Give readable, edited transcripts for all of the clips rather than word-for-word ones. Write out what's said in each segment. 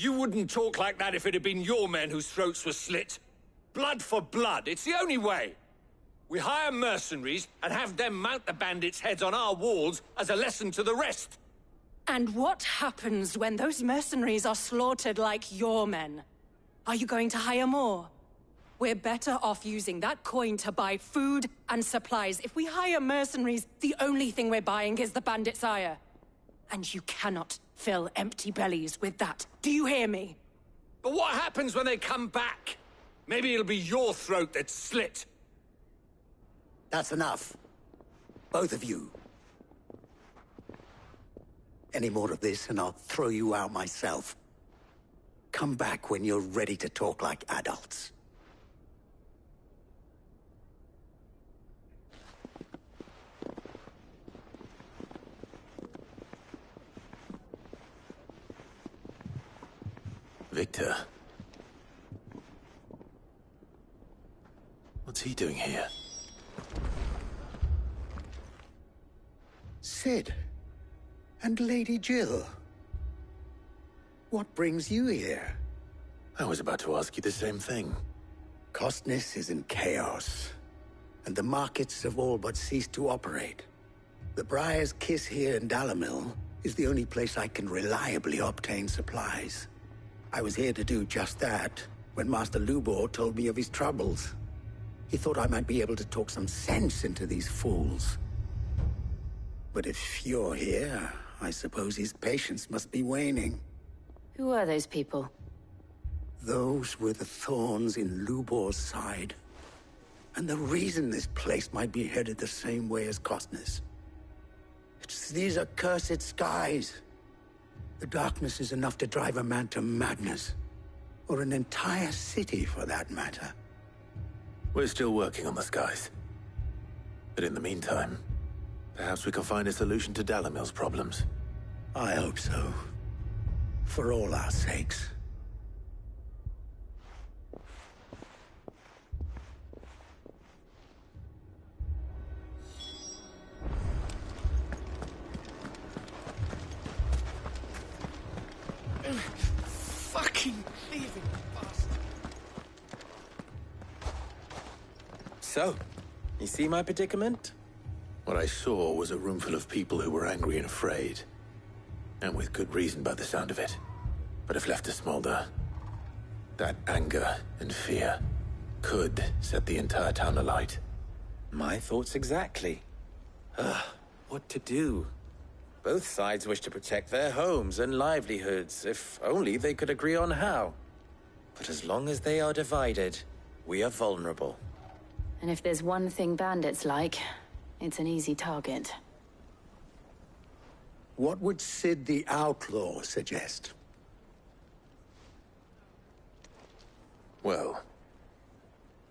You wouldn't talk like that if it had been your men whose throats were slit. Blood for blood, it's the only way. We hire mercenaries and have them mount the bandits' heads on our walls as a lesson to the rest. And what happens when those mercenaries are slaughtered like your men? Are you going to hire more? We're better off using that coin to buy food and supplies. If we hire mercenaries, the only thing we're buying is the bandits' ire. And you cannot fill empty bellies with that. Do you hear me? But what happens when they come back? Maybe it'll be your throat that's slit. That's enough. Both of you. Any more of this and I'll throw you out myself. Come back when you're ready to talk like adults. Victor. What's he doing here? Sid. And Lady Jill. What brings you here? I was about to ask you the same thing. Costness is in chaos, and the markets have all but ceased to operate. The Briar's Kiss here in Dalamil is the only place I can reliably obtain supplies. I was here to do just that when Master Lubor told me of his troubles. He thought I might be able to talk some sense into these fools. But if you're here, I suppose his patience must be waning. Who are those people? Those were the thorns in Lubor's side. And the reason this place might be headed the same way as Costness. It's these accursed skies. The darkness is enough to drive a man to madness. Or an entire city, for that matter. We're still working on the skies. But in the meantime, perhaps we can find a solution to Dalamil's problems. I hope so. For all our sakes. Fucking thieving bastard. So, you see my predicament? What I saw was a room full of people who were angry and afraid. And with good reason by the sound of it. But if left to smolder, that anger and fear could set the entire town alight. My thoughts exactly. What to do? Both sides wish to protect their homes and livelihoods, if only they could agree on how. But as long as they are divided, we are vulnerable. And if there's one thing bandits like, it's an easy target. What would Sid the Outlaw suggest? Well,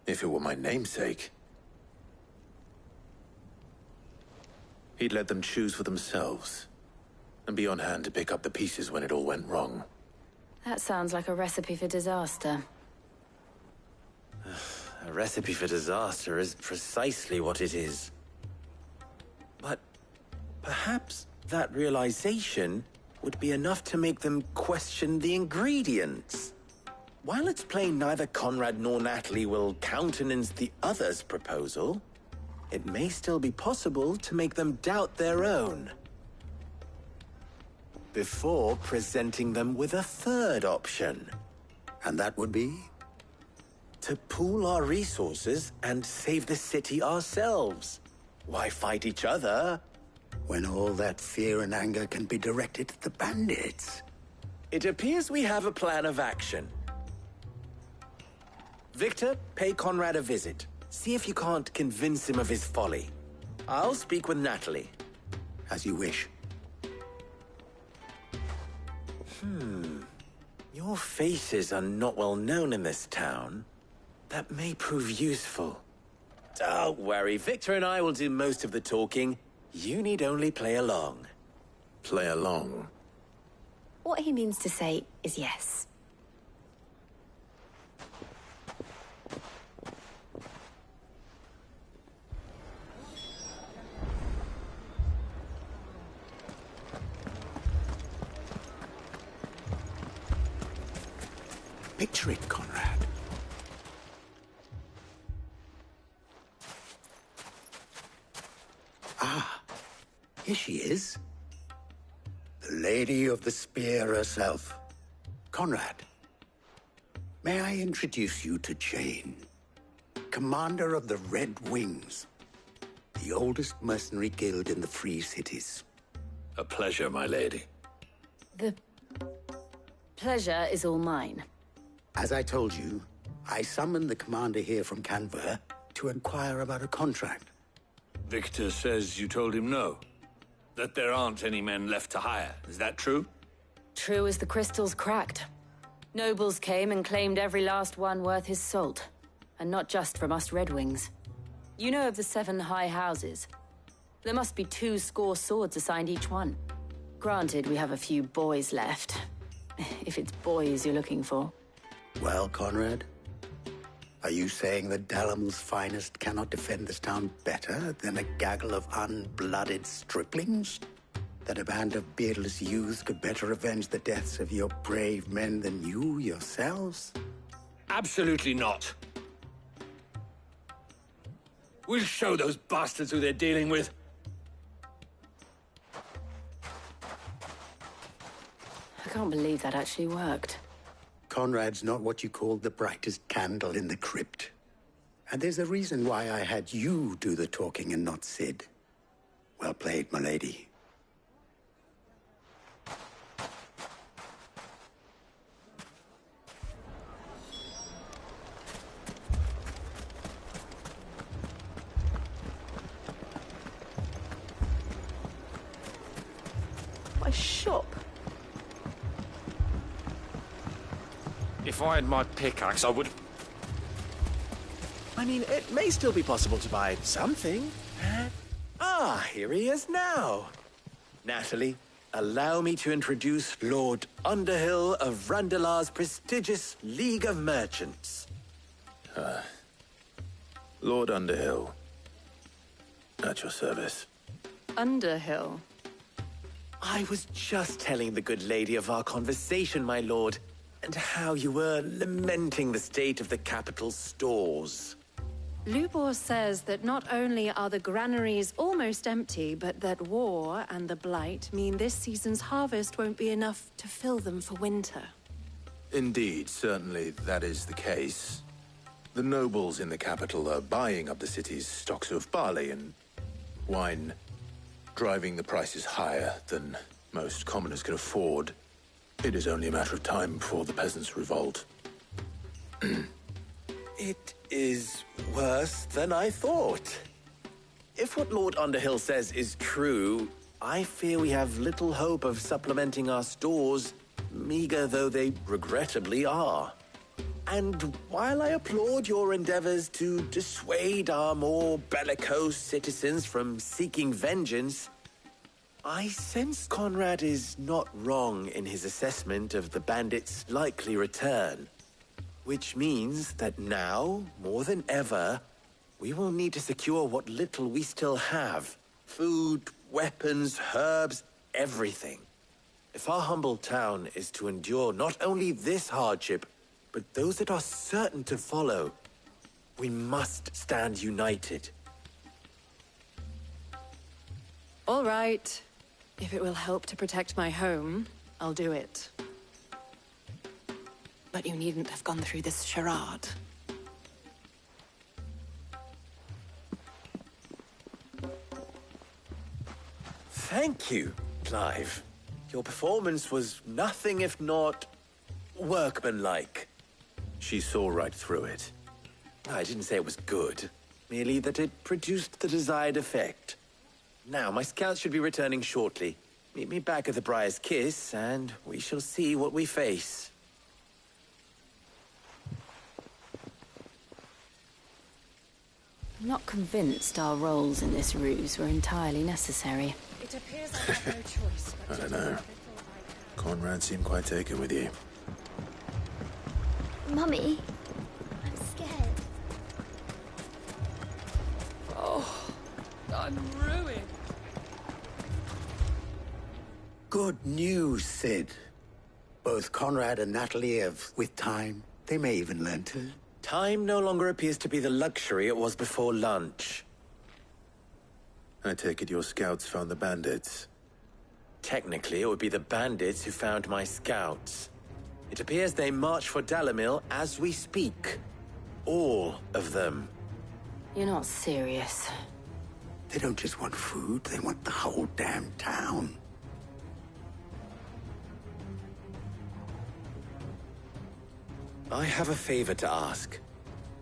if it were my namesake, he'd let them choose for themselves, and be on hand to pick up the pieces when it all went wrong. That sounds like a recipe for disaster. A recipe for disaster is precisely what it is. But perhaps that realization would be enough to make them question the ingredients. While it's plain neither Conrad nor Natalie will countenance the other's proposal, it may still be possible to make them doubt their own. Before presenting them with a third option. And that would be? To pool our resources and save the city ourselves. Why fight each other? When all that fear and anger can be directed at the bandits. It appears we have a plan of action. Victor, pay Conrad a visit. See if you can't convince him of his folly. I'll speak with Natalie. As you wish. Your faces are not well known in this town. That may prove useful. Don't worry, Victor and I will do most of the talking. You need only play along. Play along? What he means to say is yes. Picture it, Conrad. Ah, here she is. The Lady of the Spear herself. Conrad, may I introduce you to Jane, commander of the Red Wings, the oldest mercenary guild in the Free Cities. A pleasure, my lady. The pleasure is all mine. As I told you, I summoned the commander here from Canver to inquire about a contract. Victor says you told him no. That there aren't any men left to hire. Is that true? True as the crystals cracked. Nobles came and claimed every last one worth his salt. And not just from us Red Wings. You know of the 7 high houses. There must be 2 swords assigned each one. Granted, we have a few boys left. If it's boys you're looking for. Well, Conrad, are you saying that Dalamil's finest cannot defend this town better than a gaggle of unblooded striplings? That a band of beardless youths could better avenge the deaths of your brave men than you yourselves? Absolutely not. We'll show those bastards who they're dealing with. I can't believe that actually worked. Conrad's not what you call the brightest candle in the crypt. And there's a reason why I had you do the talking and not Sid. Well played, my lady. My shop. If I had my pickaxe, I would... I mean, it may still be possible to buy something. Ah, here he is now. Natalie, allow me to introduce Lord Underhill of Randalar's prestigious League of Merchants. Lord Underhill. At your service. Underhill. I was just telling the good lady of our conversation, my lord, and how you were lamenting the state of the capital's stores. Lubor says that not only are the granaries almost empty, but that war and the Blight mean this season's harvest won't be enough to fill them for winter. Indeed, certainly that is the case. The nobles in the capital are buying up the city's stocks of barley and wine, driving the prices higher than most commoners can afford. It is only a matter of time before the peasants revolt. It is worse than I thought. If what Lord Underhill says is true, I fear we have little hope of supplementing our stores, meager though they regrettably are. And while I applaud your endeavors to dissuade our more bellicose citizens from seeking vengeance, I sense Conrad is not wrong in his assessment of the bandits' likely return. Which means that now, more than ever, we will need to secure what little we still have. Food, weapons, herbs, everything. If our humble town is to endure not only this hardship, but those that are certain to follow, we must stand united. All right. If it will help to protect my home, I'll do it. But you needn't have gone through this charade. Thank you, Clive. Your performance was nothing if not workmanlike. She saw right through it. I didn't say it was good, merely that it produced the desired effect. Now, my scouts should be returning shortly. Meet me back at the Briar's Kiss, and we shall see what we face. I'm not convinced our roles in this ruse were entirely necessary. It appears I have no choice. I don't know. Conrad seemed quite taken with you. Mummy, I'm scared. Oh, I'm ruined. Good news, Sid. Both Conrad and Natalie have, with time, They may even learn to. Time no longer appears to be the luxury it was before lunch. I take it your scouts found the bandits. Technically, it would be the bandits who found my scouts. It appears they march for Dalamil as we speak. All of them. You're not serious. They don't just want food, they want the whole damn town. I have a favor to ask.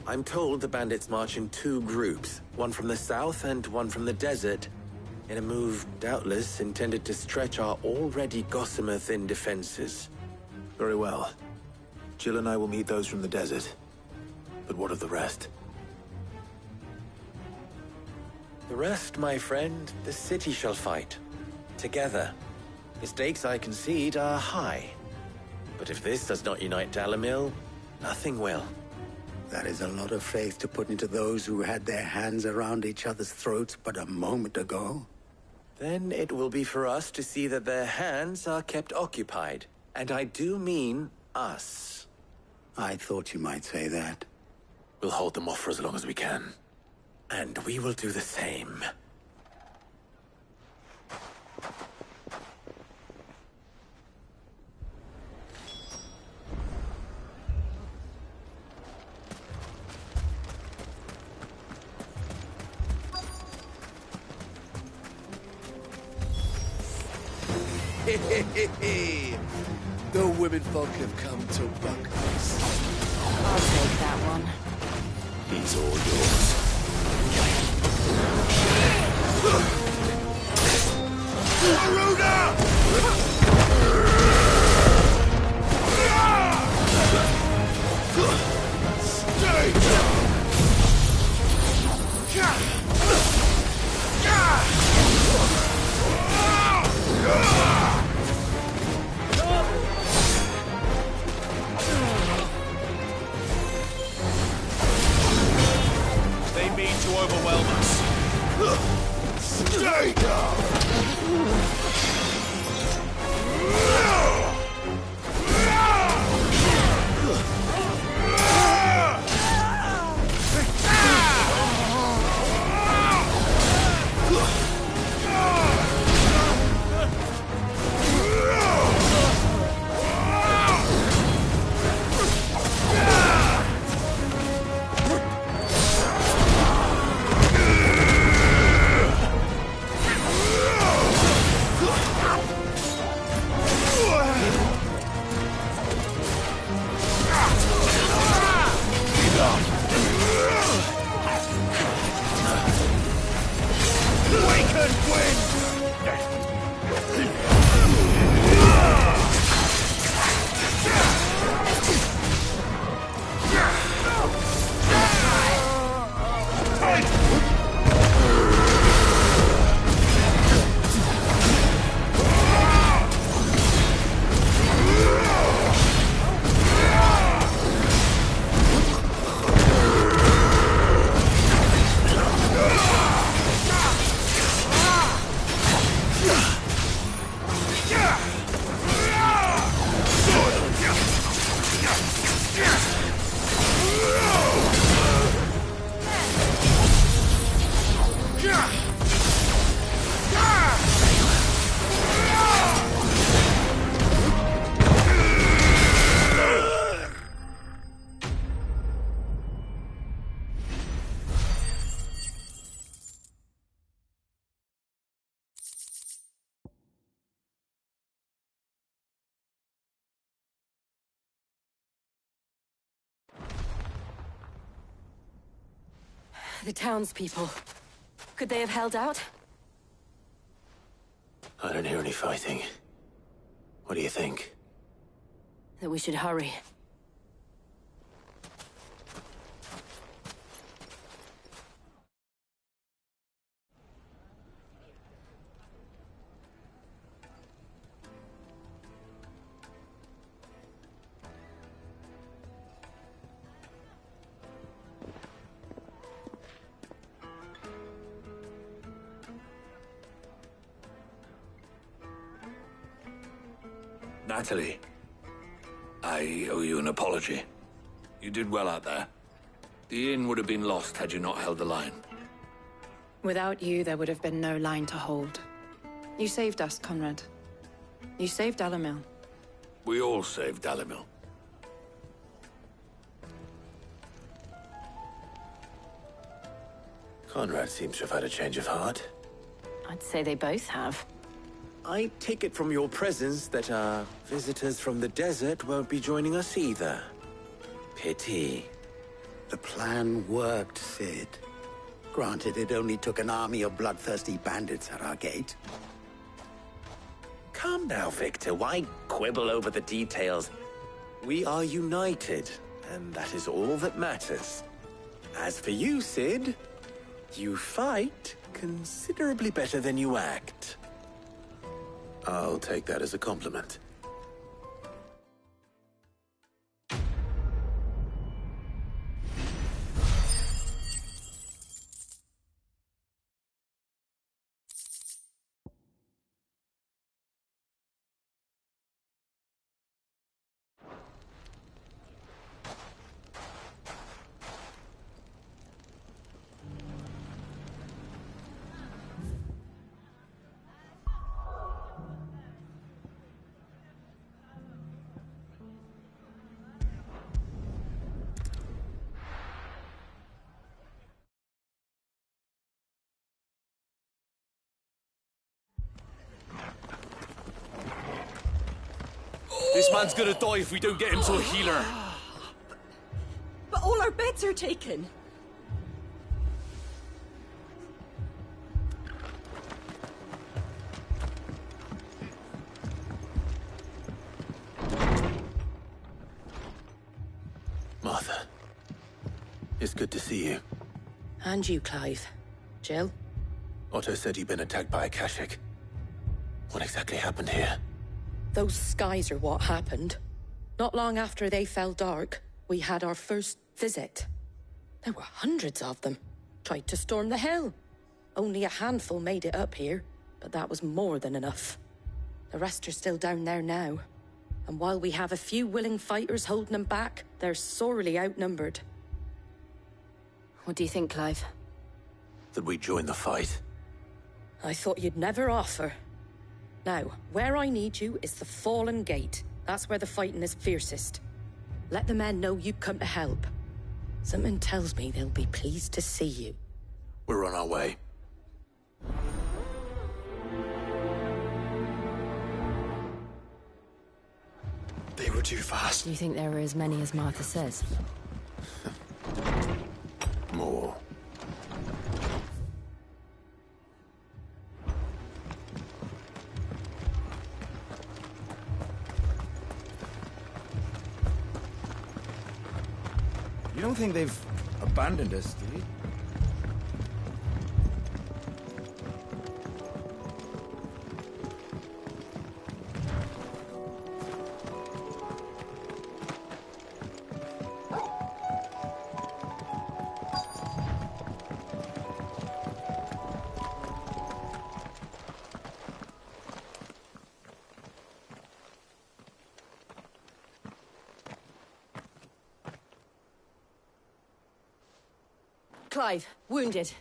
I'm told the bandits march in two groups, one from the south and one from the desert, in a move doubtless intended to stretch our already gossamer-thin defenses. Very well. Jill and I will meet those from the desert. But what of the rest? The rest, my friend, the city shall fight. Together. The stakes, I concede, are high. But if this does not unite Dalamil, nothing will. That is a lot of faith to put into those who had their hands around each other's throats but a moment ago. Then it will be for us to see that their hands are kept occupied. And I do mean us. I thought you might say that. We'll hold them off for as long as we can. And we will do the same. The women folk have come to buck us. I'll take that one. He's all yours. They mean to overwhelm us. Stay down! The townspeople. Could they have held out? I don't hear any fighting. What do you think? That we should hurry. Natalie, I owe you an apology. You did well out there. The inn would have been lost had you not held the line. Without you, there would have been no line to hold. You saved us, Conrad. You saved Alamil. We all saved Dalimil. Conrad seems to have had a change of heart. I'd say they both have. I take it from your presence that our visitors from the desert won't be joining us either. Pity. The plan worked, Sid. Granted, it only took an army of bloodthirsty bandits at our gate. Come now, Victor. Why quibble over the details? We are united, and that is all that matters. As for you, Sid, you fight considerably better than you act. I'll take that as a compliment. This man's gonna die if we don't get him to a healer. But all our beds are taken. Martha, it's good to see you. And you, Clive. Jill? Otto said you'd been attacked by a Kashik. What exactly happened here? Those skies are what happened. Not long after they fell dark, we had our first visit. There were hundreds of them. Tried to storm the hill. Only a handful made it up here, but that was more than enough. The rest are still down there now. And while we have a few willing fighters holding them back, they're sorely outnumbered. What do you think, Clive? That we join the fight? I thought you'd never offer. Now, where I need you is the Fallen Gate. That's where the fighting is fiercest. Let the men know you come to help. Something tells me they'll be pleased to see you. We're on our way. They were too fast. Do you think there were as many as Martha says? More. You don't think they've abandoned us, do you? Clive, wounded.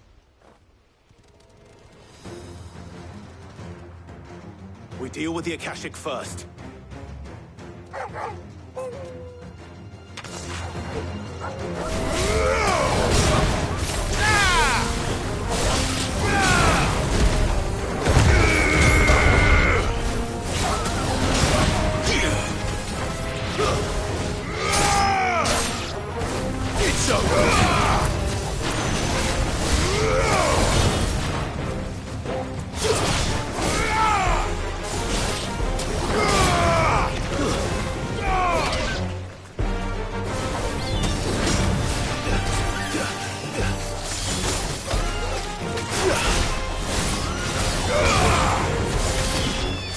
We deal with the Akashic first. It's over!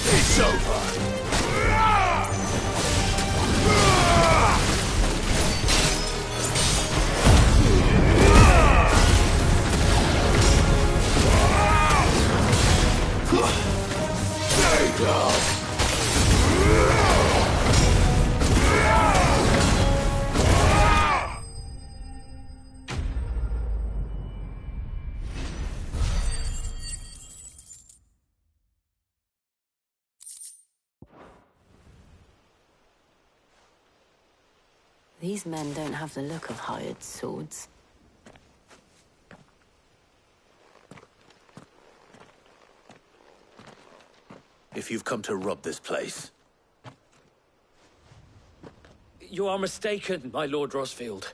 It's over! These men don't have the look of hired swords. If you've come to rob this place, You are mistaken, my Lord Rosfield.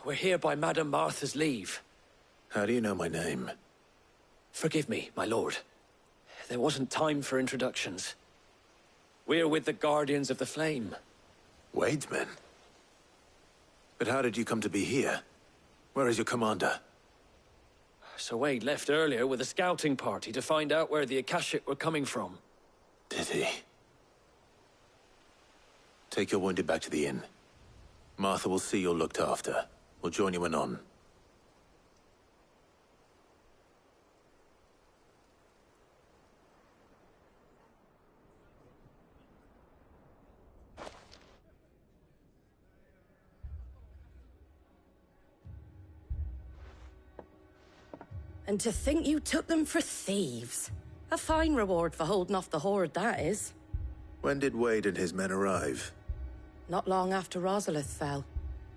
We're here by Madame Martha's leave. how do you know my name? Forgive me, my lord. There wasn't time for introductions. We're with the Guardians of the Flame. Wade's men? But how did you come to be here? Where is your commander? Sir Wade left earlier with a scouting party to find out where the Akashic were coming from. Did he? Take your wounded back to the inn. Martha will see you're looked after. We'll join you anon. And to think you took them for thieves. A fine reward for holding off the horde, that is. When did Wade and his men arrive? Not long after Rosalith fell.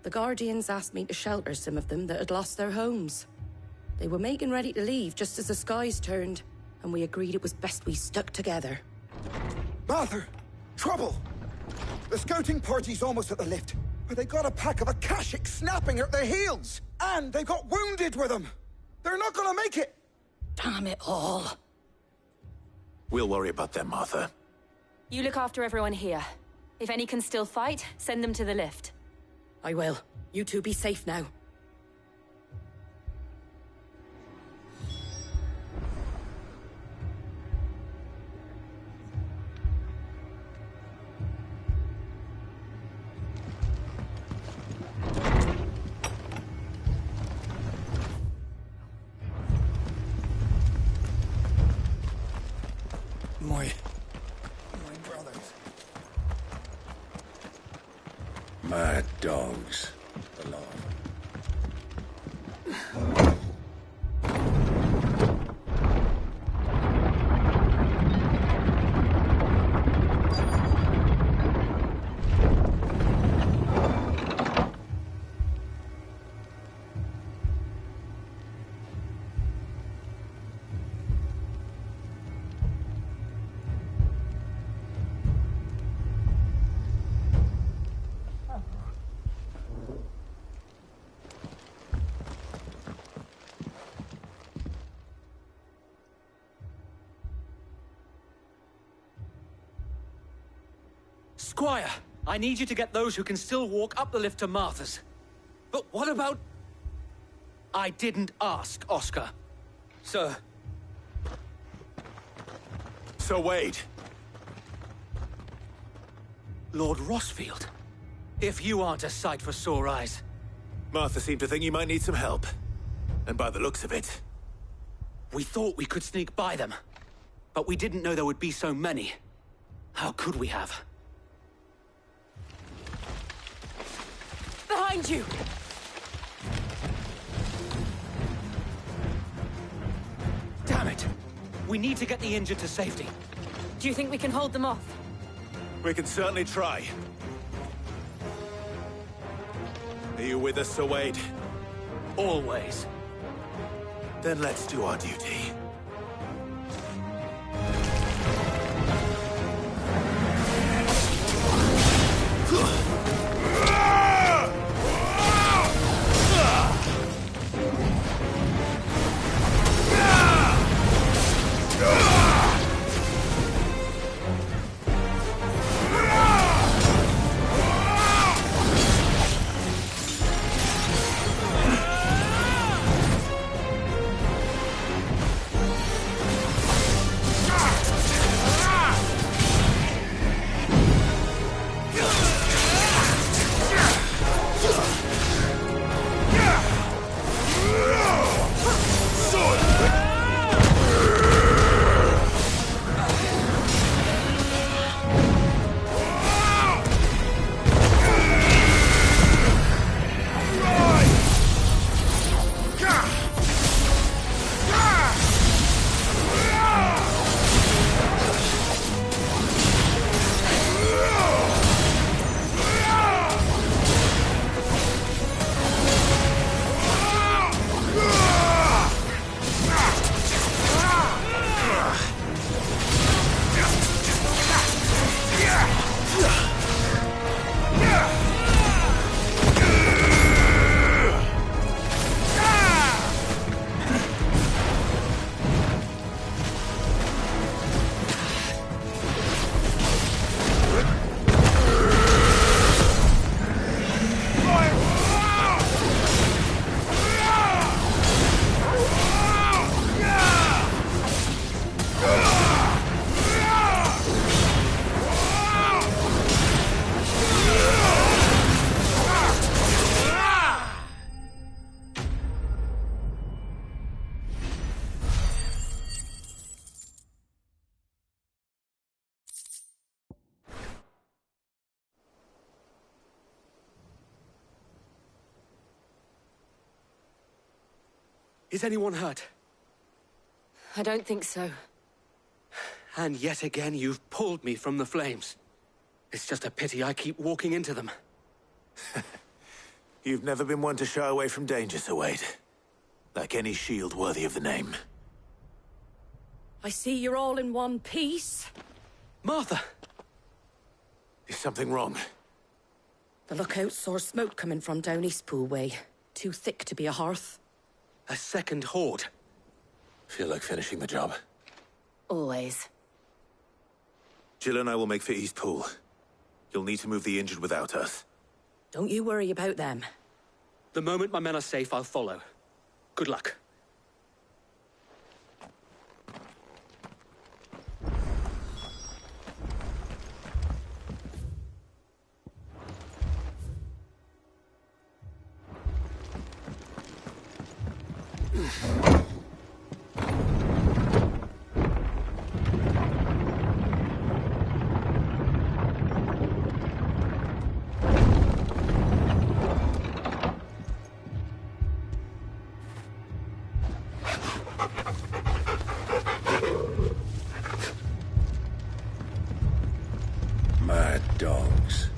The Guardians asked me to shelter some of them that had lost their homes. They were making ready to leave just as the skies turned, and we agreed it was best we stuck together. Martha! Trouble! The scouting party's almost at the lift, but they got a pack of Akashic snapping at their heels! And they got wounded with them! They're not gonna make it! Damn it all. We'll worry about them, Martha. You look after everyone here. If any can still fight, send them to the lift. I will. You two be safe now. My brothers. Mad dogs. Alone. Squire, I need you to get those who can still walk up the lift to Martha's. But what about... I didn't ask, Oscar. Sir. Sir Wade! Lord Rosfield. If you aren't a sight for sore eyes. Martha seemed to think you might need some help. And by the looks of it... We thought we could sneak by them. But we didn't know there would be so many. How could we have? Behind you! Damn it! We need to get the injured to safety. Do you think we can hold them off? We can certainly try. Are you with us, Sir Wade? Always. Then let's do our duty. Is anyone hurt? I don't think so. And yet again, you've pulled me from the flames. It's just a pity I keep walking into them. You've never been one to shy away from danger, Sir Wade. Like any shield worthy of the name. I see you're all in one piece. Martha! Is something wrong? The lookout saw smoke coming from down Eastpool way. Too thick to be a hearth. A second horde. Feel like finishing the job? Always. Jill and I will make for Eastpool. You'll need to move the injured without us. Don't you worry about them. The moment my men are safe, I'll follow. Good luck. Mad dogs.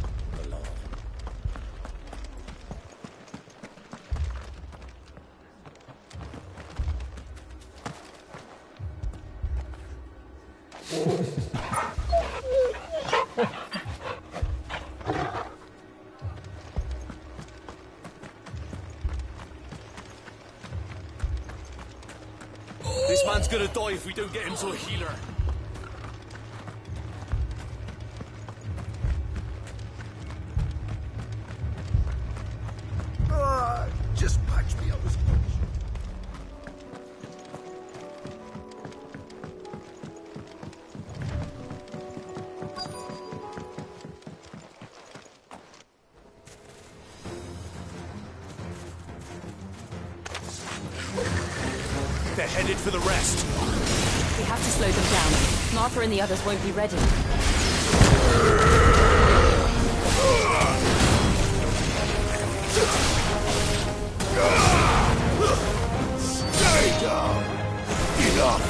This man's gonna die if we don't get him to a healer. Just patch me up this punch. They're headed for the rest. We have to slow them down. Martha and the others won't be ready. Stay down! Enough!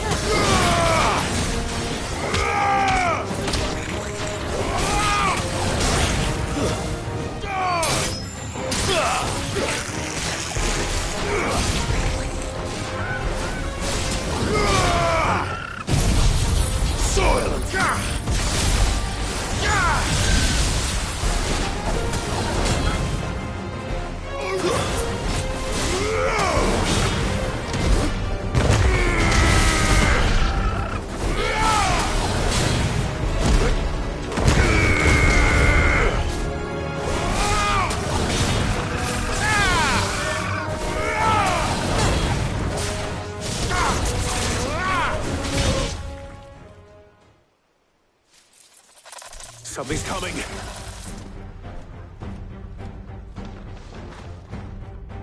Something's coming.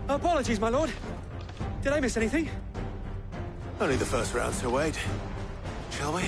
Apologies, my lord. Did I miss anything? Only the first round, Sir Wade. Shall we?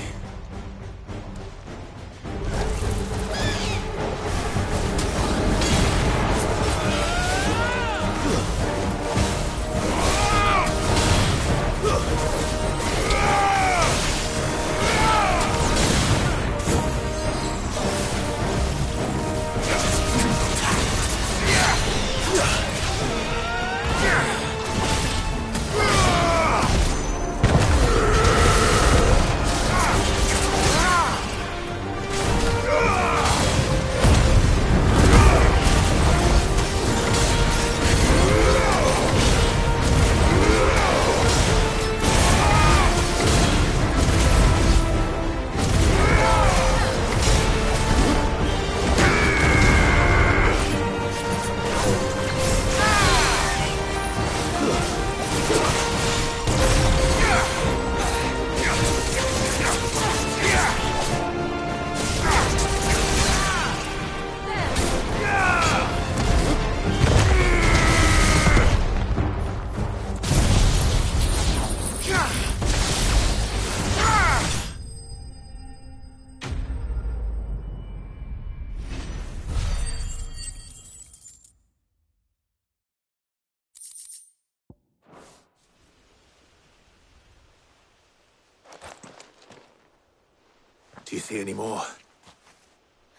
see any more?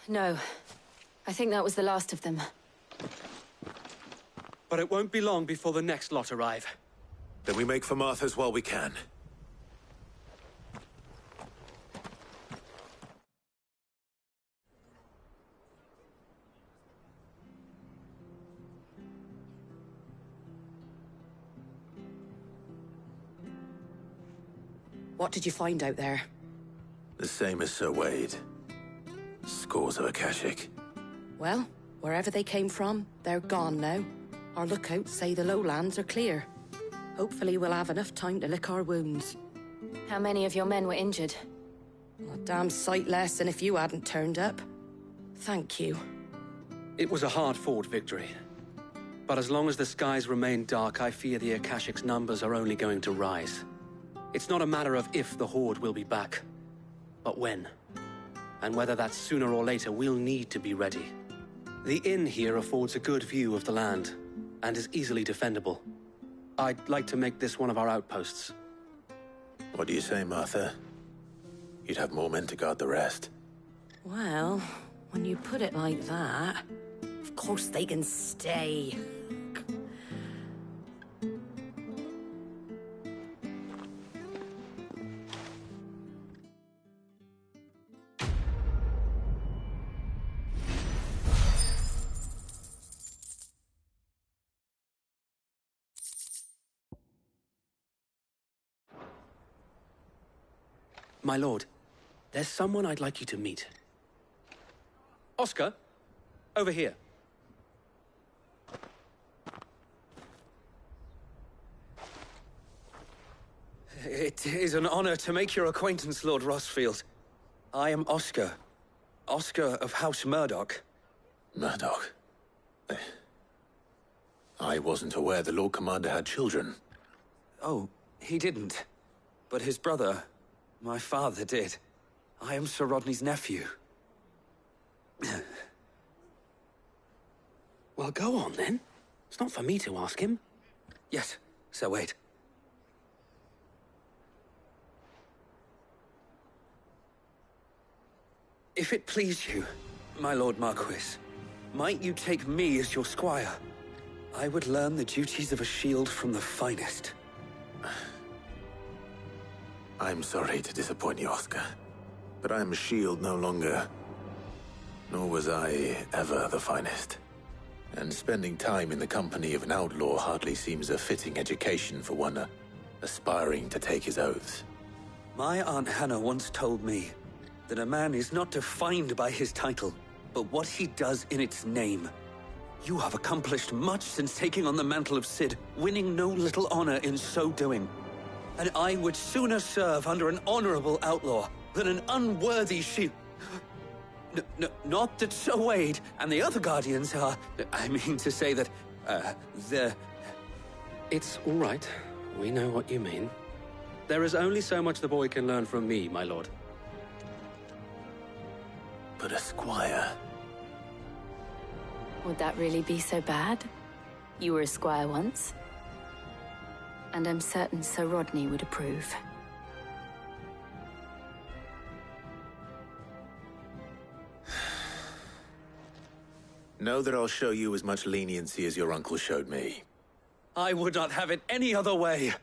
No. I think that was the last of them. But it won't be long before the next lot arrive. Then we make for Martha's while we can. What did you find out there? The same as Sir Wade. Scores of Akashic. Well, wherever they came from, they're gone now. Our lookouts say the lowlands are clear. Hopefully we'll have enough time to lick our wounds. How many of your men were injured? A damn sight less than if you hadn't turned up. Thank you. It was a hard-fought victory. But as long as the skies remain dark, I fear the Akashic's numbers are only going to rise. It's not a matter of if the Horde will be back, but when. And whether that's sooner or later, we'll need to be ready. The inn here affords a good view of the land, and is easily defendable. I'd like to make this one of our outposts. What do you say, Martha? You'd have more men to guard the rest. Well, when you put it like that, of course they can stay. My lord, there's someone I'd like you to meet. Oscar, over here. It is an honor to make your acquaintance, Lord Rossfield. I am Oscar. Oscar of House Murdoch. Murdoch? I wasn't aware the Lord Commander had children. Oh, he didn't. But his brother, my father, did. I am Sir Rodney's nephew. Well, go on, then. It's not for me to ask him. Yes, Sir Wade. If it please you, my Lord Marquis, might you take me as your squire? I would learn the duties of a shield from the finest. I'm sorry to disappoint you, Oscar, but I am a shield no longer. Nor was I ever the finest. And spending time in the company of an outlaw hardly seems a fitting education for one aspiring to take his oaths. My Aunt Hannah once told me that a man is not defined by his title, but what he does in its name. You have accomplished much since taking on the mantle of Cid, winning no little honor in so doing. And I would sooner serve under an honorable outlaw than an unworthy shield. Not that Sir Wade and the other Guardians are... I mean to say that, they're... It's all right. We know what you mean. There is only so much the boy can learn from me, my lord. But a squire... Would that really be so bad? You were a squire once. And I'm certain Sir Rodney would approve. Know that I'll show you as much leniency as your uncle showed me. I would not have it any other way.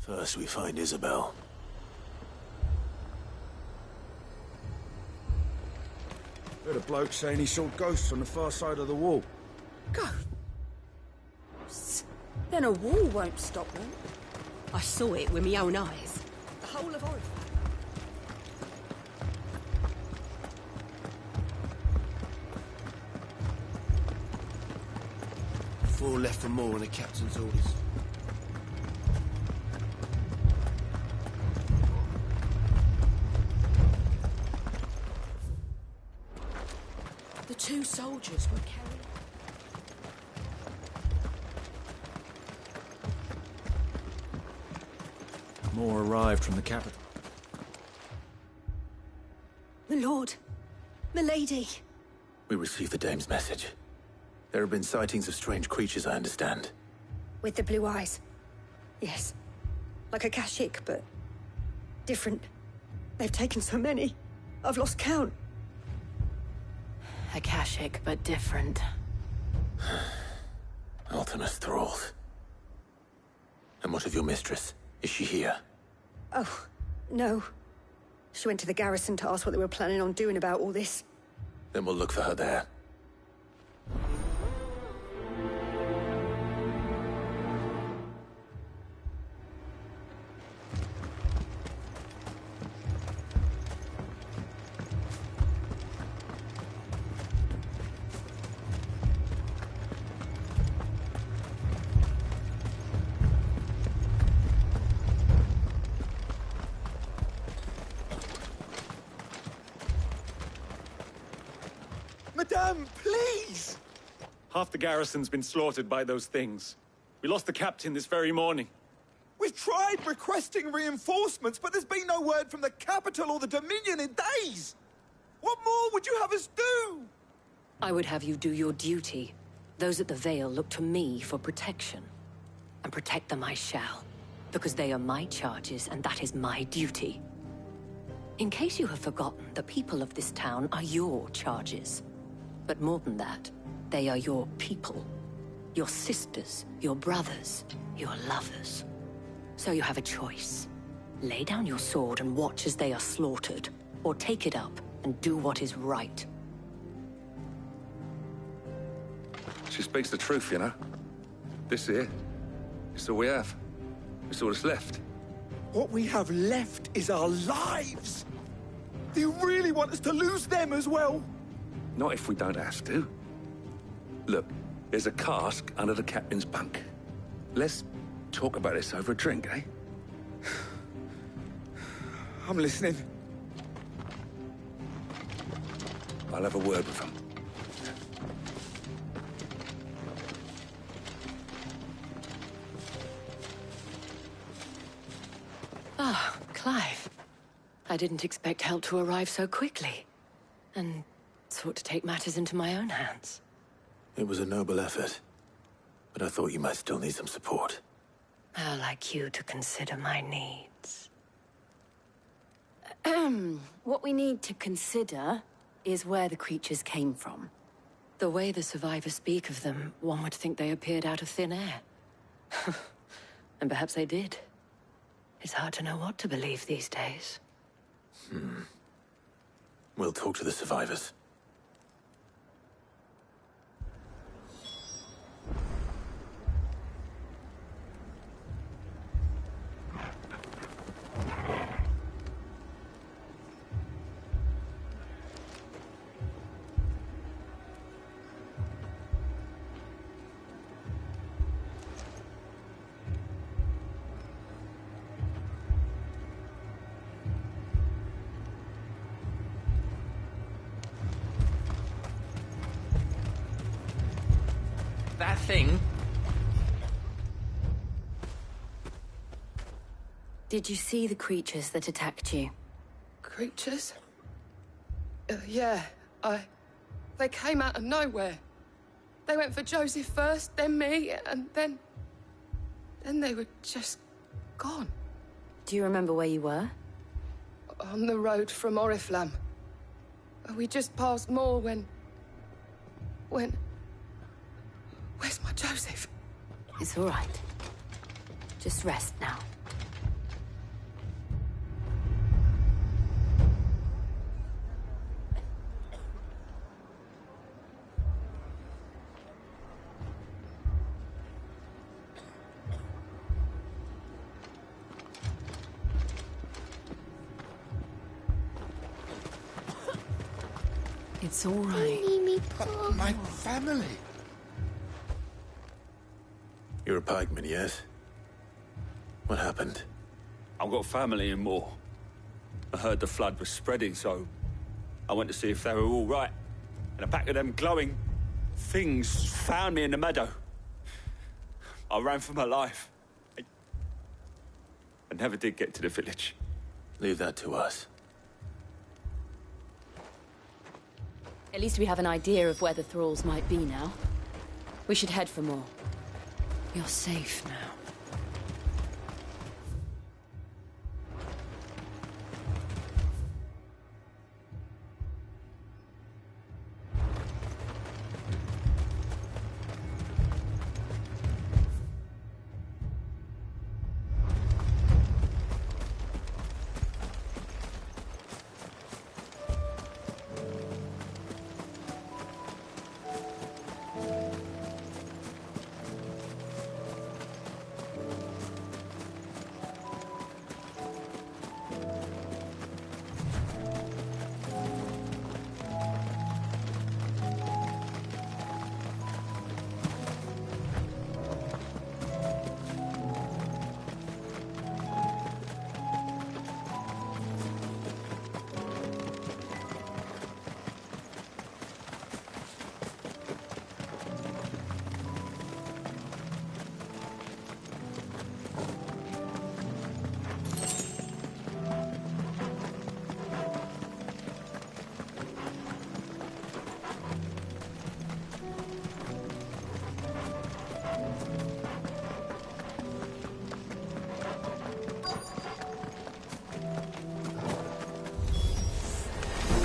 First we find Isabel. Heard a bloke saying he saw ghosts on the far side of the wall. Ghosts? Then a wall won't stop them. I saw it with my own eyes. The whole of Oriflamme. Four left for more on the captain's orders. The two soldiers were carrying... More arrived from the capital. My lord. Milady. We received the dame's message. There have been sightings of strange creatures, I understand. With the blue eyes. Yes. Like a Kashik, but... different. They've taken so many. I've lost count. Akashic, but different. Ultimus thralls. And what of your mistress? Is she here? Oh, no. She went to the garrison to ask what they were planning on doing about all this. Then we'll look for her there. Madame, please! Half the garrison's been slaughtered by those things. We lost the captain this very morning. We've tried requesting reinforcements, but there's been no word from the capital or the Dominion in days! What more would you have us do? I would have you do your duty. Those at the Vale look to me for protection. And protect them I shall. Because they are my charges, and that is my duty. In case you have forgotten, the people of this town are your charges. But more than that, they are your people. Your sisters, your brothers, your lovers. So you have a choice. Lay down your sword and watch as they are slaughtered, or take it up and do what is right. She speaks the truth, you know. This here, it's all we have. It's all that's left. What we have left is our lives! Do you really want us to lose them as well? Not if we don't have to. Look, there's a cask under the captain's bunk. Let's talk about this over a drink, eh? I'm listening. I'll have a word with him. Ah, Clive. I didn't expect help to arrive so quickly. And sought to take matters into my own hands. It was a noble effort, but I thought you might still need some support. How like you to consider my needs. What we need to consider is where the creatures came from. The way the survivors speak of them, one would think they appeared out of thin air. And perhaps they did. It's hard to know what to believe these days. We'll talk to the survivors. That thing? Did you see the creatures that attacked you? Creatures? Yeah, they came out of nowhere. They went for Joseph first, then me, and then they were just gone. Do you remember where you were? On the road from Oriflamme. We just passed Moor when... Where's my Joseph? It's all right. Just rest now. It's all right. But my family. You're a pikeman, yes? What happened? I've got family in Moor. I heard the flood was spreading, so I went to see if they were all right. And a pack of them glowing things found me in the meadow. I ran for my life. I never did get to the village. Leave that to us. At least we have an idea of where the thralls might be now. We should head for more. You're safe now.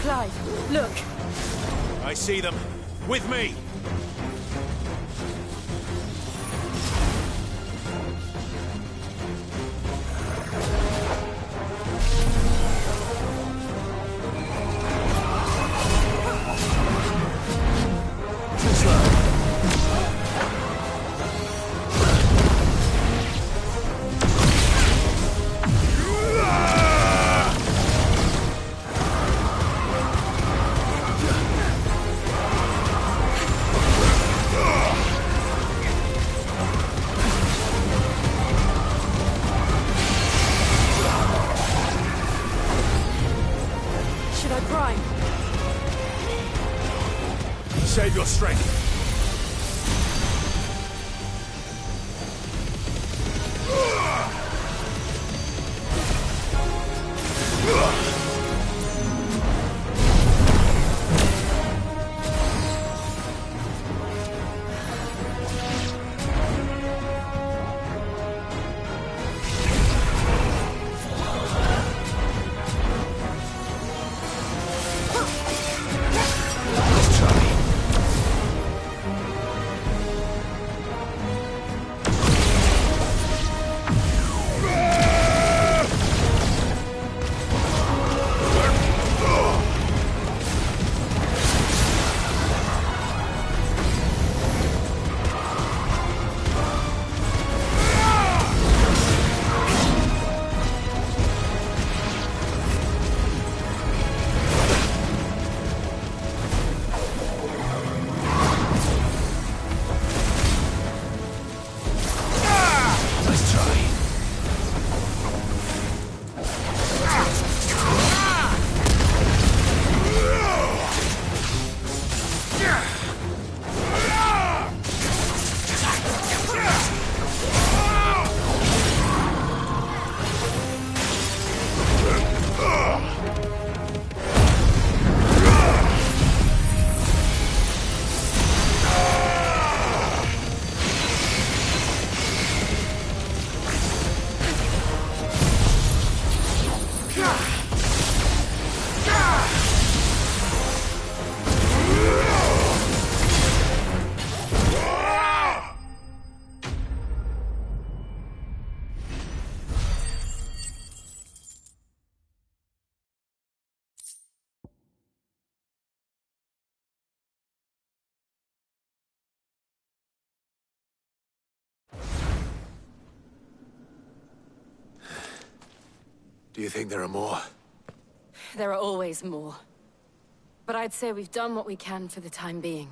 Clive, look! I see them. With me! Save your strength. Do you think there are more? There are always more. But I'd say we've done what we can for the time being.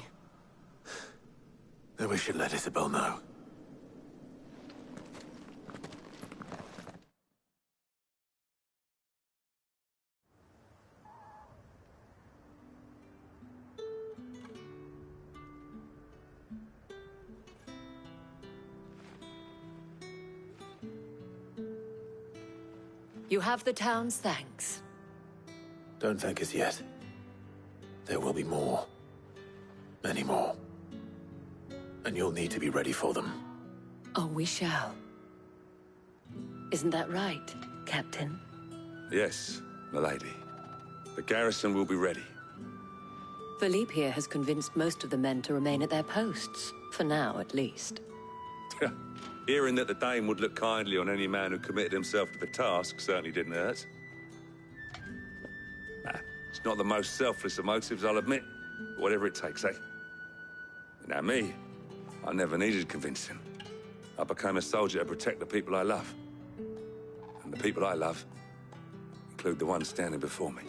Then we should let Isabel know. You have the town's thanks. Don't thank us yet. There will be more. Many more. And you'll need to be ready for them. Oh, we shall. Isn't that right, Captain? Yes, milady. The garrison will be ready. Philippe here has convinced most of the men to remain at their posts. For now, at least. Hearing that the Dane would look kindly on any man who committed himself to the task certainly didn't hurt. Nah, it's not the most selfless of motives, I'll admit. But whatever it takes, eh? Now me, I never needed convincing. I became a soldier to protect the people I love. And the people I love include the ones standing before me.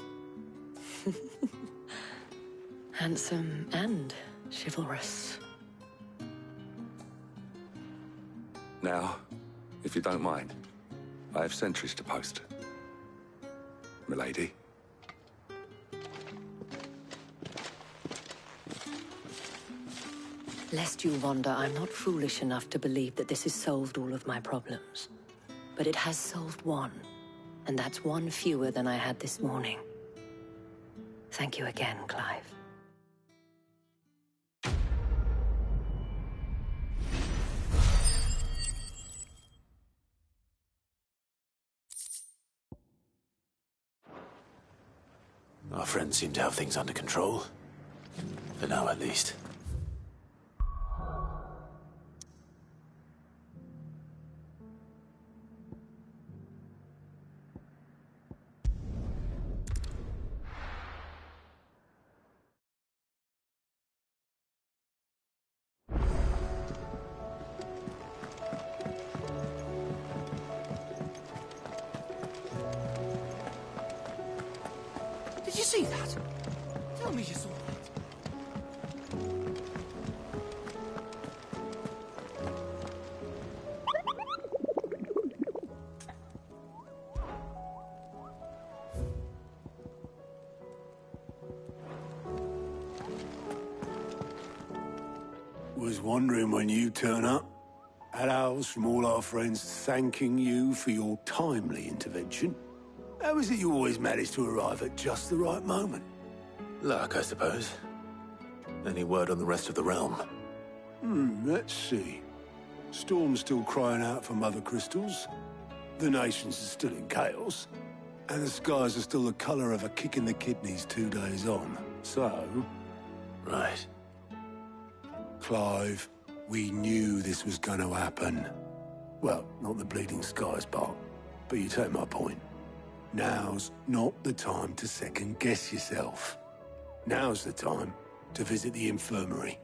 Handsome and chivalrous. Now, if you don't mind, I have sentries to post. Milady. Lest you wonder, I'm not foolish enough to believe that this has solved all of my problems. But it has solved one, and that's one fewer than I had this morning. Thank you again, Clive. Our friends seem to have things under control. For now, at least. Did you see that? Tell me you saw that. Was wondering when you turn up. Had owls from all our friends thanking you for your timely intervention. How is it you always manage to arrive at just the right moment? Luck, I suppose. Any word on the rest of the realm? Let's see. Storm's still crying out for mother crystals. The nations are still in chaos. And the skies are still the colour of a kick in the kidneys 2 days on. So... Right. Clive, we knew this was going to happen. Well, not the bleeding skies part, but you take my point. Now's not the time to second-guess yourself. Now's the time to visit the infirmary.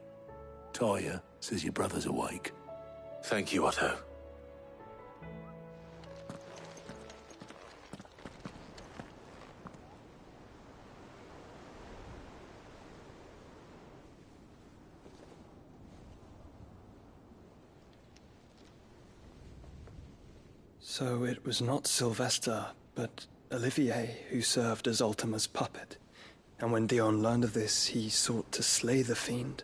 Taya says your brother's awake. Thank you, Otto. So it was not Sylvester, but Olivier who served as Ultima's puppet. And when Dion learned of this, he sought to slay the fiend.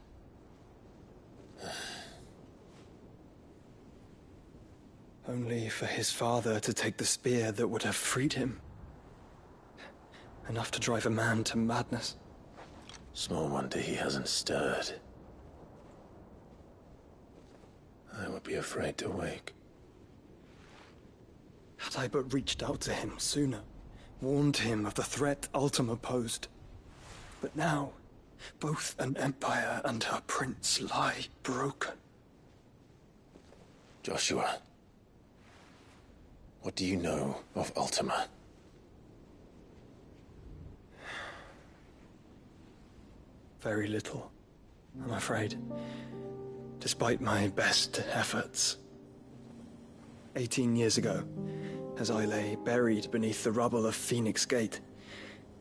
Only for his father to take the spear that would have freed him. Enough to drive a man to madness. Small wonder he hasn't stirred. I would be afraid to wake. Had I but reached out to him sooner, warned him of the threat Ultima posed. But now, both an empire and her prince lie broken. Joshua, what do you know of Ultima? Very little, I'm afraid. Despite my best efforts. 18 years ago, as I lay buried beneath the rubble of Phoenix Gate,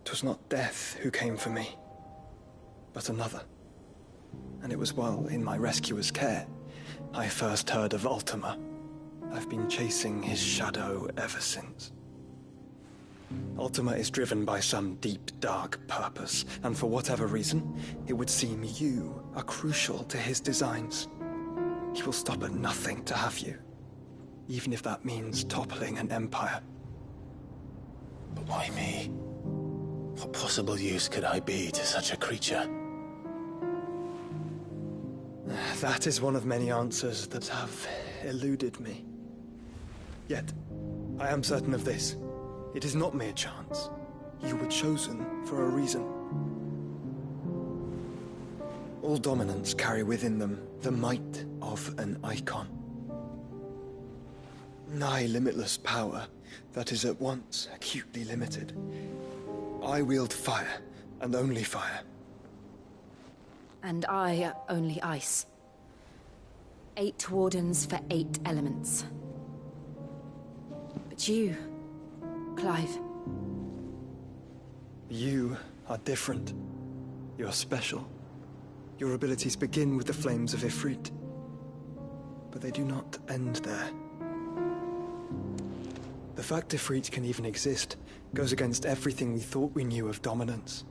'twas not death who came for me, but another. And it was while in my rescuer's care I first heard of Ultima. I've been chasing his shadow ever since. Ultima is driven by some deep, dark purpose, and for whatever reason, it would seem you are crucial to his designs. He will stop at nothing to have you, even if that means toppling an empire. But why me? What possible use could I be to such a creature? That is one of many answers that have eluded me. Yet, I am certain of this. It is not mere chance. You were chosen for a reason. All dominants carry within them the might of an icon. Nigh limitless power that is at once acutely limited. I wield fire, and only fire. And I only ice. 8 wardens for 8 elements. But you, Clive. You are different. You're special. Your abilities begin with the flames of Ifrit. But they do not end there. The fact Ifrit can even exist goes against everything we thought we knew of dominance.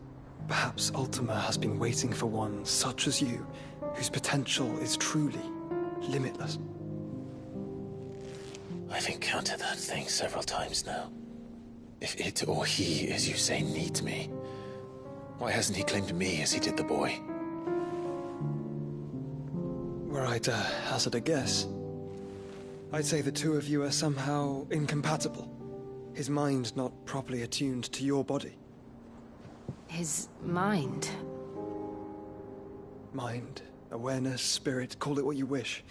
Perhaps Ultima has been waiting for one such as you, whose potential is truly limitless. I've encountered that thing several times now. If it or he, as you say, needs me, why hasn't he claimed me as he did the boy? Were I to hazard a guess, I'd say the two of you are somehow incompatible. His mind not properly attuned to your body. His mind? Mind, awareness, spirit, call it what you wish.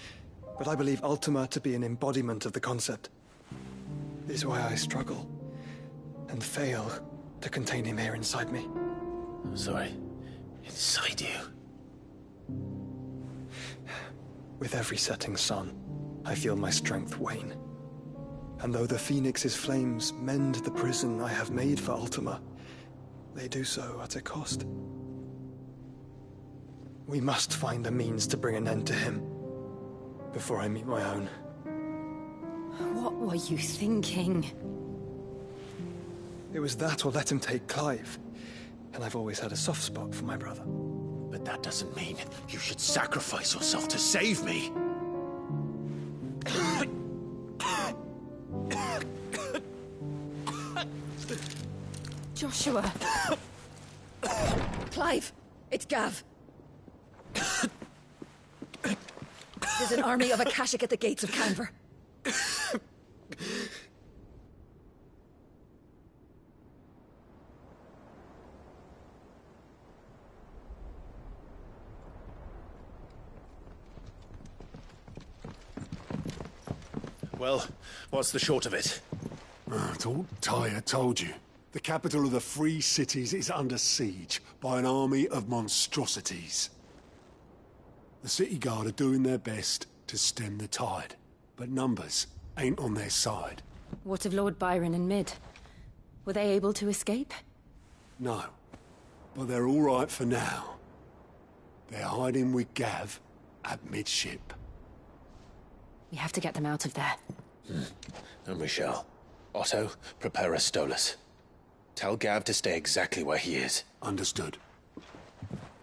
But I believe Ultima to be an embodiment of the concept. This is why I struggle and fail to contain him here inside me. I'm sorry. Inside you? With every setting sun, I feel my strength wane. And though the Phoenix's flames mend the prison I have made for Ultima, they do so at a cost. We must find a means to bring an end to him before I meet my own. What were you thinking? It was that or let him take Clive. And I've always had a soft spot for my brother. But that doesn't mean you should sacrifice yourself to save me. Joshua. Clive, it's Gav. There's an army of Akashic at the gates of Canver. Well, what's the short of it? It's all Tyre told you. The capital of the Free Cities is under siege by an army of monstrosities. The city guard are doing their best to stem the tide, but numbers ain't on their side. What of Lord Byron and Mid? Were they able to escape? No, but they're all right for now. They're hiding with Gav at midship. We have to get them out of there. And we shall. Otto, prepare a Stolas. Tell Gav to stay exactly where he is. Understood.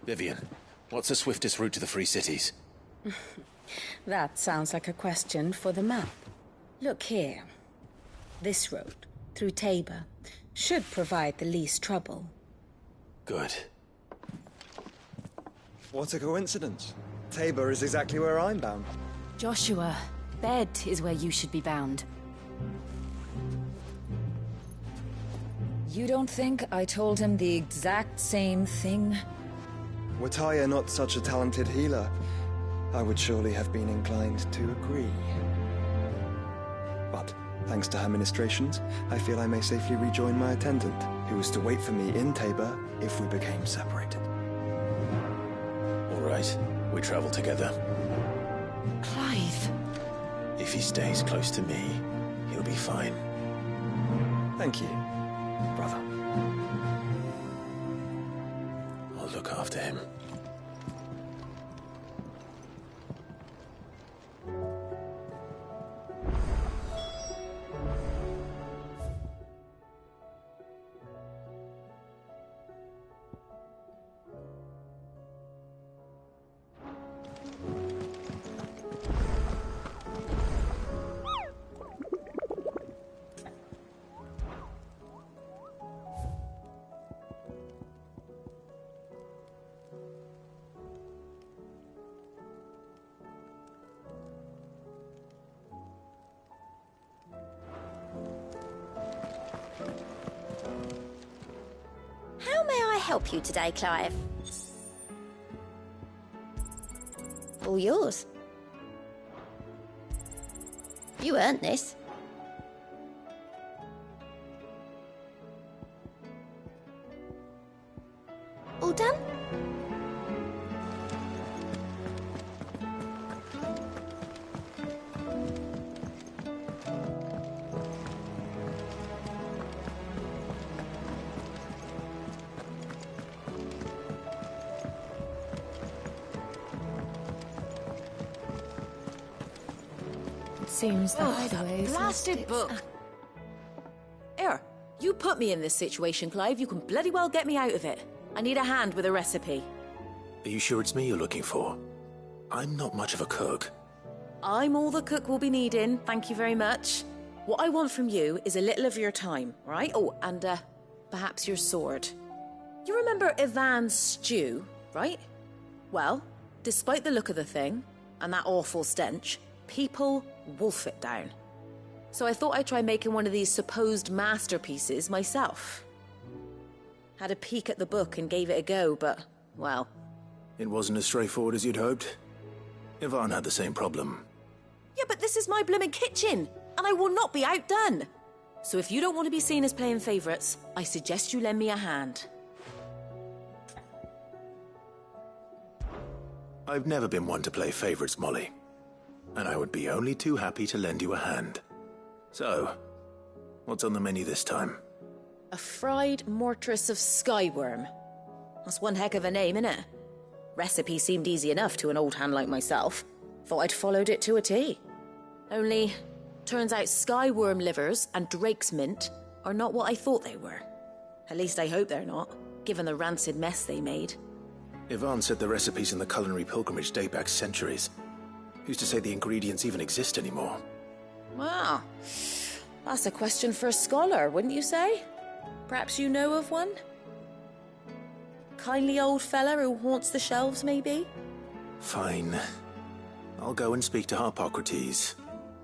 Vivian, what's the swiftest route to the Free Cities? That sounds like a question for the map. Look here. This road, through Tabor, should provide the least trouble. Good. What a coincidence. Tabor is exactly where I'm bound. Joshua, bed is where you should be bound. You don't think I told him the exact same thing? Were Tyre not such a talented healer, I would surely have been inclined to agree. But, thanks to her ministrations, I feel I may safely rejoin my attendant, who was to wait for me in Tabor if we became separated. All right, we travel together. Clive. If he stays close to me, he'll be fine. Thank you, brother. I'll look after him. help you today, Clive? All yours. You earned this. All done? Seems the hideaway Blasted book. Here, you put me in this situation, Clive. You can bloody well get me out of it. I need a hand with a recipe. Are you sure it's me you're looking for? I'm not much of a cook. I'm all the cook will be needing, thank you very much. What I want from you is a little of your time, right? Oh, and perhaps your sword. You remember Ivan's stew, right? Well, despite the look of the thing, and that awful stench, people wolf it down. So I thought I'd try making one of these supposed masterpieces myself. Had a peek at the book and gave it a go, but, well... It wasn't as straightforward as you'd hoped. Ivan had the same problem. Yeah, but this is my blooming kitchen, and I will not be outdone. So if you don't want to be seen as playing favourites, I suggest you lend me a hand. I've never been one to play favourites, Molly. And I would be only too happy to lend you a hand. So, what's on the menu this time? A fried mortress of skyworm. That's one heck of a name, innit? Recipe seemed easy enough to an old hand like myself. Thought I'd followed it to a T. Only, turns out skyworm livers and drake's mint are not what I thought they were. At least I hope they're not, given the rancid mess they made. Ivan said the recipes in the culinary pilgrimage date back centuries. Who's to say the ingredients even exist anymore? Wow. That's a question for a scholar, wouldn't you say? Perhaps you know of one? Kindly old fella who haunts the shelves, maybe? Fine. I'll go and speak to Harpocrates.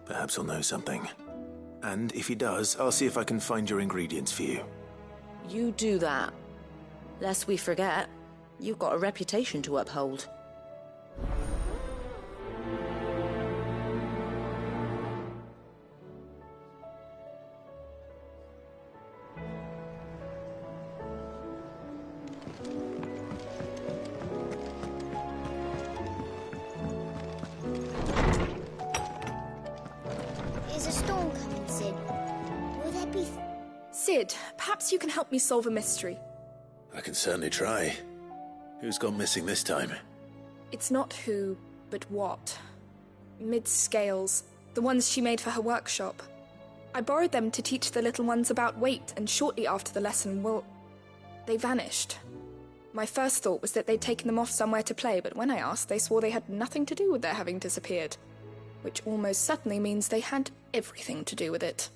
Perhaps he'll know something. And if he does, I'll see if I can find your ingredients for you. You do that. Lest we forget, you've got a reputation to uphold. Is a storm coming, Sid? Will there be... Sid, perhaps you can help me solve a mystery. I can certainly try. Who's gone missing this time? It's not who, but what. Mid's scales, the ones she made for her workshop. I borrowed them to teach the little ones about weight, and shortly after the lesson, well, they vanished. My first thought was that they'd taken them off somewhere to play, but when I asked, they swore they had nothing to do with their having disappeared. Which almost certainly means they had everything to do with it.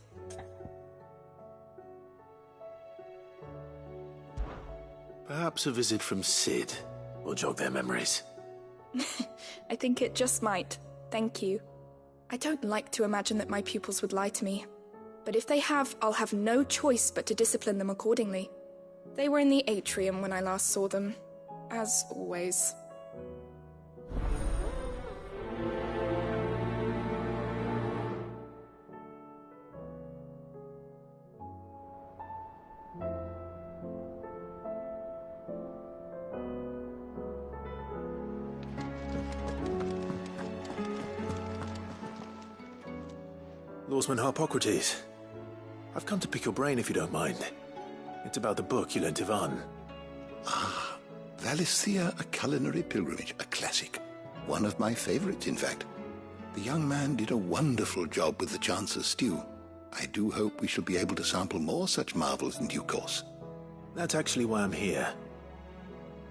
Perhaps a visit from Sid will jog their memories. I think it just might. Thank you. I don't like to imagine that my pupils would lie to me. But if they have, I'll have no choice but to discipline them accordingly. They were in the atrium when I last saw them. As always. Lawsman Harpocrates. I've come to pick your brain if you don't mind. It's about the book you lent Ivan. Ah, Valicia, A Culinary Pilgrimage, a classic. One of my favorites, in fact. The young man did a wonderful job with the Chance's stew. I do hope we shall be able to sample more such marvels in due course. That's actually why I'm here.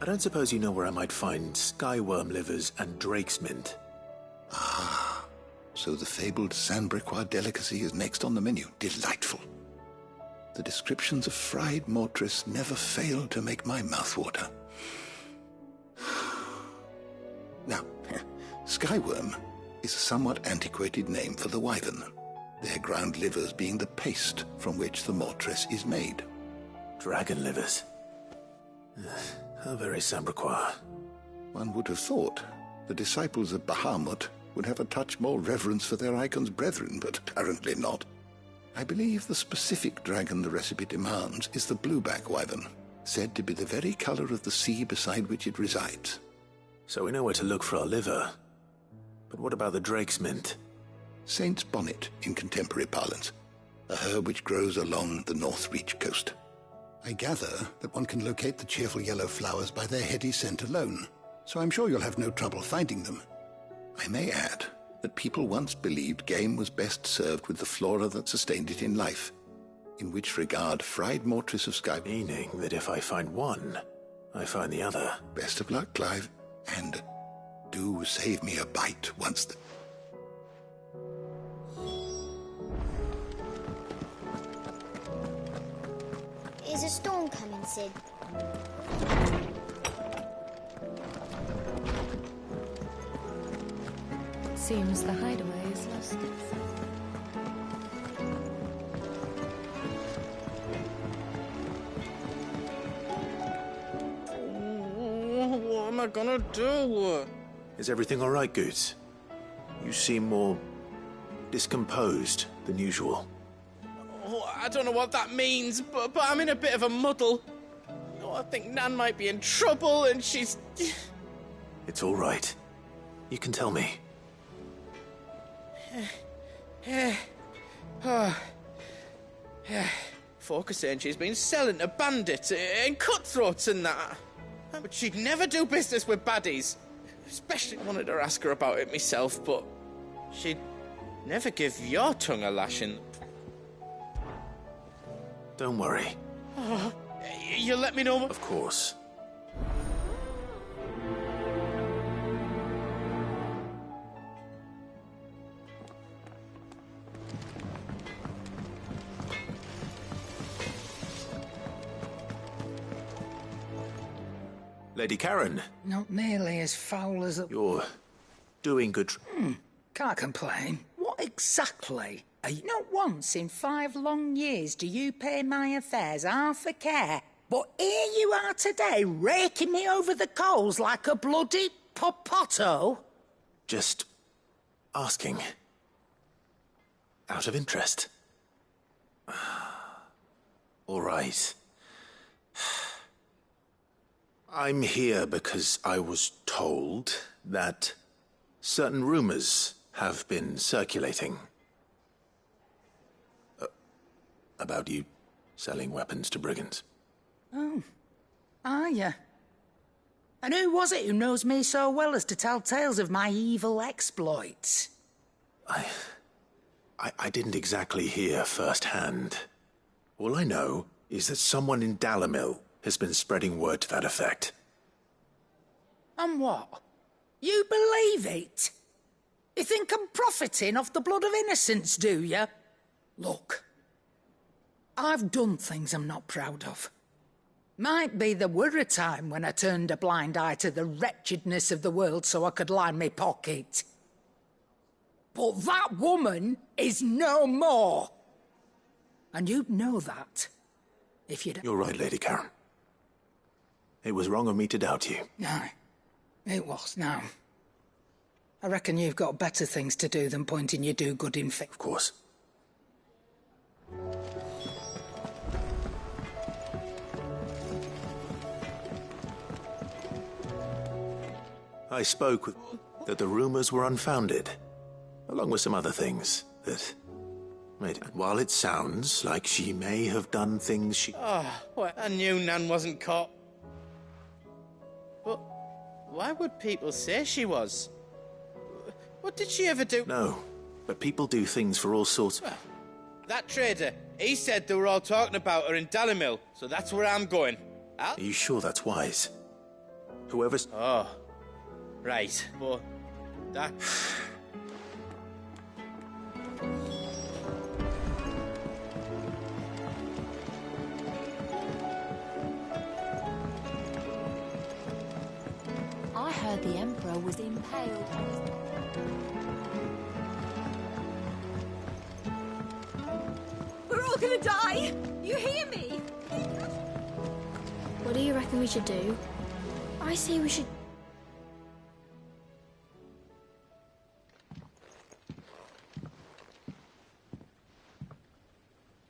I don't suppose you know where I might find skyworm livers and drake's mint. Ah, so the fabled Sandbricois delicacy is next on the menu. Delightful. The descriptions of fried mortress never fail to make my mouth water. Now, skyworm is a somewhat antiquated name for the wyvern, their ground livers being the paste from which the mortress is made. Dragon livers? How very Sambraquois. One would have thought the disciples of Bahamut would have a touch more reverence for their icon's brethren, but apparently not. I believe the specific dragon the recipe demands is the blueback wyvern, said to be the very color of the sea beside which it resides. So we know where to look for our liver. But what about the drake's mint? Saint's bonnet in contemporary parlance, a herb which grows along the North Reach coast. I gather that one can locate the cheerful yellow flowers by their heady scent alone, so I'm sure you'll have no trouble finding them. I may add that people once believed game was best served with the flora that sustained it in life, in which regard fried mortress of sky... Meaning that if I find one, I find the other. Best of luck, Clive, and do save me a bite once the... Is a storm coming, Sid? Seems the hideaway is lost. What am I gonna do? Is everything all right, Goots? You seem more discomposed than usual. Oh, I don't know what that means, but I'm in a bit of a muddle. Oh, I think Nan might be in trouble, and she's... It's all right. You can tell me. Folk are saying she's been selling to bandits and cutthroats and that. But she'd never do business with baddies. Especially wanted to ask her about it myself, but she'd never give your tongue a lashing. Don't worry. Oh, you'll let me know? Of course. Lady Karen. Not nearly as foul as... You're doing good... Can't complain. What exactly? Not once in 5 long years do you pay my affairs half a care. But here you are today, raking me over the coals like a bloody popoto. Just asking. Out of interest. All right. I'm here because I was told that certain rumors have been circulating about you selling weapons to brigands. Oh, are you? And who was it who knows me so well as to tell tales of my evil exploits? I didn't exactly hear firsthand. All I know is that someone in Dalamil has been spreading word to that effect. And what? You believe it? You think I'm profiting off the blood of innocents, do you? Look, I've done things I'm not proud of. Might be there were a time when I turned a blind eye to the wretchedness of the world so I could line my pocket. But that woman is no more. And you'd know that if you'd... You're right, Lady Karen. It was wrong of me to doubt you. Aye, it was, now. I reckon you've got better things to do than pointing your do-good in... Of course. I spoke with... that the rumors were unfounded, along with some other things that... And while it sounds like she may have done things she... Oh, well, I knew Nan wasn't caught. But why would people say she was? What did she ever do? No, but people do things for all sorts... Well, that trader, he said they were all talking about her in Dalamil, so that's where I'm going. Are you sure that's wise? Whoever's... Oh, right. Well, that... I heard the Emperor was impaled. We're all gonna die! You hear me? What do you reckon we should do? I say we should...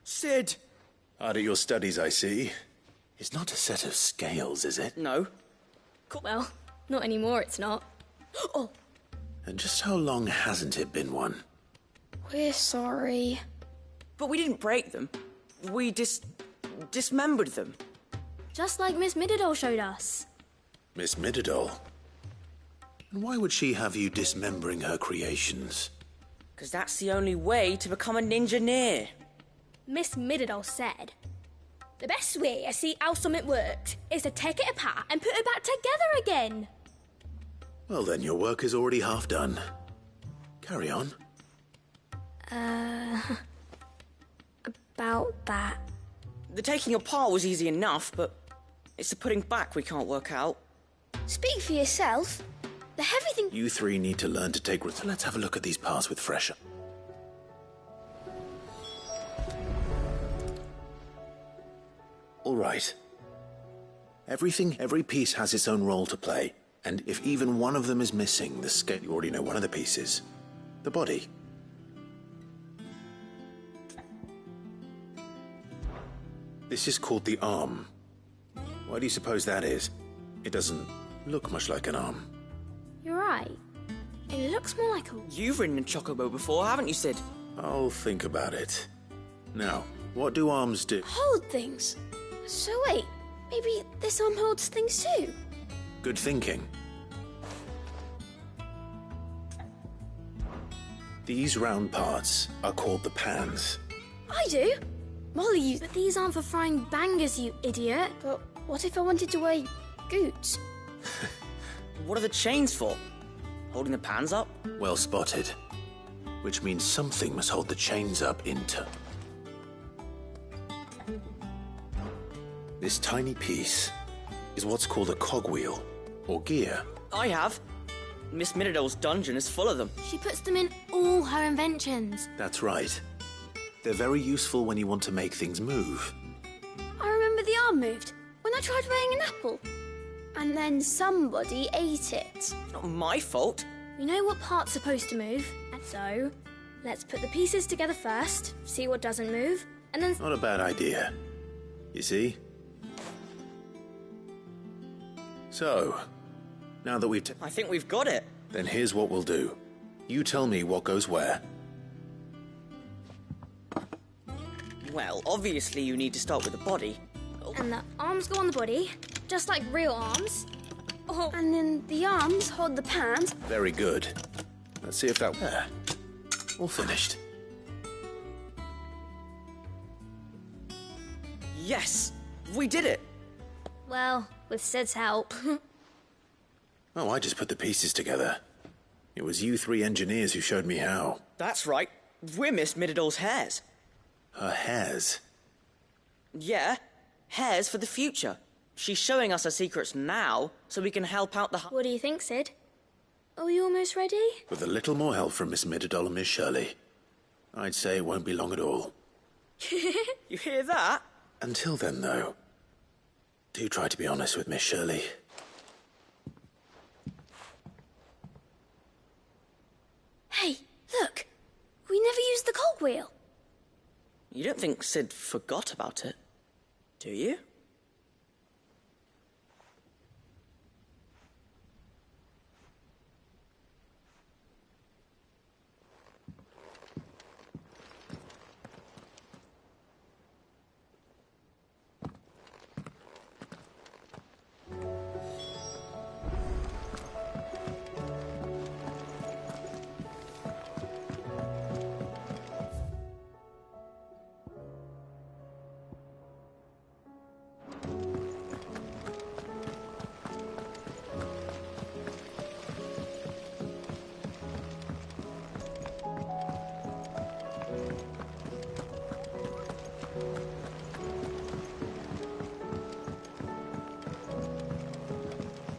Sid! Hard at your studies, I see. It's not a set of scales, is it? No. Well, not anymore, it's not. Oh! And just how long hasn't it been one? We're sorry. But we didn't break them. We dismembered them. Just like Miss Mididol showed us. Miss Mididol? And why would she have you dismembering her creations? Because that's the only way to become a ninja-neer. Miss Mididol said, the best way to see how something works is to take it apart and put it back together again. Well, then your work is already half done. Carry on. About that. The taking apart was easy enough, but it's the putting back we can't work out. Speak for yourself. The heavy thing... You three need to learn to take... So let's have a look at these parts with fresh... All right. Every piece has its own role to play. And if even one of them is missing, the scale... You already know one of the pieces. The body. This is called the arm. Why do you suppose that is? It doesn't look much like an arm. You're right. It looks more like a... You've ridden a chocobo before, haven't you, Sid? I'll think about it. Now, what do arms do? Hold things. So wait, maybe this arm holds things too? Good thinking. These round parts are called the pans. I do. Molly used... But these aren't for frying bangers, you idiot. But what if I wanted to weigh goots? What are the chains for? Holding the pans up? Well spotted. Which means something must hold the chains up in turn. This tiny piece is what's called a cogwheel, or gear. I have. Miss Mididol's dungeon is full of them. She puts them in all her inventions. That's right. They're very useful when you want to make things move. I remember the arm moved when I tried weighing an apple. And then somebody ate it. Not my fault. We know what part's supposed to move, and so let's put the pieces together first, see what doesn't move, and then... Not a bad idea. You see? So, now that we've... I think we've got it. Then here's what we'll do. You tell me what goes where. Well, obviously you need to start with the body. And the arms go on the body, just like real arms. Oh, and then the arms hold the pans. Very good. Let's see if that... There. All finished. Yes! We did it! Well, with Sid's help. Oh, I just put the pieces together. It was you three engineers who showed me how. That's right. We're Miss Mididol's hairs. Her hairs? Yeah. Hairs for the future. She's showing us her secrets now, so we can help out the... What do you think, Sid? Are we almost ready? With a little more help from Miss Mididol and Miss Shirley, I'd say it won't be long at all. You hear that? Until then, though, do try to be honest with Miss Shirley. Hey, look! We never used the cogwheel. You don't think Sid forgot about it, do you?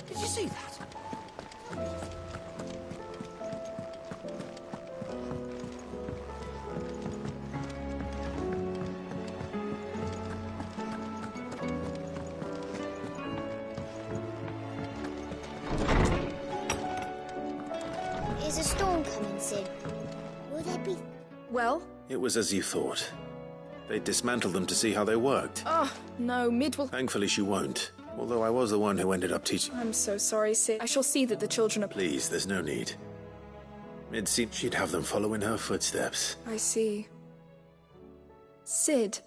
Did you see that? There's a storm coming, Sid. Will there be... Well? It was as you thought. They dismantled them to see how they worked. Oh, no, Mid will... Thankfully she won't. Although I was the one who ended up teaching... I'm so sorry, Sid. I shall see that the children are... Please, there's no need. Mid seemed she'd have them follow in her footsteps. I see. Sid,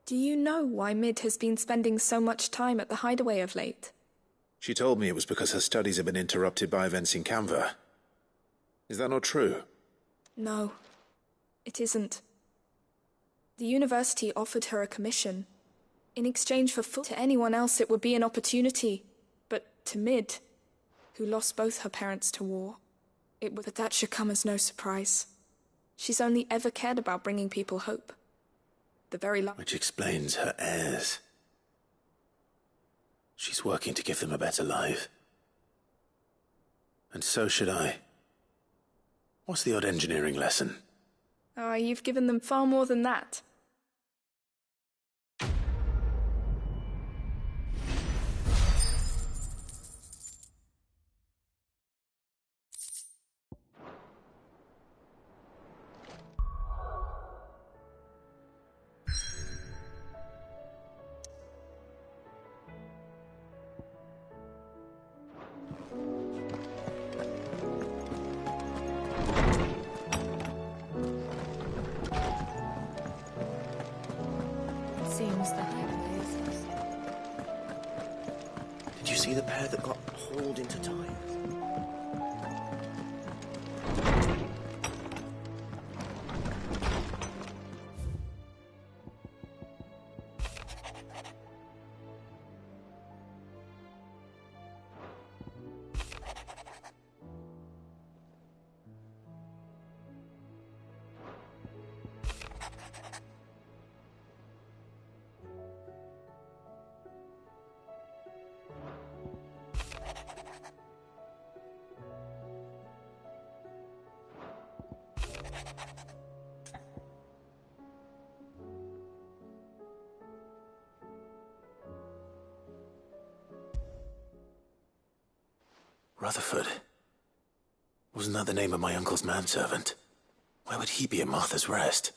do you know why Mid has been spending so much time at the hideaway of late? She told me it was because her studies have been interrupted by events in Canva. Is that not true? No, it isn't. The university offered her a commission. In exchange for full... To anyone else it would be an opportunity. But to Mid, who lost both her parents to war, it would... But that should come as no surprise. She's only ever cared about bringing people hope. The very last... Which explains her heirs. She's working to give them a better life. And so should I. What's the odd engineering lesson? Ah, you've given them far more than that. Seems the highway is... Did you see the pair that got hauled into time? Rutherford. Wasn't that the name of my uncle's manservant? Why would he be at Martha's Rest?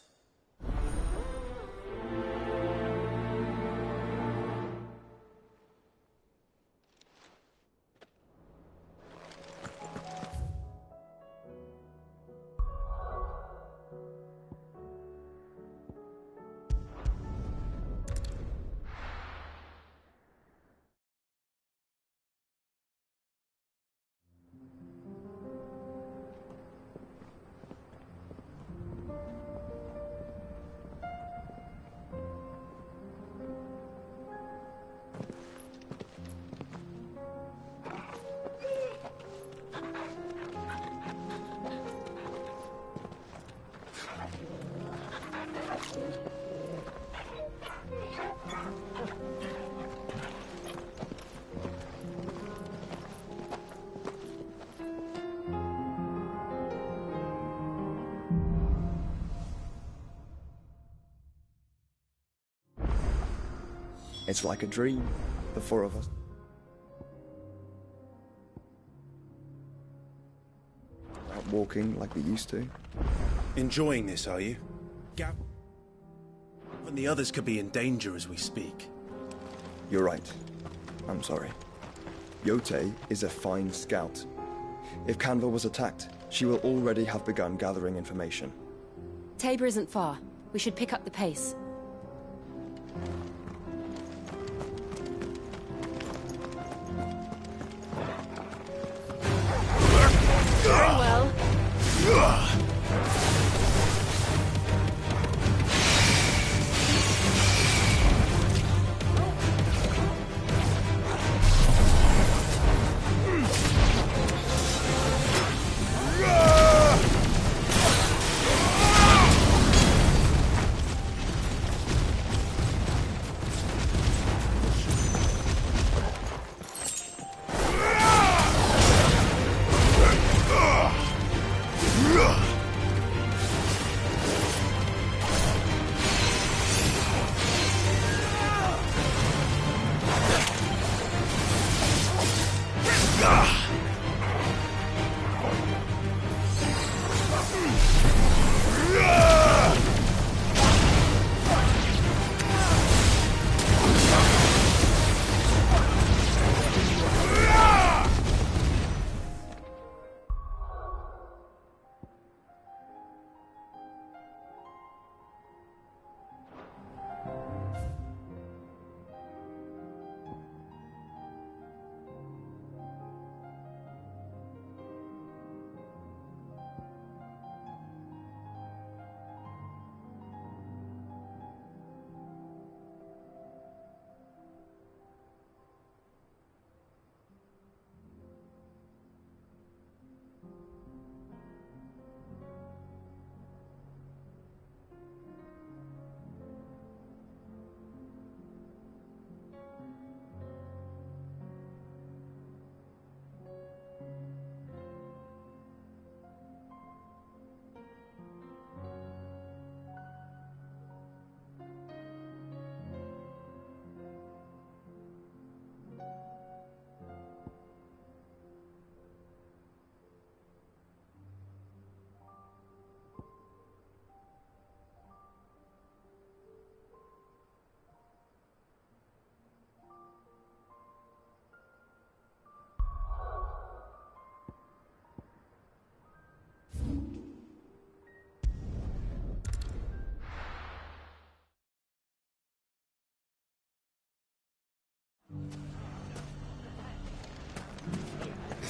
It's like a dream, the four of us. Out walking like we used to. Enjoying this, are you? Gap. And the others could be in danger as we speak. You're right. I'm sorry. Yote is a fine scout. If Canva was attacked, she will already have begun gathering information. Tabor isn't far. We should pick up the pace. Very well.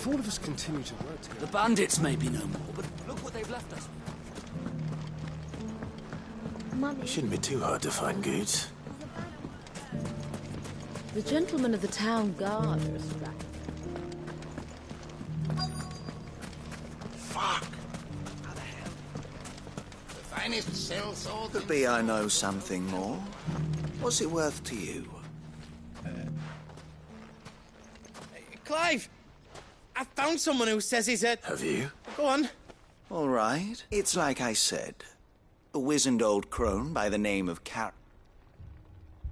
If all of us continue to work together... The bandits may be no more, but look what they've left us. Mummy. It shouldn't be too hard to find goods. The gentlemen of the town guard are strapped. Fuck! How the hell? The finest cell sword. Could be I know something more. What's it worth to you? Clive! I found someone who says he's a... Have you? Go on. All right. It's like I said. A wizened old crone by the name of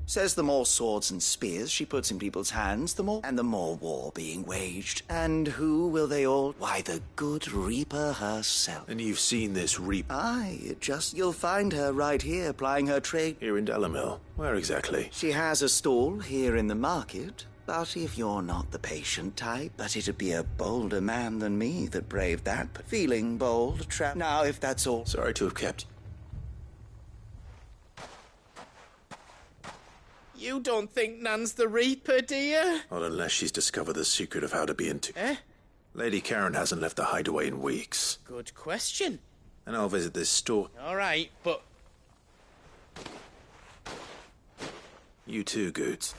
says the more swords and spears she puts in people's hands, the more war being waged. And who will they all? Why, the good Reaper herself. And you've seen this Reaper? Aye, you'll find her right here plying her trade. Here in Delamil? Where exactly? She has a stall here in the market. But if you're not the patient type, but it'd be a bolder man than me that braved that. Feeling bold, now, if that's all. Sorry to have kept... You don't think Nan's the Reaper, do you? Not unless she's discovered the secret of how to be into... Eh? Lady Karen hasn't left the hideaway in weeks. Good question. And I'll visit this store. All right, but... You too, Goods.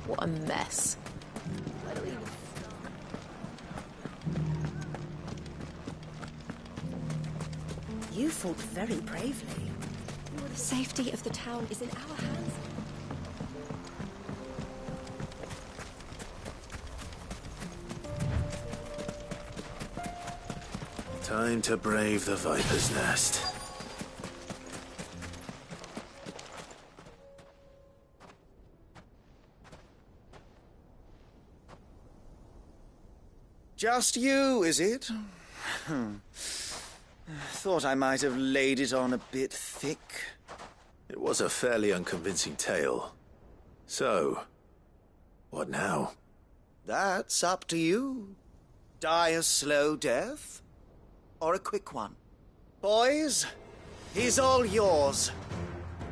What a mess. You fought very bravely. The safety of the town is in our hands. Time to brave the Viper's Nest. Just you, is it? Thought I might have laid it on a bit thick. It was a fairly unconvincing tale. So, what now? That's up to you. Die a slow death, or a quick one. Boys, he's all yours.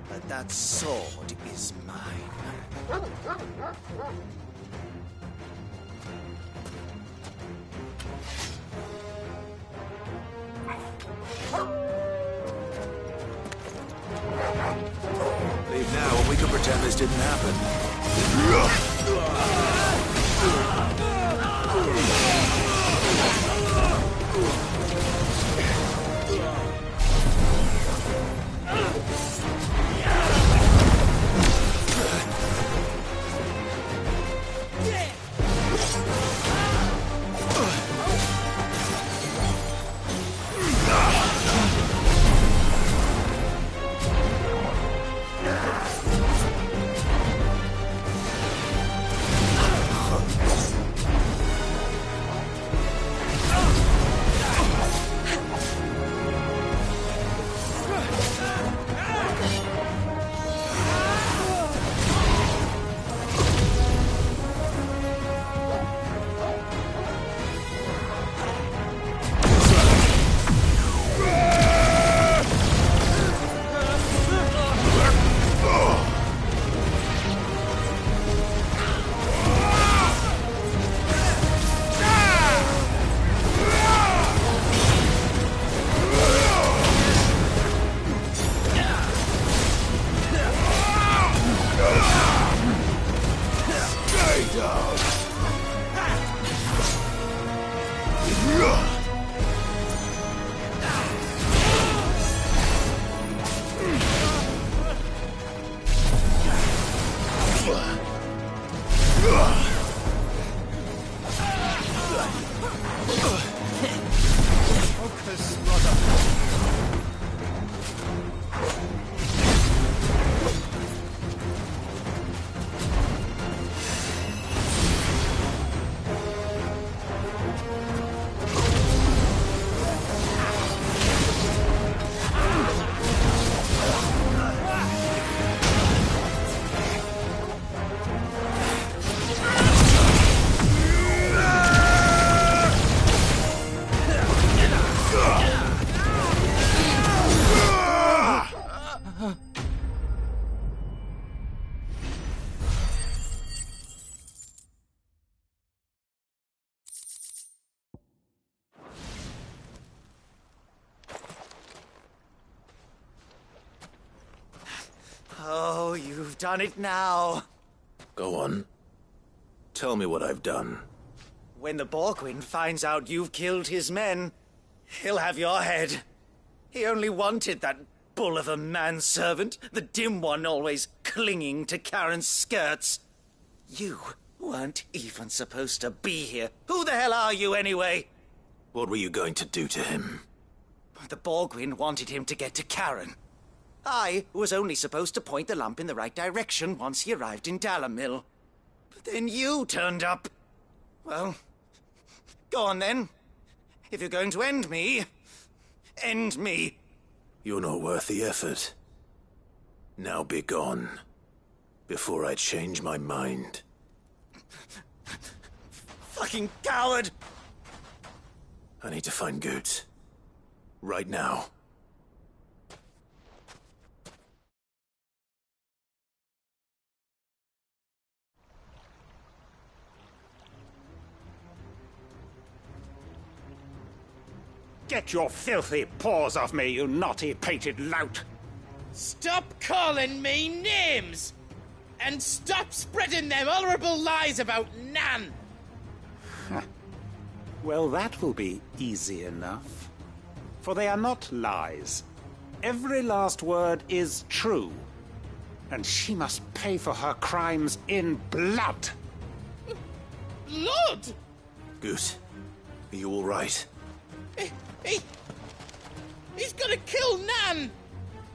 But that sword is mine. Leave now and we can pretend this didn't happen. done it now. Go on. Tell me what I've done. When the Borgwyn finds out you've killed his men, he'll have your head. He only wanted that bull of a manservant, the dim one always clinging to Karen's skirts. You weren't even supposed to be here. Who the hell are you, anyway? What were you going to do to him? The Borgwyn wanted him to get to Karen. I was only supposed to point the lamp in the right direction once he arrived in Dalamil. But then you turned up. Well, go on then. If you're going to end me, end me. You're not worth the effort. Now be gone, before I change my mind. Fucking coward! I need to find Goots. Right now. Get your filthy paws off me, you naughty-pated lout! Stop calling me names! And stop spreading them horrible lies about Nan! Well, that will be easy enough. For they are not lies. Every last word is true. And she must pay for her crimes in blood! Blood? Goose, are you all right? He's gonna kill Nan!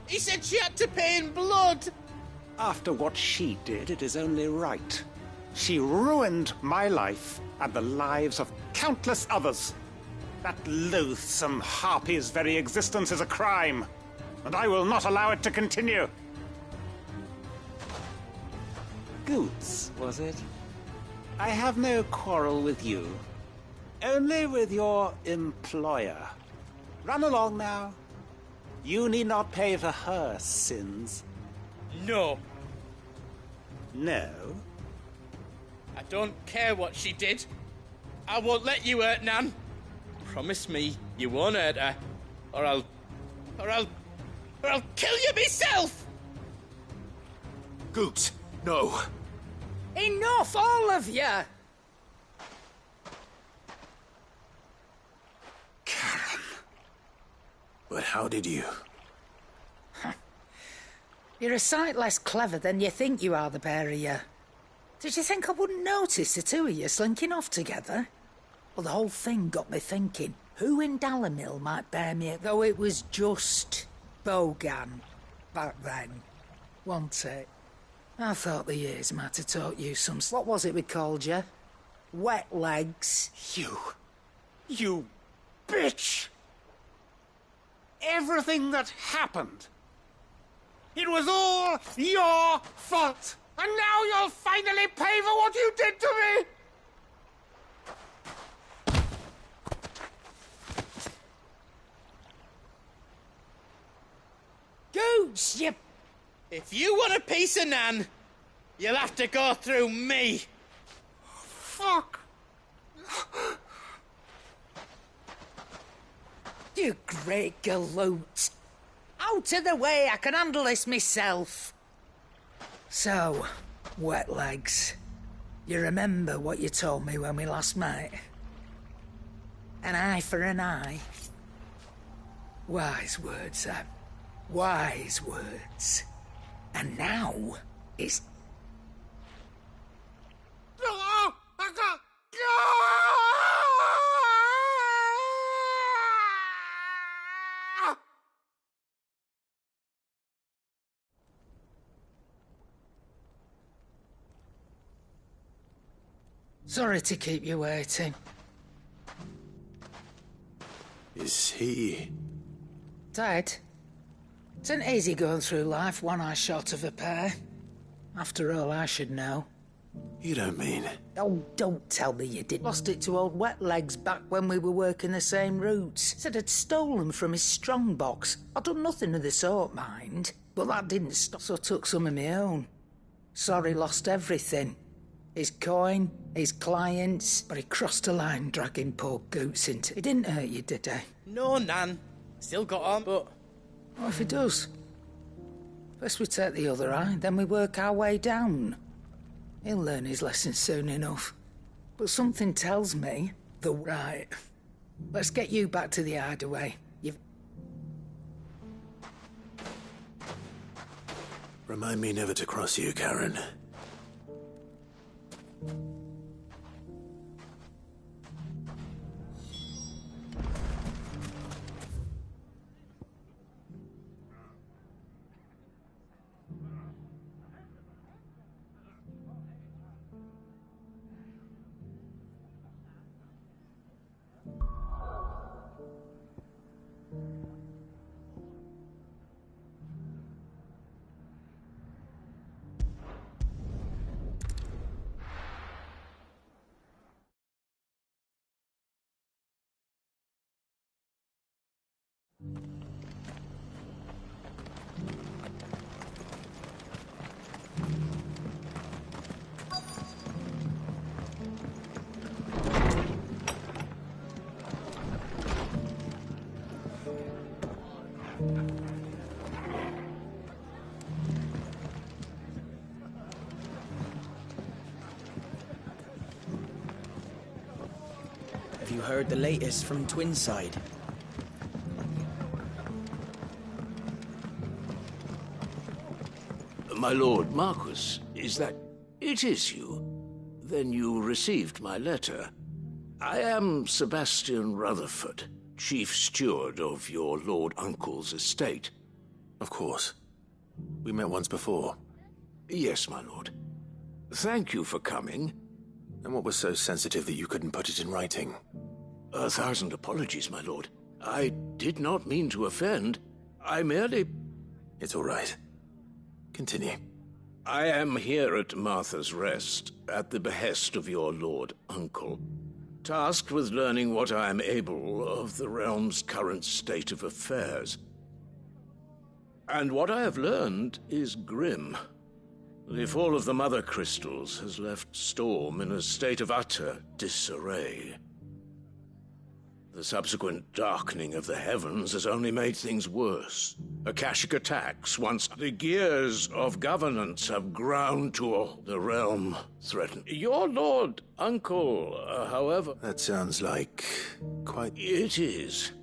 He said she had to pay in blood! After what she did, it is only right. She ruined my life and the lives of countless others. That loathsome harpy's very existence is a crime, and I will not allow it to continue. Goots, was it? I have no quarrel with you. Only with your employer. Run along now. You need not pay for her sins. No. No? I don't care what she did. I won't let you hurt Nan. Promise me you won't hurt her, or I'll kill you myself! Goots, no. Enough, all of you! Karen. But how did you? You're a sight less clever than you think you are, the pair of you. Did you think I wouldn't notice the two of you slinking off together? Well, the whole thing got me thinking, who in Dalamil might bear me, though it was just Bogan back then, wasn't it? I thought the years might have taught you some... What was it we called you? Wet legs. You bitch! Everything that happened, it was all your fault! And now you'll finally pay for what you did to me! Goots, you... If you want a piece of Nan, you'll have to go through me. Fuck! You great galoot. Out of the way, I can handle this myself. So, wet legs, you remember what you told me when we last met? An eye for an eye. Wise words, Sam. Wise words. And now, it's... Sorry to keep you waiting. Is he... Dead? It's an easy going through life, one eye short of a pair. After all, I should know. You don't mean... Oh, don't tell me you did. Lost it to old Wet Legs back when we were working the same routes. Said I'd stolen from his strongbox. I'd done nothing of the sort, mind. But that didn't stop, so I took some of my own. Sorry, lost everything. His coin, his clients, but he crossed a line dragging poor Goots into... He didn't hurt you, did he? No, Nan. Still got on, but... What if he does? First we take the other eye, then we work our way down. He'll learn his lesson soon enough. But something tells me the right. Let's get you back to the hideaway. Remind me never to cross you, Karen. Have you heard the latest from Twinside? My lord Marquis, is that... It is you. Then you received my letter. I am Sebastian Rutherford, chief steward of your lord uncle's estate. Of course. We met once before. Yes, my lord. Thank you for coming. And what was so sensitive that you couldn't put it in writing? 1,000 apologies, my lord. I did not mean to offend. I merely... It's all right. Continue. I am here at Martha's Rest, at the behest of your lord uncle, tasked with learning what I am able of the realm's current state of affairs. And what I have learned is grim. The fall of the Mother Crystals has left Storm in a state of utter disarray. The subsequent darkening of the heavens has only made things worse. Akashic attacks, once the gears of governance have ground to the realm, threaten. Your lord uncle, however... That sounds like... quite... It is.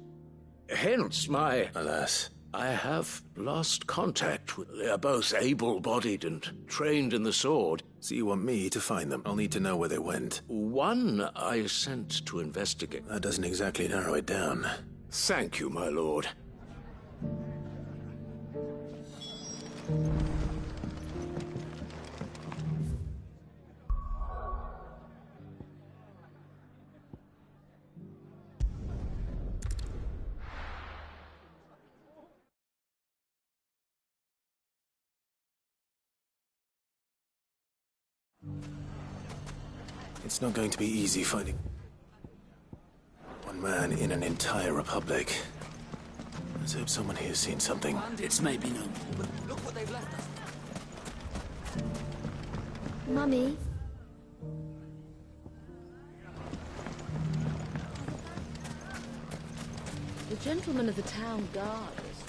Hence my... Alas. I have lost contact with... They are both able-bodied and trained in the sword. So you want me to find them? I'll need to know where they went. One I sent to investigate. That doesn't exactly narrow it down. Thank you, my lord. It's not going to be easy finding one man in an entire republic. Let's hope someone here's seen something. Bandits may be no more, but look what they've left us. Mummy? The gentleman of the town guard is...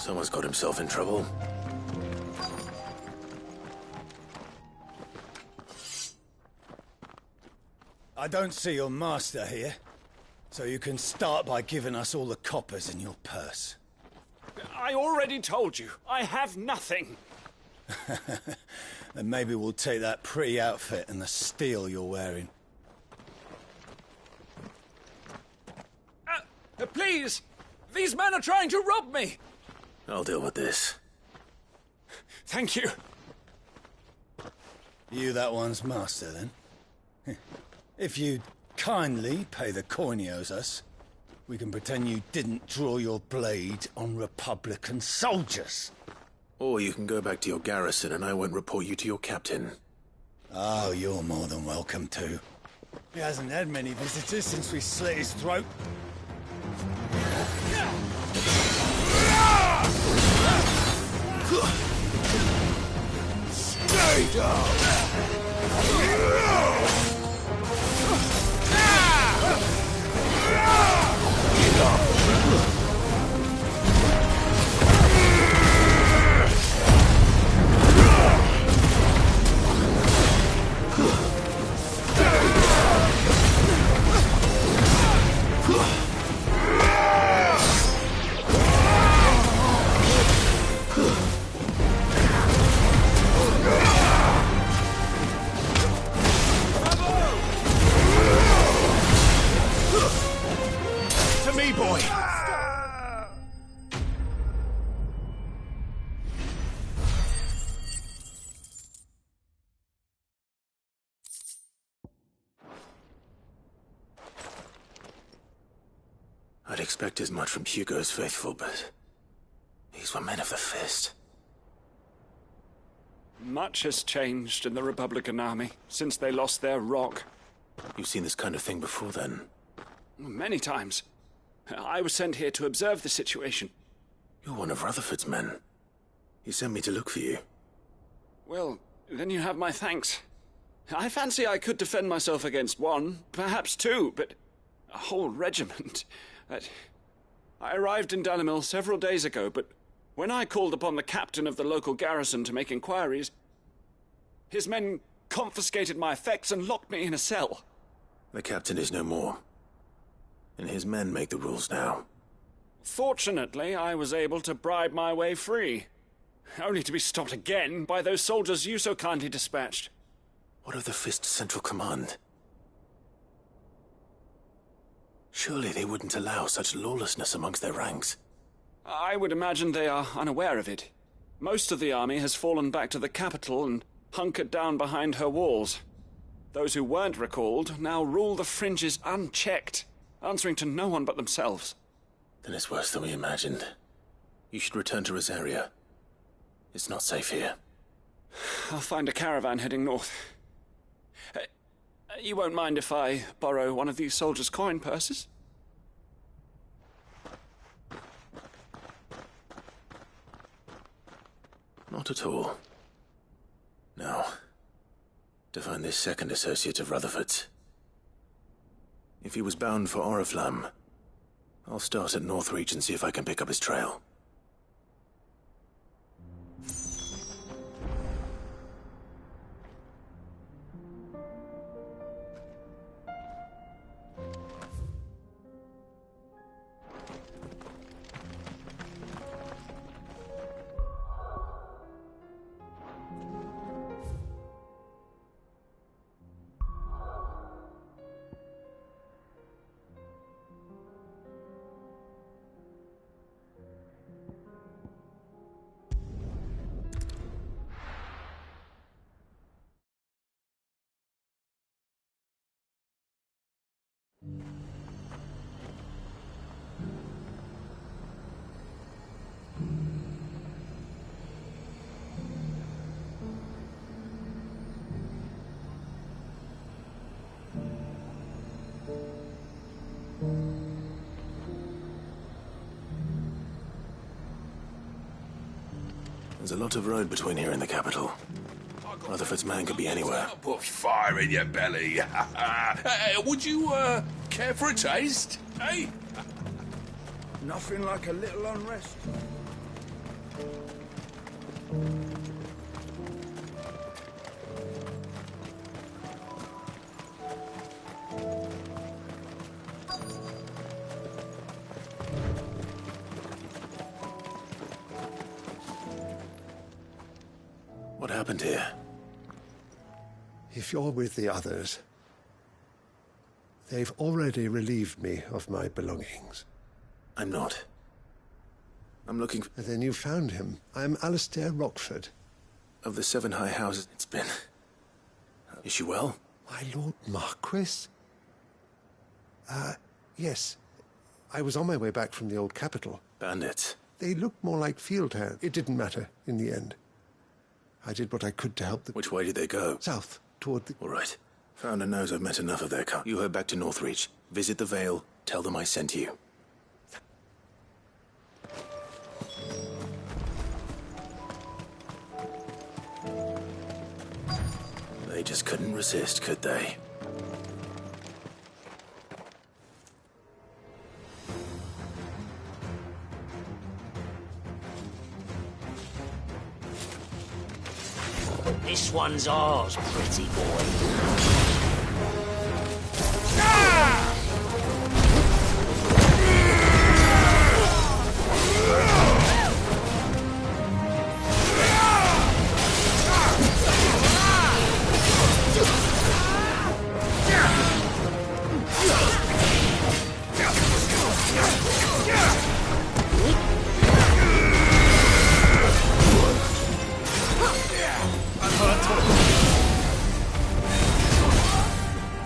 Someone's got himself in trouble. I don't see your master here, so you can start by giving us all the coppers in your purse. I already told you, I have nothing. Then maybe we'll take that pretty outfit and the steel you're wearing. Please! These men are trying to rob me! I'll deal with this. Thank you. You that one's master, then? If you'd kindly pay the coin he owes us, we can pretend you didn't draw your blade on Republican soldiers. Or you can go back to your garrison and I won't report you to your captain. Oh, you're more than welcome to. He hasn't had many visitors since we slit his throat. Stay down! I'd expect as much from Hugo's faithful, but these were men of the fist. Much has changed in the Republican army since they lost their rock. You've seen this kind of thing before, then? Many times. I was sent here to observe the situation. You're one of Rutherford's men. He sent me to look for you. Well, then you have my thanks. I fancy I could defend myself against one, perhaps two, but a whole regiment... I arrived in Dalimil several days ago, but when I called upon the captain of the local garrison to make inquiries, his men confiscated my effects and locked me in a cell. The captain is no more, and his men make the rules now. Fortunately, I was able to bribe my way free, only to be stopped again by those soldiers you so kindly dispatched. What of the Fist's Central Command? Surely they wouldn't allow such lawlessness amongst their ranks. I would imagine they are unaware of it. Most of the army has fallen back to the capital and hunkered down behind her walls. Those who weren't recalled now rule the fringes unchecked, answering to no one but themselves. Then it's worse than we imagined. You should return to Rosaria. It's not safe here. I'll find a caravan heading north. You won't mind if I borrow one of these soldiers' coin purses? Not at all. Now, to find this second associate of Rutherford's. If he was bound for Oriflamme, I'll start at Northreach and see if I can pick up his trail. There's a lot of road between here and the capital. Rutherford's man could be anywhere. Put fire in your belly. Would you, care for a taste? Eh? Nothing like a little unrest. What happened here? If you're with the others, they've already relieved me of my belongings. I'm not. I'm looking for... Then you found him. I'm Alistair Rockford. Of the 7 high houses it's been. Is she well? My Lord Marquis? Yes. I was on my way back from the old capital. Bandits? They looked more like field hands. It didn't matter in the end. I did what I could to help them. Which way did they go? South, toward the... All right. Founder knows I've met enough of their kind. You head back to Northreach. Visit the Vale. Tell them I sent you. They just couldn't resist, could they? This one's ours, pretty boy.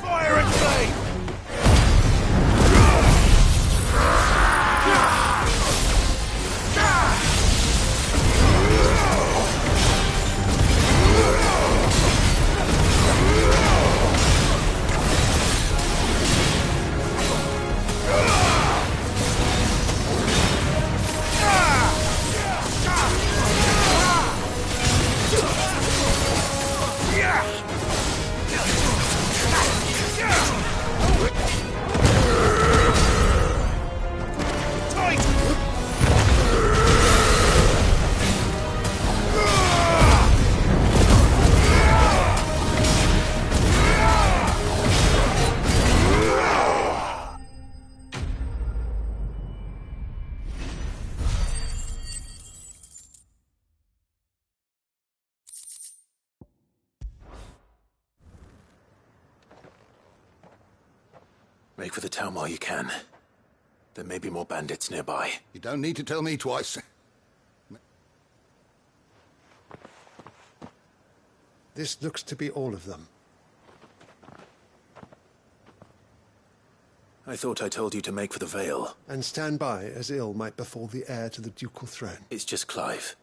Fire and flame! Make for the town while you can. There may be more bandits nearby. You don't need to tell me twice. This looks to be all of them. I thought I told you to make for the Vale. And stand by as ill might befall the heir to the ducal throne. It's just Clive.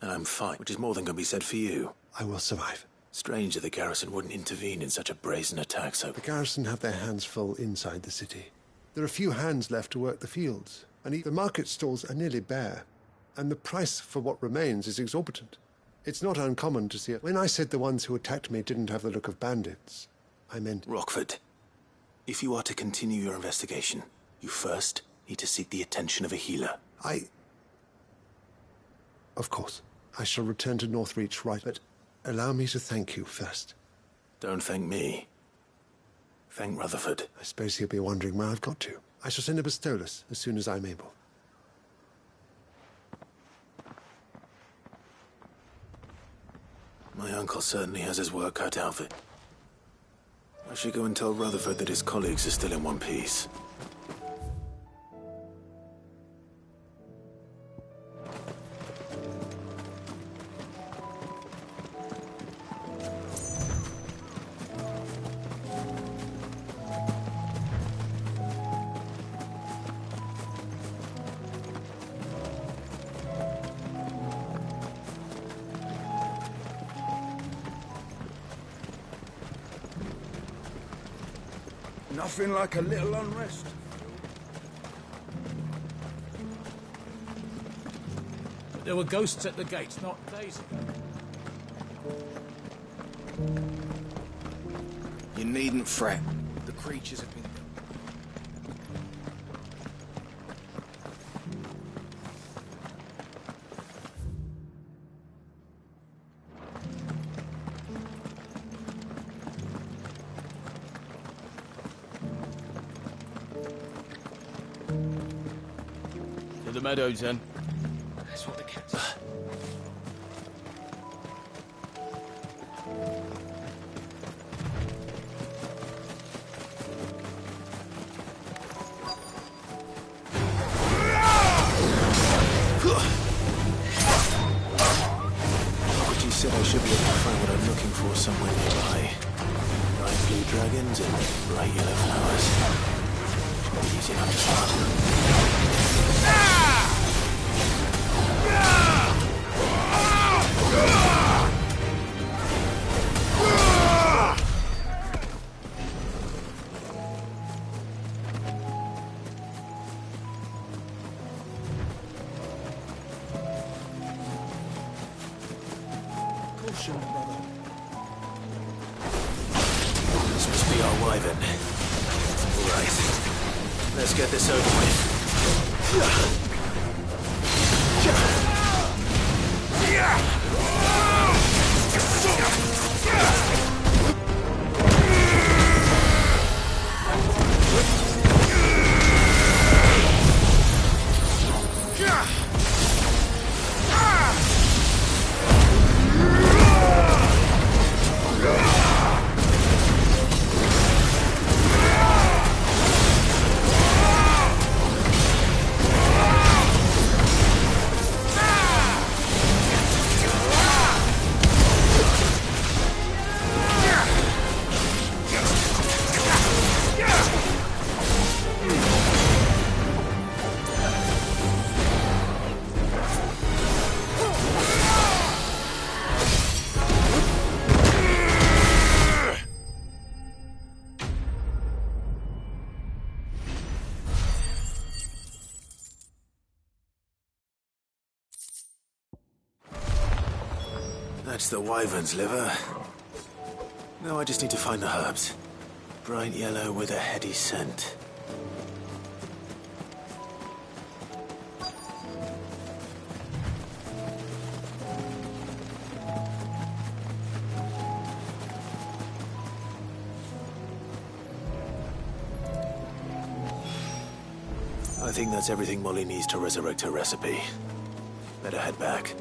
And I'm fine, which is more than can be said for you. I will survive. Strange that the garrison wouldn't intervene in such a brazen attack, so... The garrison have their hands full inside the city. There are few hands left to work the fields, and the market stalls are nearly bare, and the price for what remains is exorbitant. It's not uncommon to see it. When I said the ones who attacked me didn't have the look of bandits, I meant... Rockford, if you are to continue your investigation, you first need to seek the attention of a healer. Of course. I shall return to Northreach right, but allow me to thank you first. Don't thank me. Thank Rutherford. I suppose he'll be wondering where I've got to. I shall send a Bistolus as soon as I'm able. My uncle certainly has his work cut out for it. I should go and tell Rutherford that his colleagues are still in one piece. Nothing like a little unrest. There were ghosts at the gates not days ago. You needn't fret. The creatures have been... Meadows, then. That's what the cat said. She said I should be able to find what I'm looking for somewhere nearby. Bright blue dragons and bright yellow flowers. Should be easy enough to spot. This must be our wyvern. All right, let's get this over with. That's the wyvern's liver. Now I just need to find the herbs. Bright yellow with a heady scent. I think that's everything Molly needs to resurrect her recipe. Better head back.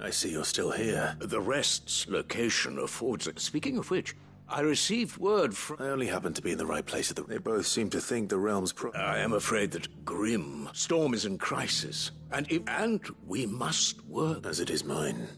I see you're still here. The rest's location affords it. Speaking of which, I received word from... I only happen to be in the right place at the... They both seem to think the realm's I am afraid that Grim Storm is in crisis. And we must work... As it is mine.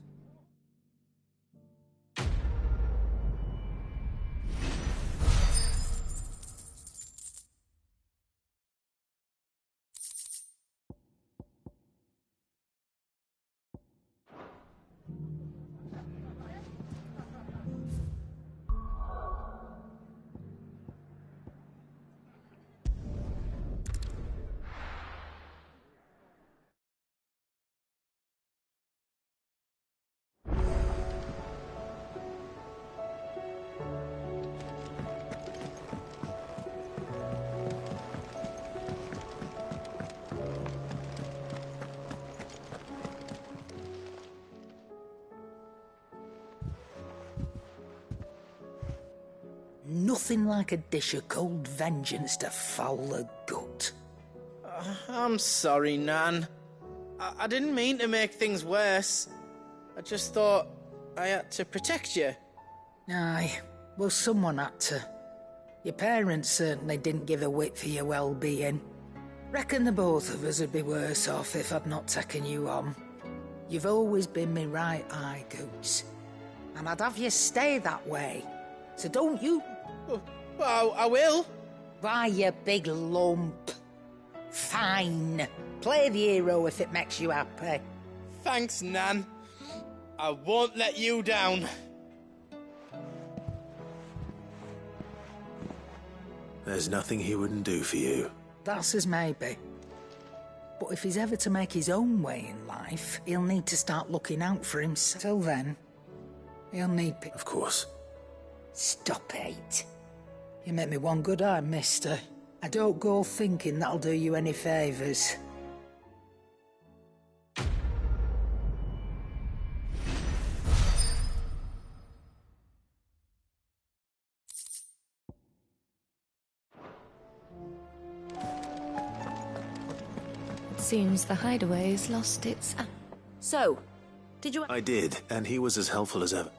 Nothing like a dish of cold vengeance to foul the gut. I'm sorry, Nan. I didn't mean to make things worse. I just thought I had to protect you. Aye, well, someone had to. Your parents certainly didn't give a whit for your well-being. Reckon the both of us would be worse off if I'd not taken you on. You've always been me right eye, Goose. And I'd have you stay that way. So don't you... Well, I will. Why, you big lump. Fine. Play the hero if it makes you happy. Thanks, Nan. I won't let you down. There's nothing he wouldn't do for you. That's as maybe. But if he's ever to make his own way in life, he'll need to start looking out for himself. Till then, he'll need... Of course. Stop it. You make me one good eye, mister. I don't go thinking that'll do you any favours. Seems the hideaway's lost its... So, did you... I did, and he was as helpful as ever.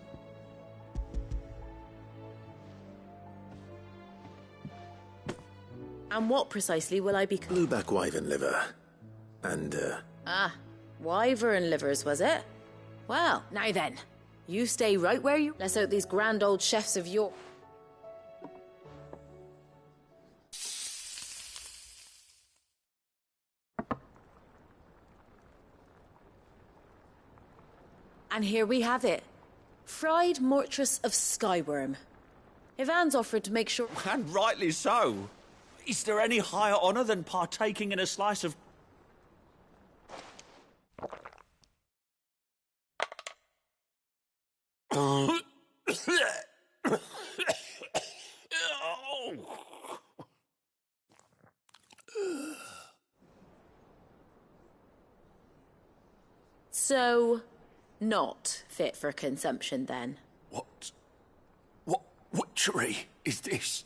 And what precisely will I be... Blueback wyvern liver. And, Ah, wyvern livers, was it? Well, now then. You stay right where you... Let's hope these grand old chefs of your... And here we have it. Fried Mortress of Skyworm. Ivan's offered to make sure... And rightly so. Is there any higher honour than partaking in a slice of... So, not fit for consumption then? What witchery is this?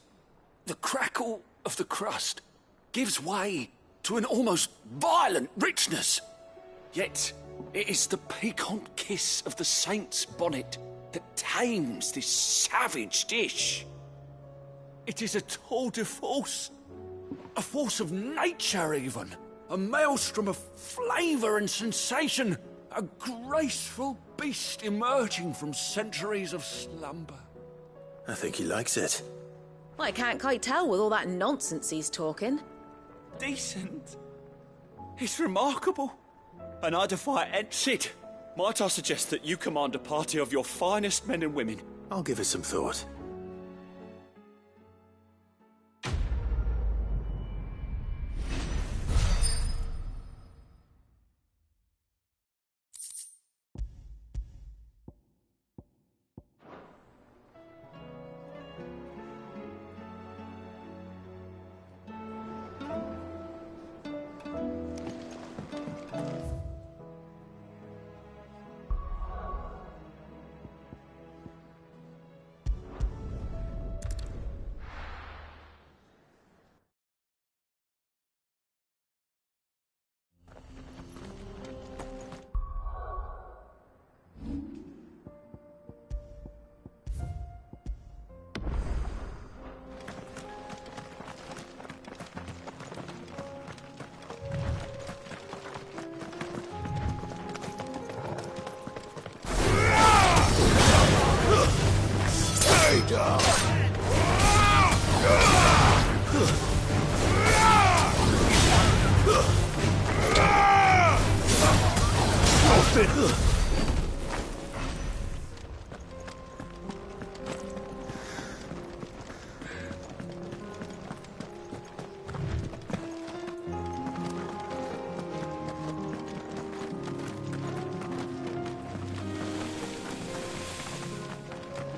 The crackle of the crust gives way to an almost violent richness. Yet, it is the piquant kiss of the saint's bonnet that tames this savage dish. It is a tour de force. A force of nature, even. A maelstrom of flavour and sensation. A graceful beast emerging from centuries of slumber. I think he likes it. Well, I can't quite tell with all that nonsense he's talking. Decent. It's remarkable. And I defy Sid. Might I suggest that you command a party of your finest men and women? I'll give it some thought.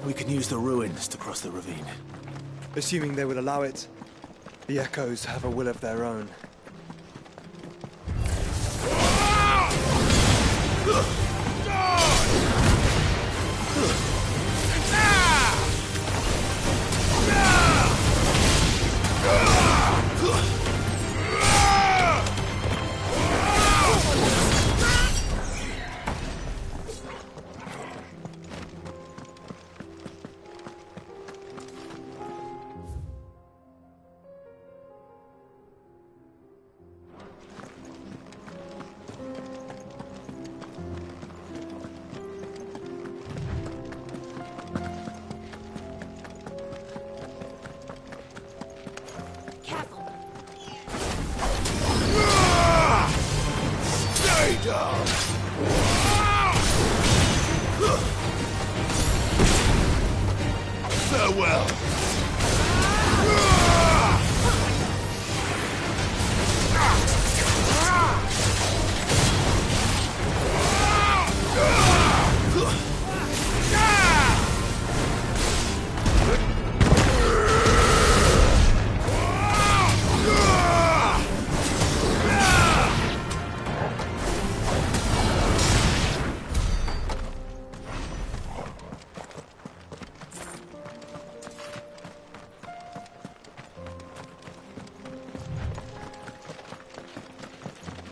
We can use the ruins to cross the ravine. Assuming they would allow it. The echoes have a will of their own. Farewell.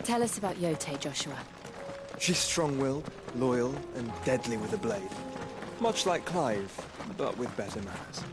Tell us about Yote, Joshua. She's strong-willed, loyal, and deadly with a blade. Much like Clive, but with better manners.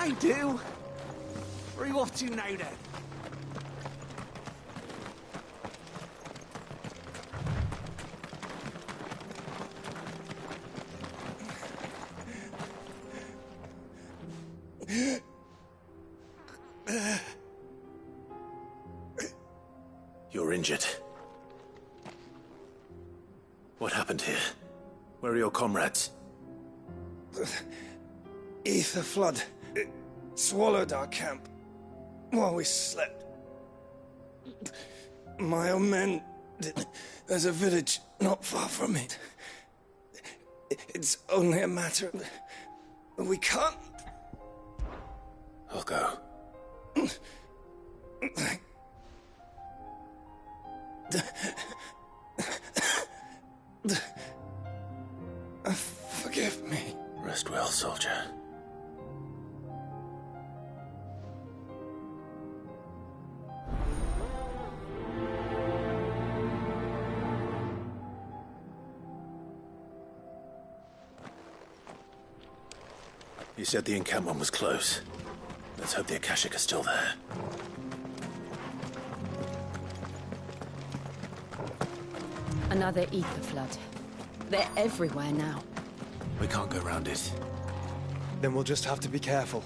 I do. Where are you off to now, then? You're injured. What happened here? Where are your comrades? The ether flood. It swallowed our camp while we slept. My own men... There's a village not far from it. It's only a matter of... We can't... I'll go. Forgive me. Rest well, soldier. You said the encampment was close. Let's hope the Akashic are still there. Another ether flood. They're everywhere now. We can't go round it. Then we'll just have to be careful.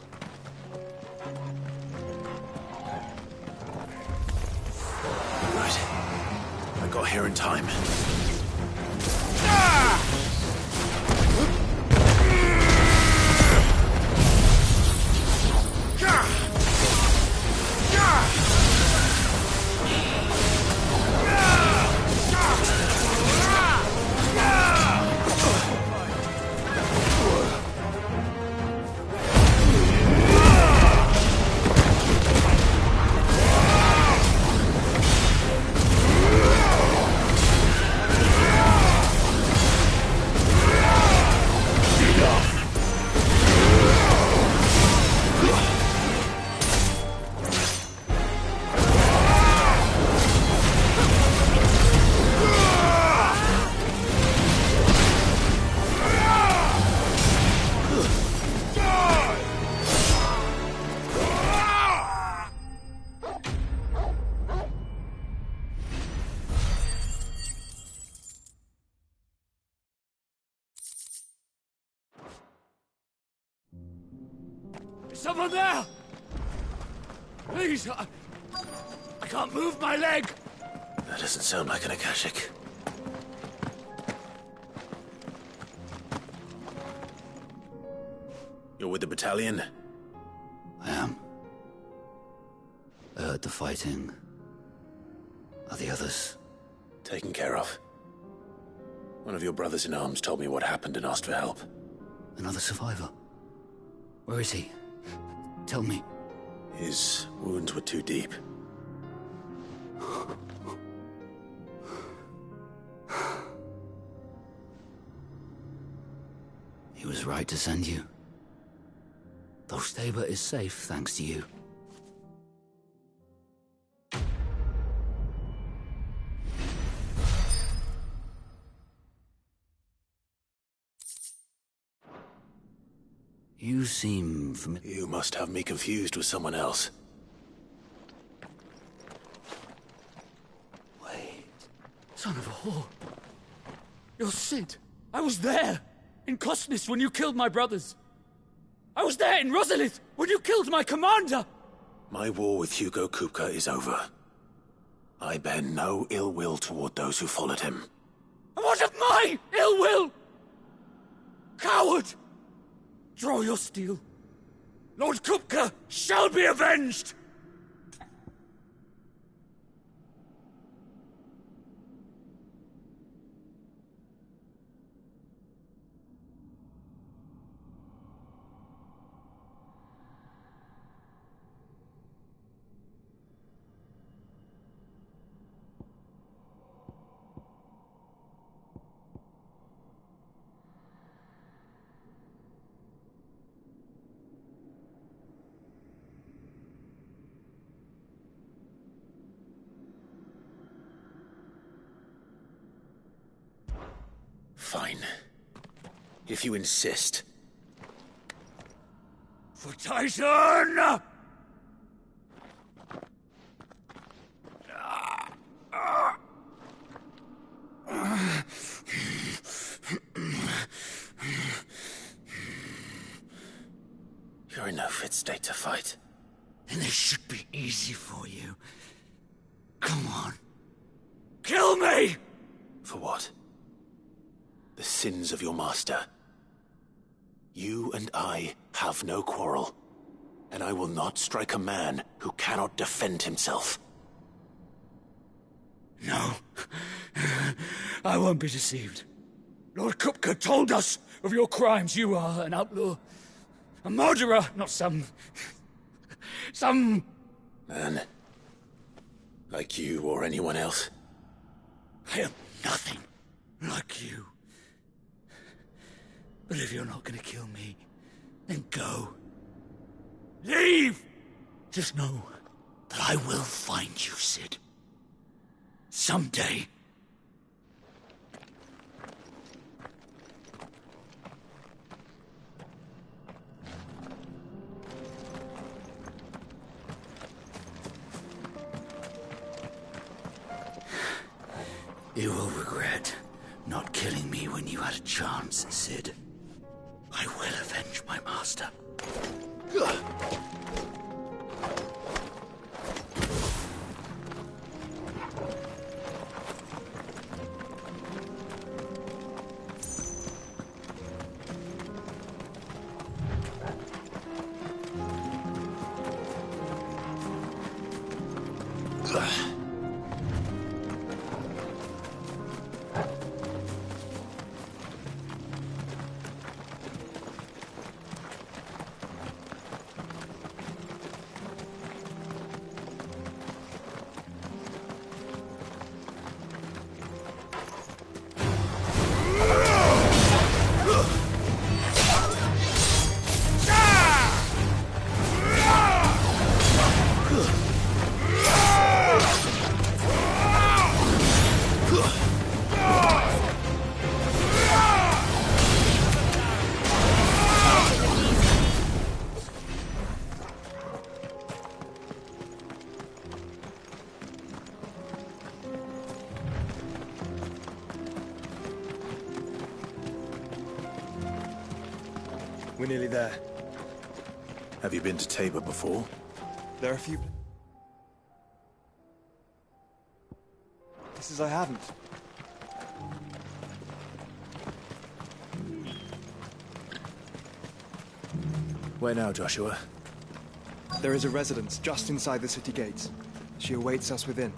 Right. I got here in time. Someone there! Please, I can't move my leg! That doesn't sound like an Akashic. You're with the battalion? I am. I heard the fighting. Are the others? Taken care of. One of your brothers in arms told me what happened and asked for help. Another survivor? Where is he? Tell me. His wounds were too deep. He was right to send you. Dolsteba is safe thanks to you. You seem familiar. You must have me confused with someone else. Wait. Son of a whore. You're Sid. I was there. In Cosnis when you killed my brothers. I was there in Rosalith when you killed my commander. My war with Hugo Kupka is over. I bear no ill will toward those who followed him. And what of my ill will? Coward! Draw your steel. Lord Kupka shall be avenged! Fine. If you insist. For Tyson! You're in no fit state to fight. And this should be easy for you. Come on. Kill me! For what? The sins of your master. You and I have no quarrel, and I will not strike a man who cannot defend himself. No. I won't be deceived. Lord Kupka told us of your crimes. You are an outlaw. A murderer, not some... Man. Like you or anyone else. I am nothing like you. But if you're not gonna kill me, then go. Leave! Just know that I will find you, Sid. Someday. You will regret not killing me when you had a chance, Sid. I will avenge my master. We're nearly there. Have you been to Tabor before? There are a few... places I haven't. Where now, Joshua? There is a residence just inside the city gates. She awaits us within.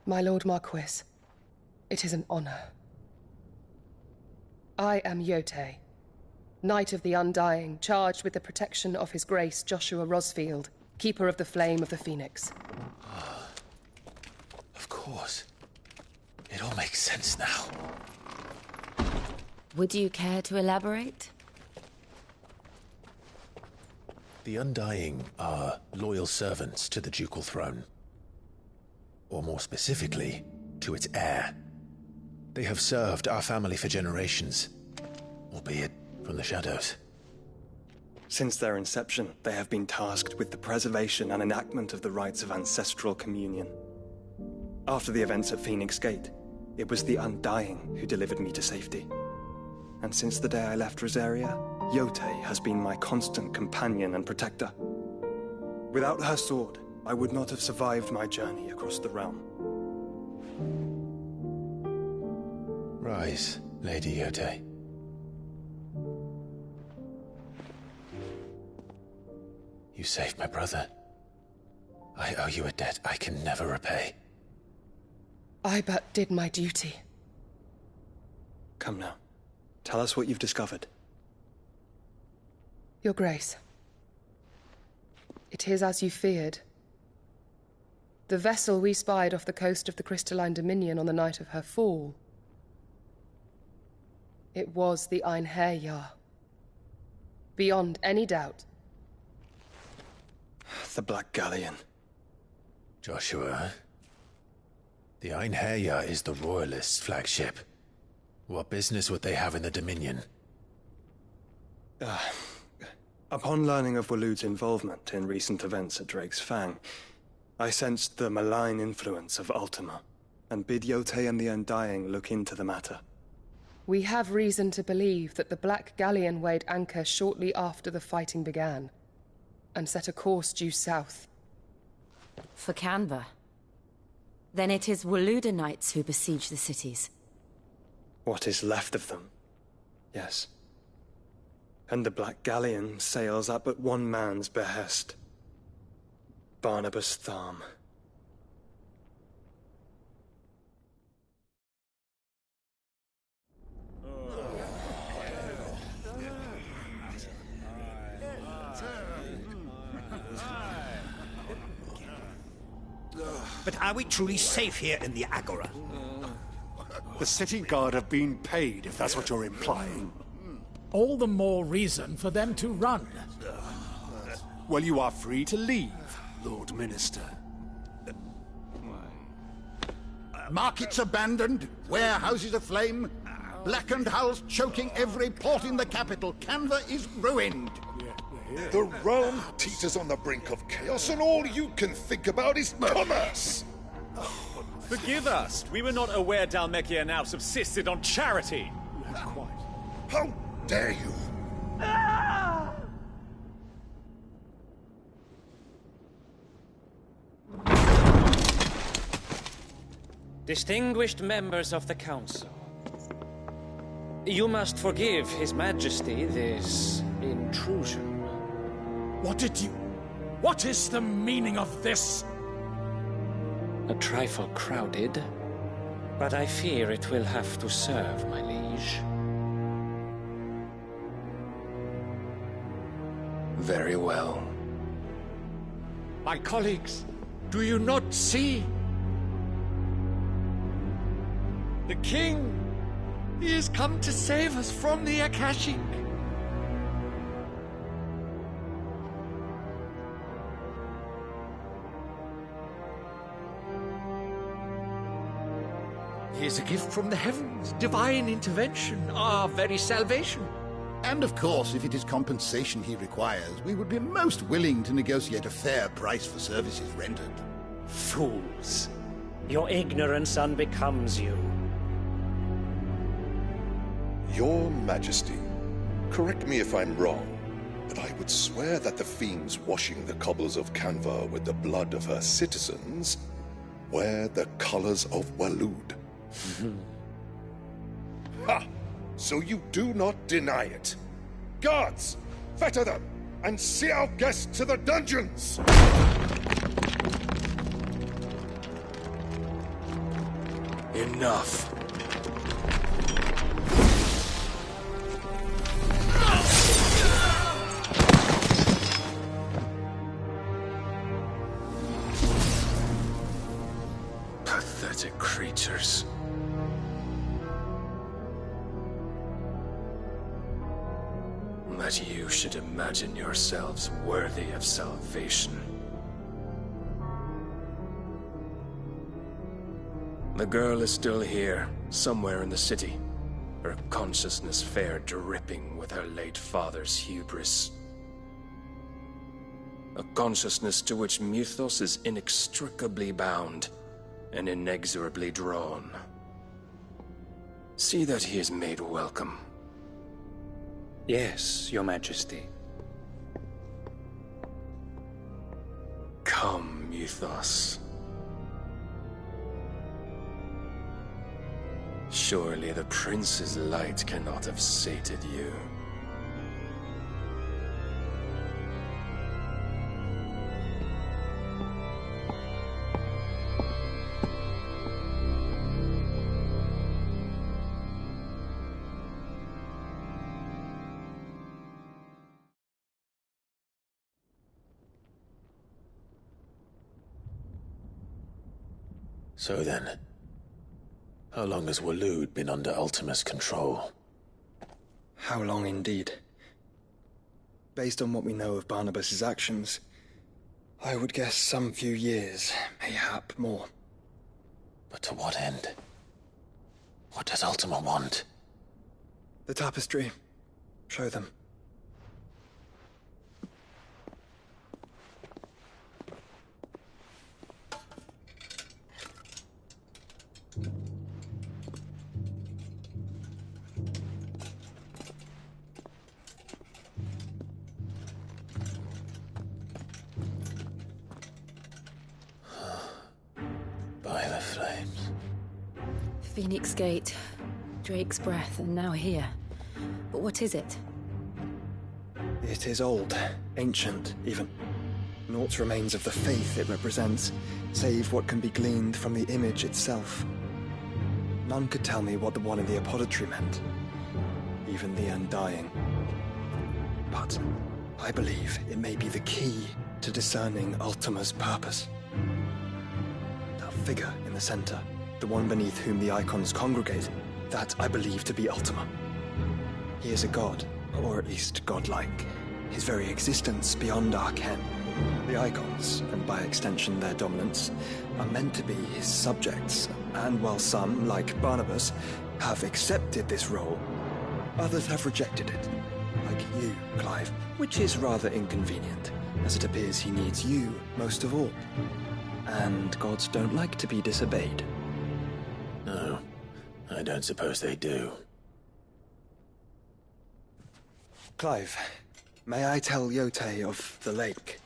My Lord Marquis, it is an honor. I am Yotei, Knight of the Undying, charged with the protection of His Grace Joshua Rosfield, Keeper of the Flame of the Phoenix. Of course. It all makes sense now. Would you care to elaborate? The Undying are loyal servants to the ducal throne. Or more specifically, to its heir. They have served our family for generations, albeit from the shadows. Since their inception, they have been tasked with the preservation and enactment of the rites of ancestral communion. After the events at Phoenix Gate, it was the Undying who delivered me to safety. And since the day I left Rosaria, Yotei has been my constant companion and protector. Without her sword, I would not have survived my journey across the realm. Rise, Lady Yotei. You saved my brother. I owe you a debt I can never repay. I but did my duty. Come now. Tell us what you've discovered. Your Grace. It is as you feared. The vessel we spied off the coast of the Crystalline Dominion on the night of her fall. It was the Einherjar. Beyond any doubt. The Black Galleon. Joshua, the Einherjar is the Royalists' flagship. What business would they have in the Dominion? Upon learning of Waloed's involvement in recent events at Drake's Fang, I sensed the malign influence of Ultima, and bid Yote and the Undying look into the matter. We have reason to believe that the Black Galleon weighed anchor shortly after the fighting began, and set a course due south. For Canva. Then it is Waloeda knights who besiege the cities. What is left of them, yes. And the Black Galleon sails at but one man's behest. Barnabas Tharm. But are we truly safe here in the Agora? The city guard have been paid, if that's what you're implying. All the more reason for them to run. Well, you are free to leave, Lord Minister. Markets abandoned, warehouses aflame, blackened hulls choking every port in the capital. Canva is ruined. The realm teeters on the brink of chaos, and all you can think about is commerce! Forgive us. We were not aware Dhalmekia now subsisted on charity. How dare you! Distinguished members of the Council, you must forgive His Majesty this intrusion. What is the meaning of this? A trifle crowded, but I fear it will have to serve, my liege. Very well. My colleagues, do you not see? The king! He has come to save us from the Akashic! He is a gift from the heavens, divine intervention, our very salvation. And of course, if it is compensation he requires, we would be most willing to negotiate a fair price for services rendered. Fools. Your ignorance unbecomes you. Your Majesty, correct me if I'm wrong, but I would swear that the fiends washing the cobbles of Canva with the blood of her citizens wear the colors of Waloed. Ha! So you do not deny it. Guards, fetter them, and see our guests to the dungeons! Enough. Pathetic creatures. That you should imagine yourselves worthy of salvation. The girl is still here, somewhere in the city, her consciousness fair dripping with her late father's hubris. A consciousness to which Mythos is inextricably bound and inexorably drawn. See that he is made welcome. Yes, Your Majesty. Come, Mythos. Surely the prince's light cannot have sated you. So then, how long has Waloed been under Ultima's control? How long indeed? Based on what we know of Barnabas's actions, I would guess some few years, mayhap more. But to what end? What does Ultima want? The tapestry. Show them. By the flames. Phoenix Gate, Drake's Breath, and now here. But what is it? It is old, ancient, even. Naught remains of the faith it represents, save what can be gleaned from the image itself. None could tell me what the one in the apothecary meant, even the Undying. But I believe it may be the key to discerning Ultima's purpose. That figure in the center, the one beneath whom the icons congregate, that I believe to be Ultima. He is a god, or at least godlike. His very existence beyond our ken. The icons, and by extension their dominants, are meant to be his subjects, and while some, like Barnabas, have accepted this role, others have rejected it. Like you, Clive, which is rather inconvenient, as it appears he needs you most of all. And gods don't like to be disobeyed. No, I don't suppose they do. Clive, may I tell Yote of the lake?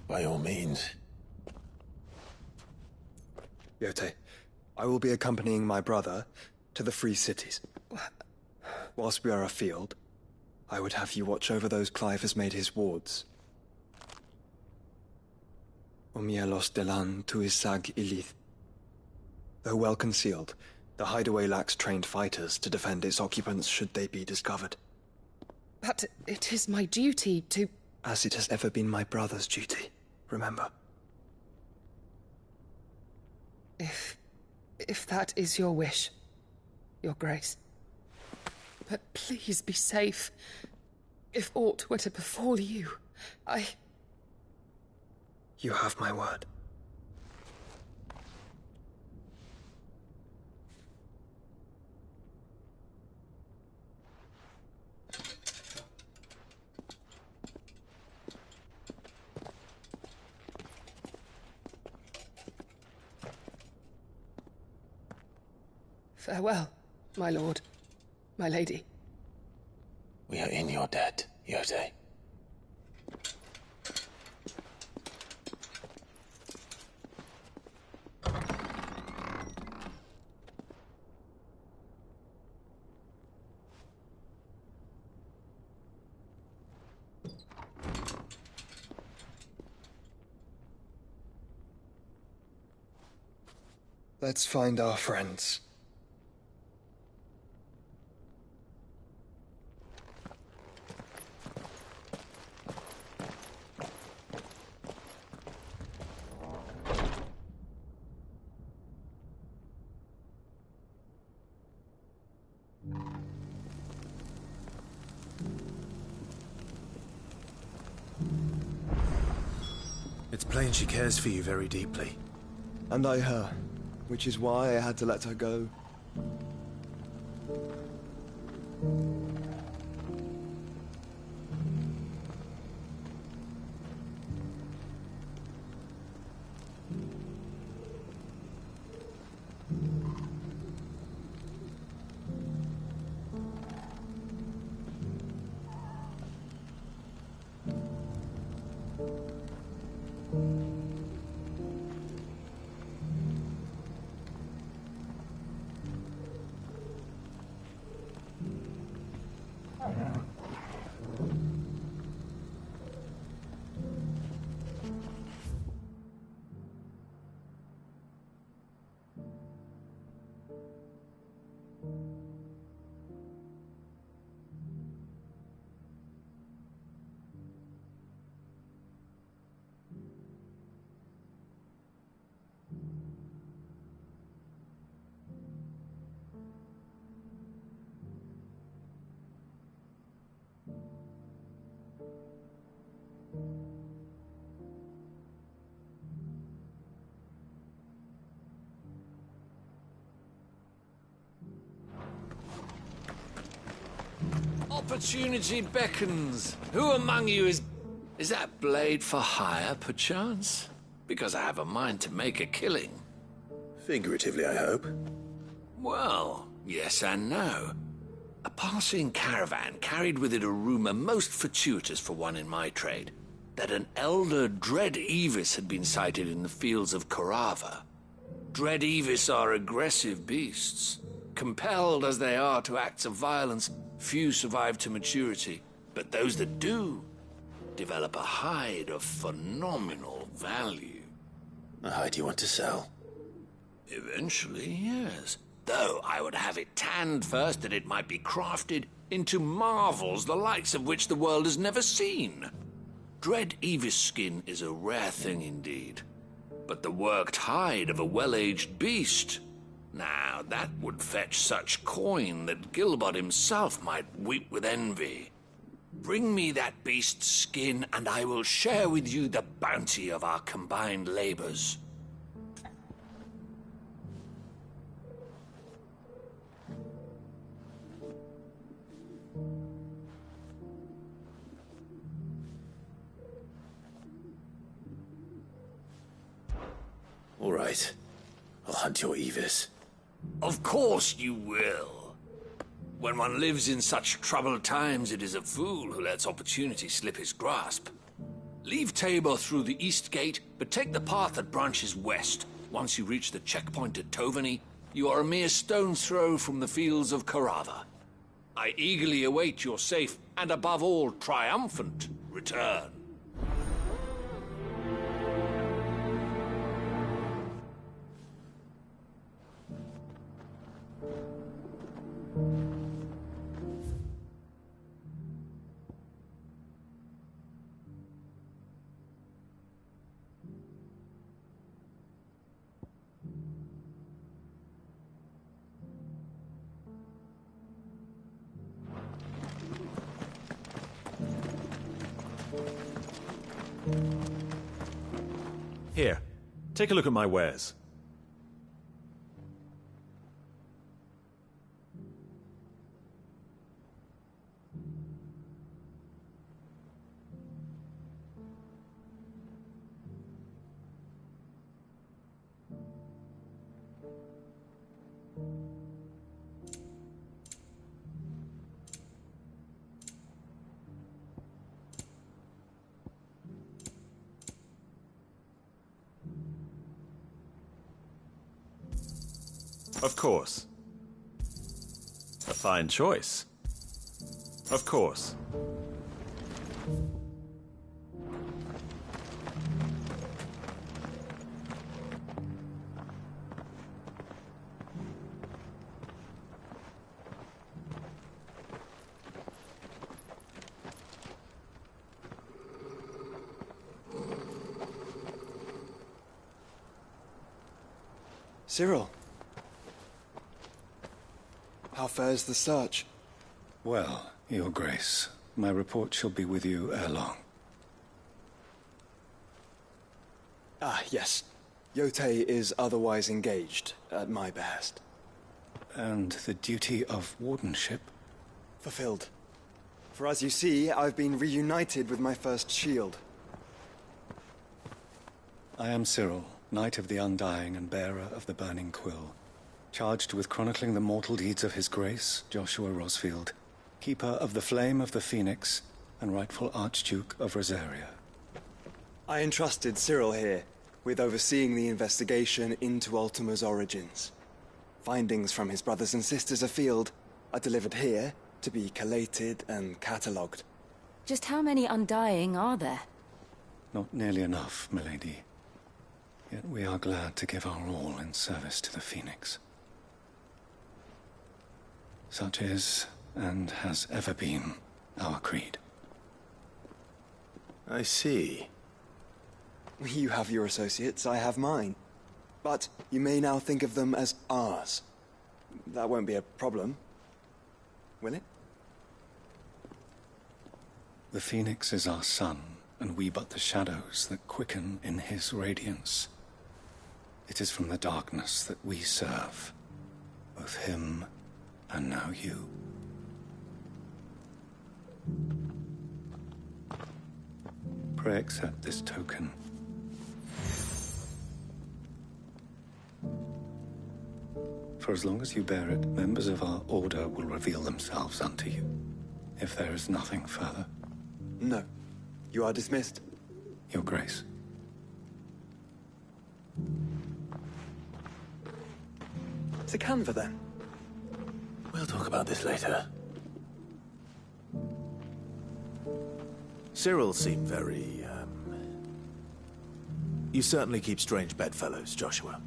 By all means. Yote, I will be accompanying my brother to the Free Cities. Whilst we are afield, I would have you watch over those Clive has made his wards. Omielos delan tuisag ilith. Though well concealed, the hideaway lacks trained fighters to defend its occupants should they be discovered. But it is my duty to... As it has ever been my brother's duty, remember. If that is your wish, Your Grace. But please be safe. If aught were to befall you, You have my word. Farewell, my lord, my lady. We are in your debt, Yote. Let's find our friends. It's plain she cares for you very deeply. And I her, which is why I had to let her go. opportunity beckons. Who among you is... Is that blade for hire, perchance? Because I have a mind to make a killing. Figuratively, I hope. Well, yes and no. A passing caravan carried with it a rumor most fortuitous for one in my trade, that an elder Dread Evis had been sighted in the fields of Korava. Dread Evis are aggressive beasts. Compelled as they are to acts of violence, few survive to maturity, but those that do develop a hide of phenomenal value. A hide you want to sell? Eventually, yes. Though I would have it tanned first that it might be crafted into marvels the likes of which the world has never seen. Dread Evis skin is a rare thing indeed. But the worked hide of a well-aged beast, now that would fetch such coin that Gilbert himself might weep with envy. Bring me that beast's skin, and I will share with you the bounty of our combined labors. All right. I'll hunt your Evis. Of course you will. When one lives in such troubled times, it is a fool who lets opportunity slip his grasp. Leave Tabor through the east gate, but take the path that branches west. Once you reach the checkpoint at Tovany, you are a mere stone's throw from the fields of Korava. I eagerly await your safe, and above all, triumphant return. Here, take a look at my wares. Of course. A fine choice. Of course. Cyril. How fares the search? Well, Your Grace, my report shall be with you ere long. Ah, yes. Yotei is otherwise engaged, at my behest. And the duty of wardenship? Fulfilled. For as you see, I've been reunited with my first shield. I am Cyril, Knight of the Undying and bearer of the Burning Quill, charged with chronicling the mortal deeds of His Grace, Joshua Rosfield, Keeper of the Flame of the Phoenix, and rightful Archduke of Rosaria. I entrusted Cyril here with overseeing the investigation into Ultima's origins. Findings from his brothers and sisters afield are delivered here to be collated and catalogued. Just how many Undying are there? Not nearly enough, milady. Yet we are glad to give our all in service to the Phoenix. Such is, and has ever been, our creed. I see. You have your associates, I have mine. But you may now think of them as ours. That won't be a problem, will it? The Phoenix is our sun, and we but the shadows that quicken in his radiance. It is from the darkness that we serve, both him and now you. Pray accept this token. For as long as you bear it, members of our order will reveal themselves unto you. If there is nothing further. No. You are dismissed. Your Grace. To Canva, then? We'll talk about this later. Cyril seemed very, You certainly keep strange bedfellows, Joshua.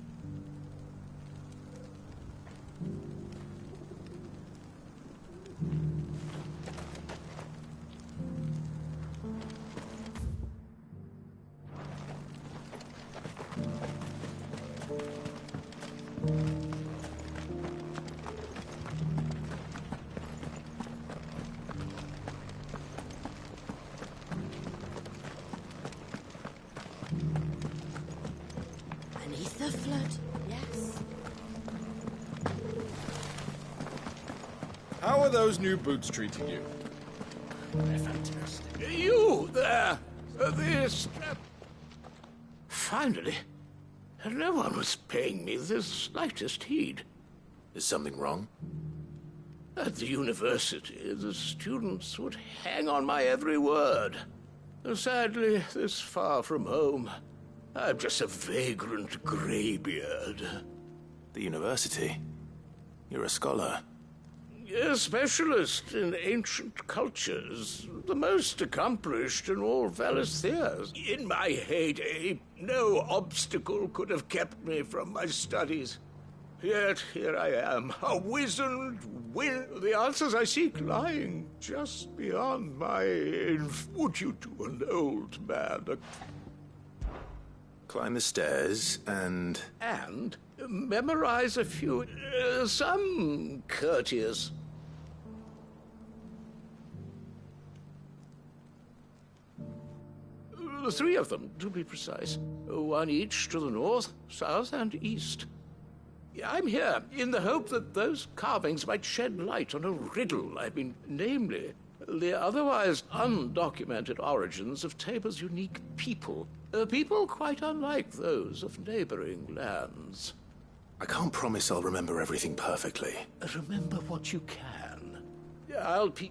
Beneath the flood, yes. How are those new boots treating you? They're fantastic. You there! This. Finally, no one was paying me the slightest heed. Is something wrong? At the university, the students would hang on my every word. Sadly, this far from home, I'm just a vagrant greybeard. The university? You're a scholar. A specialist in ancient cultures, the most accomplished in all Valistheas. In my heyday, no obstacle could have kept me from my studies. Yet here I am, a wizened the answers I seek lying just beyond my... Would you do an old man? Climb the stairs and... And memorize a few... some courteous... Three of them, to be precise. One each to the north, south, and east. I'm here in the hope that those carvings might shed light on a riddle I've been... Namely, the otherwise undocumented origins of Tabor's unique people. People quite unlike those of neighboring lands. I can't promise I'll remember everything perfectly. Remember what you can. I'll pe...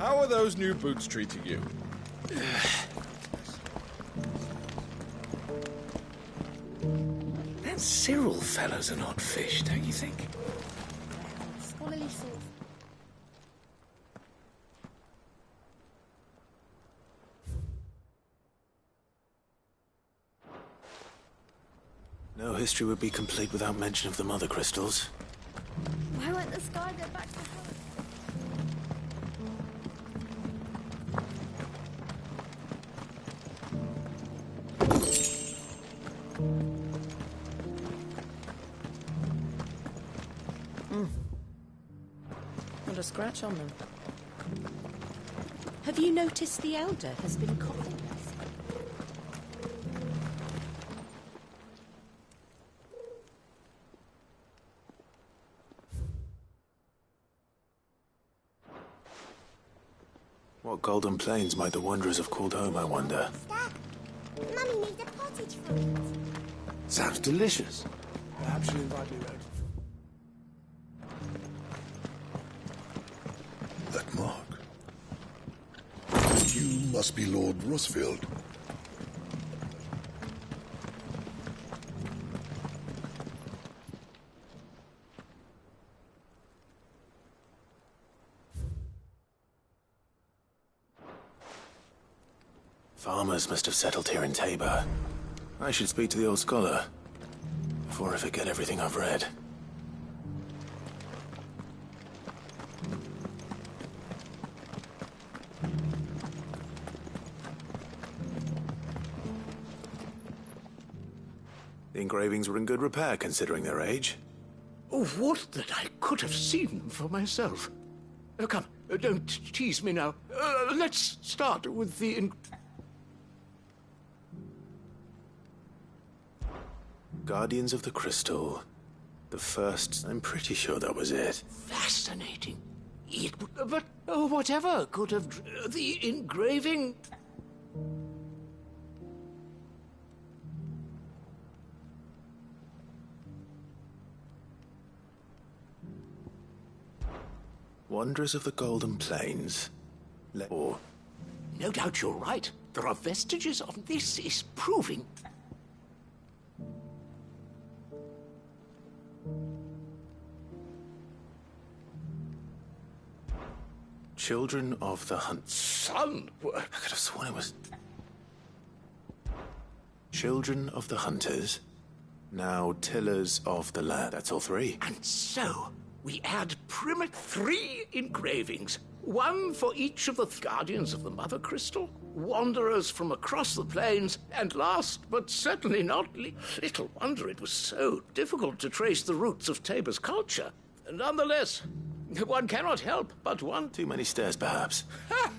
How are those new boots treating you? That Cyril fellow's an odd fish, don't you think? Scholarly sort. No history would be complete without mention of the mother crystals. Why won't the sky go back to her? Not a scratch on them. Have you noticed the Elder has been coughing less? What golden plains might the wanderers have called home, I wonder? Dad, Mummy made a pottage from it. Sounds delicious. Perhaps you'll invite me round. That mark. You must be Lord Rosfield. Farmers must have settled here in Tabor. I should speak to the old scholar before I forget everything I've read. The engravings were in good repair considering their age. Oh, would that I could have seen them for myself. Come, don't tease me now. Let's start with the... Guardians of the Crystal. The first... I'm pretty sure that was it. Fascinating. But whatever could have... The engraving... Wanderers of the Golden Plains. Or... No doubt you're right. There are vestiges of this is proving... Children of the Hunt. Son! I could have sworn it was... Children of the Hunters. Now tillers of the land. That's all three. And so, we add 3 engravings. One for each of the guardians of the Mother Crystal, wanderers from across the plains, and last, but certainly not least, little wonder it was so difficult to trace the roots of Tabor's culture. Nonetheless, one cannot help but one. Too many stairs, perhaps. Ha!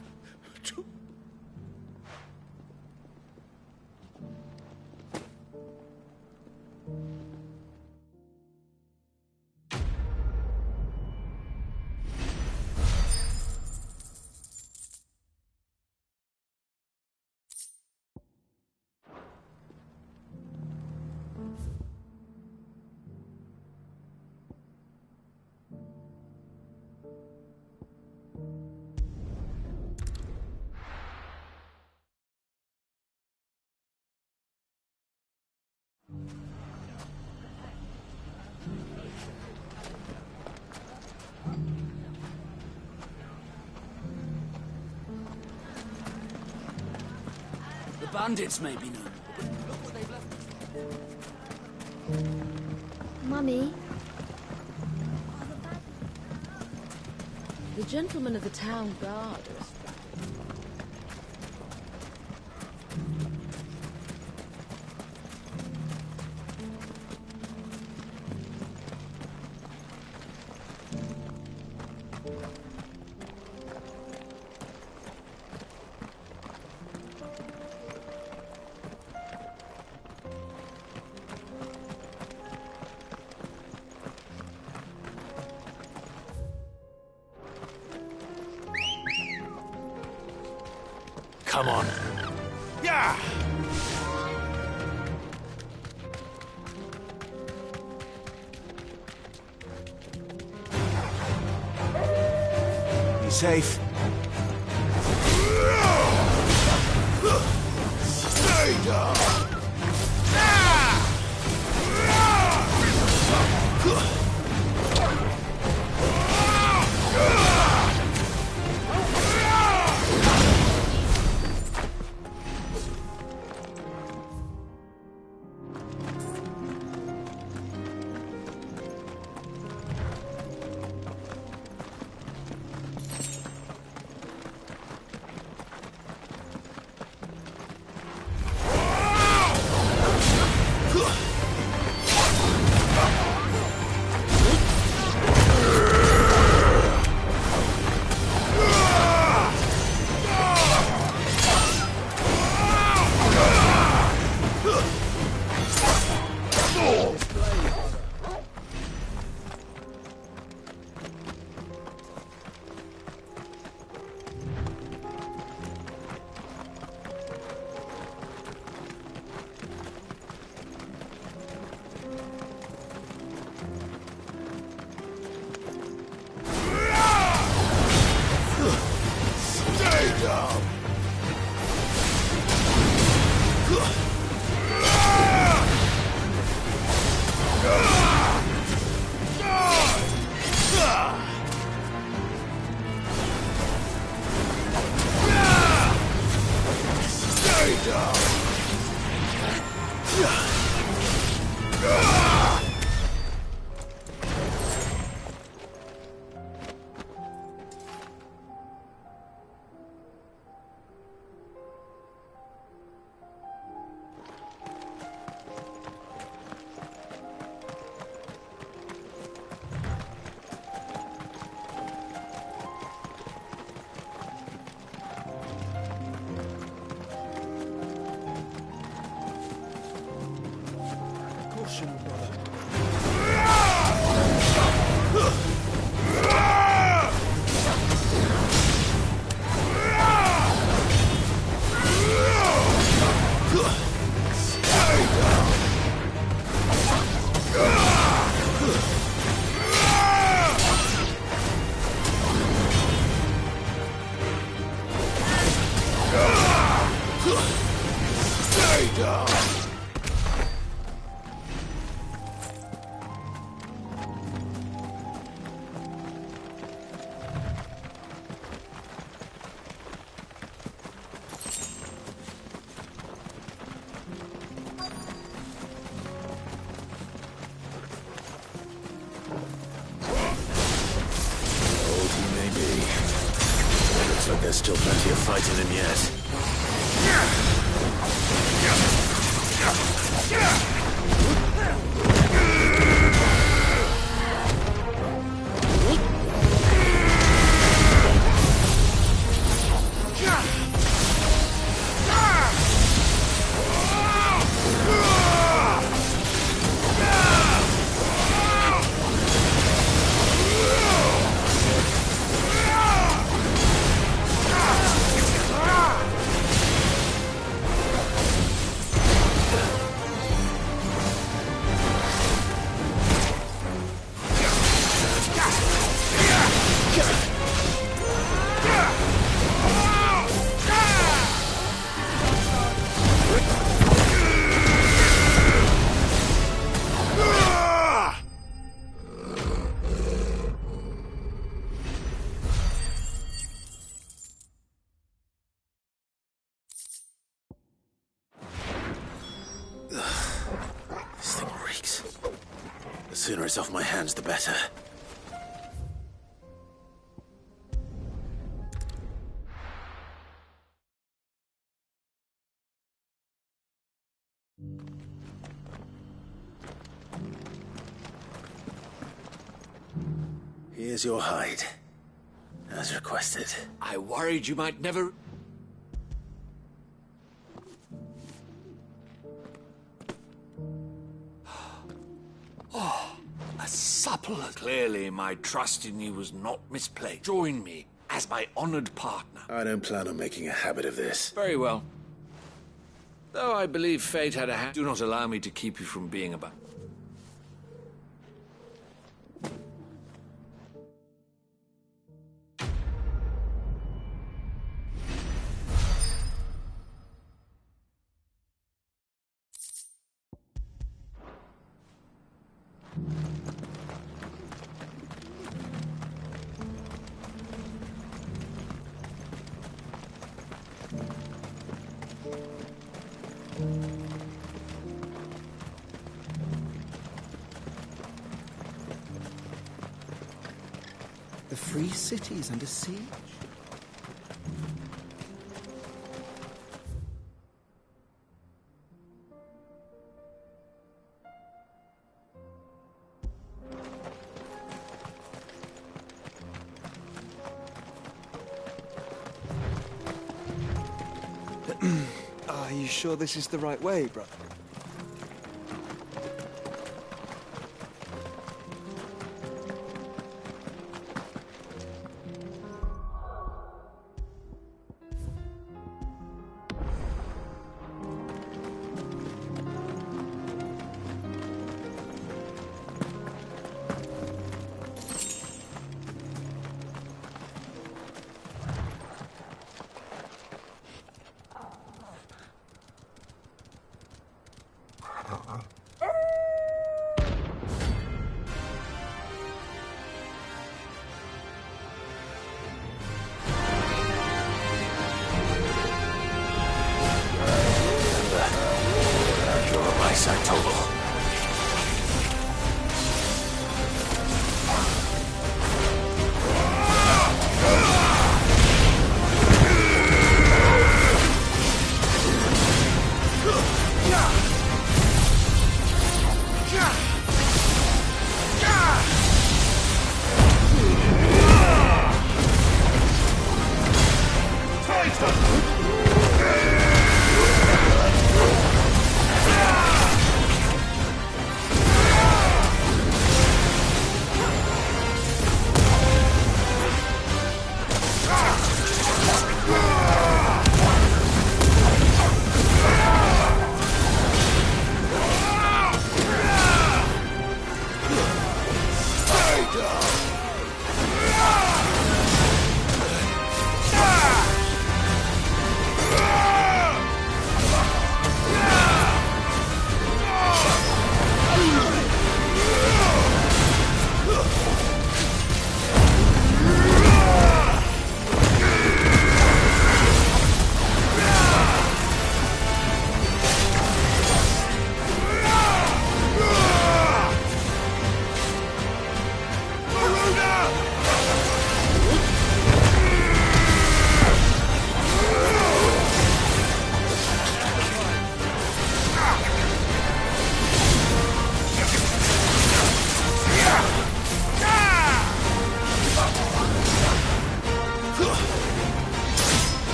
The bandits may be known, but look what they've left. Mummy? The gentlemen of the town guard are Come on. Yeah! Be safe. There's still plenty of fight in him yet. This thing reeks. The sooner it's off my hands, the better. Here's your hide, as requested. I worried you might never... Oh, a supple. Clearly, my trust in you was not misplaced. Join me as my honored partner. I don't plan on making a habit of this. Very well. Though I believe fate had a hand, do not allow me to keep you from being about. The free cities under siege? Are you sure this is the right way, brother?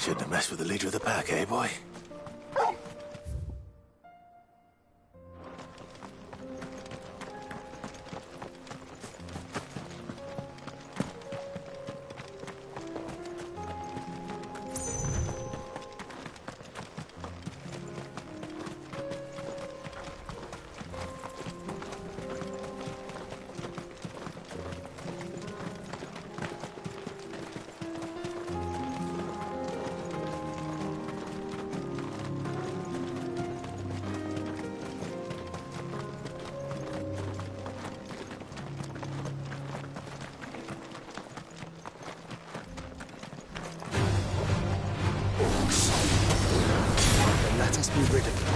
Shouldn't have messed with the leader of the pack, eh, boy? Let us be rid of them.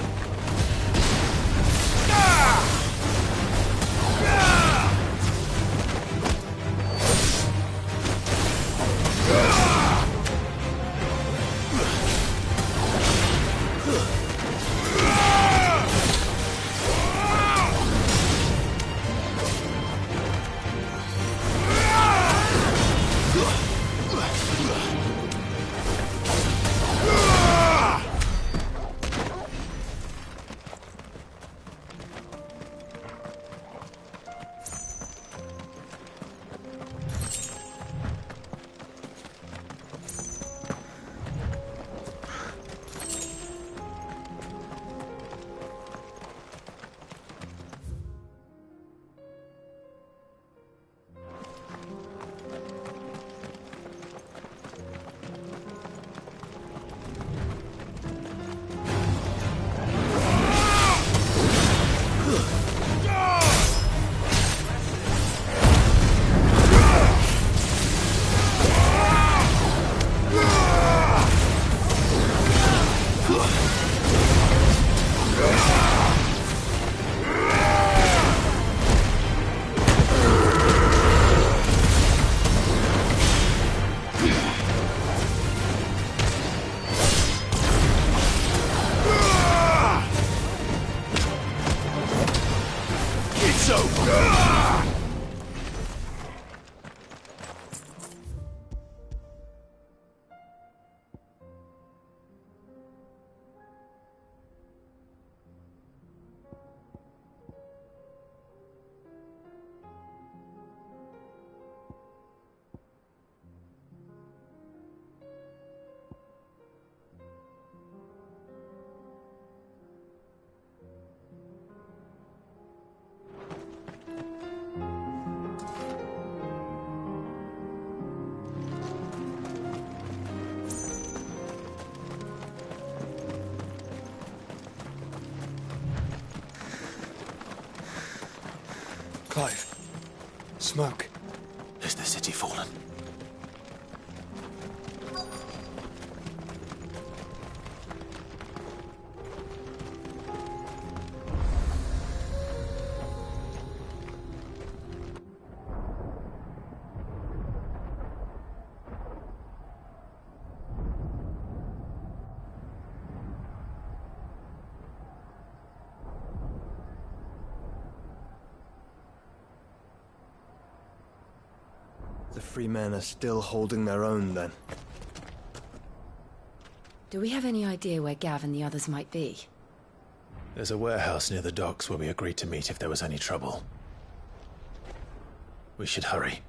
Clive. Smoke. Is the city fallen? The free men are still holding their own, then. Do we have any idea where Gav and the others might be? There's a warehouse near the docks where we agreed to meet if there was any trouble. We should hurry.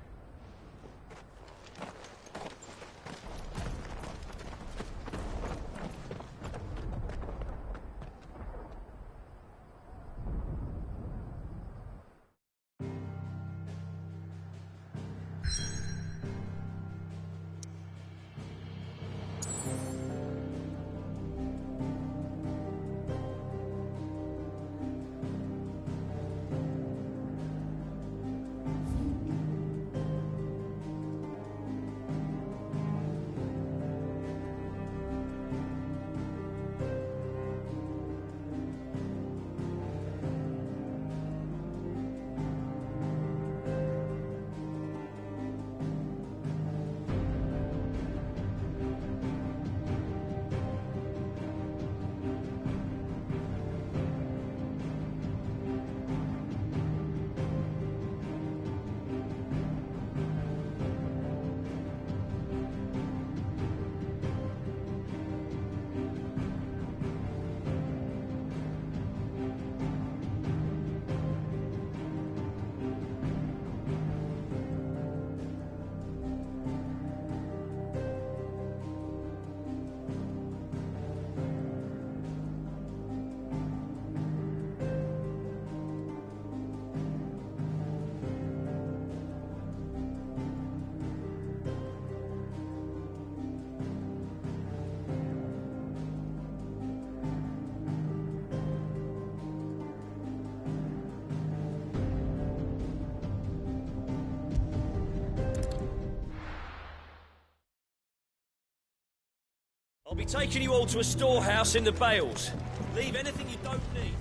I'll be taking you all to a storehouse in the Bales. Leave anything you don't need.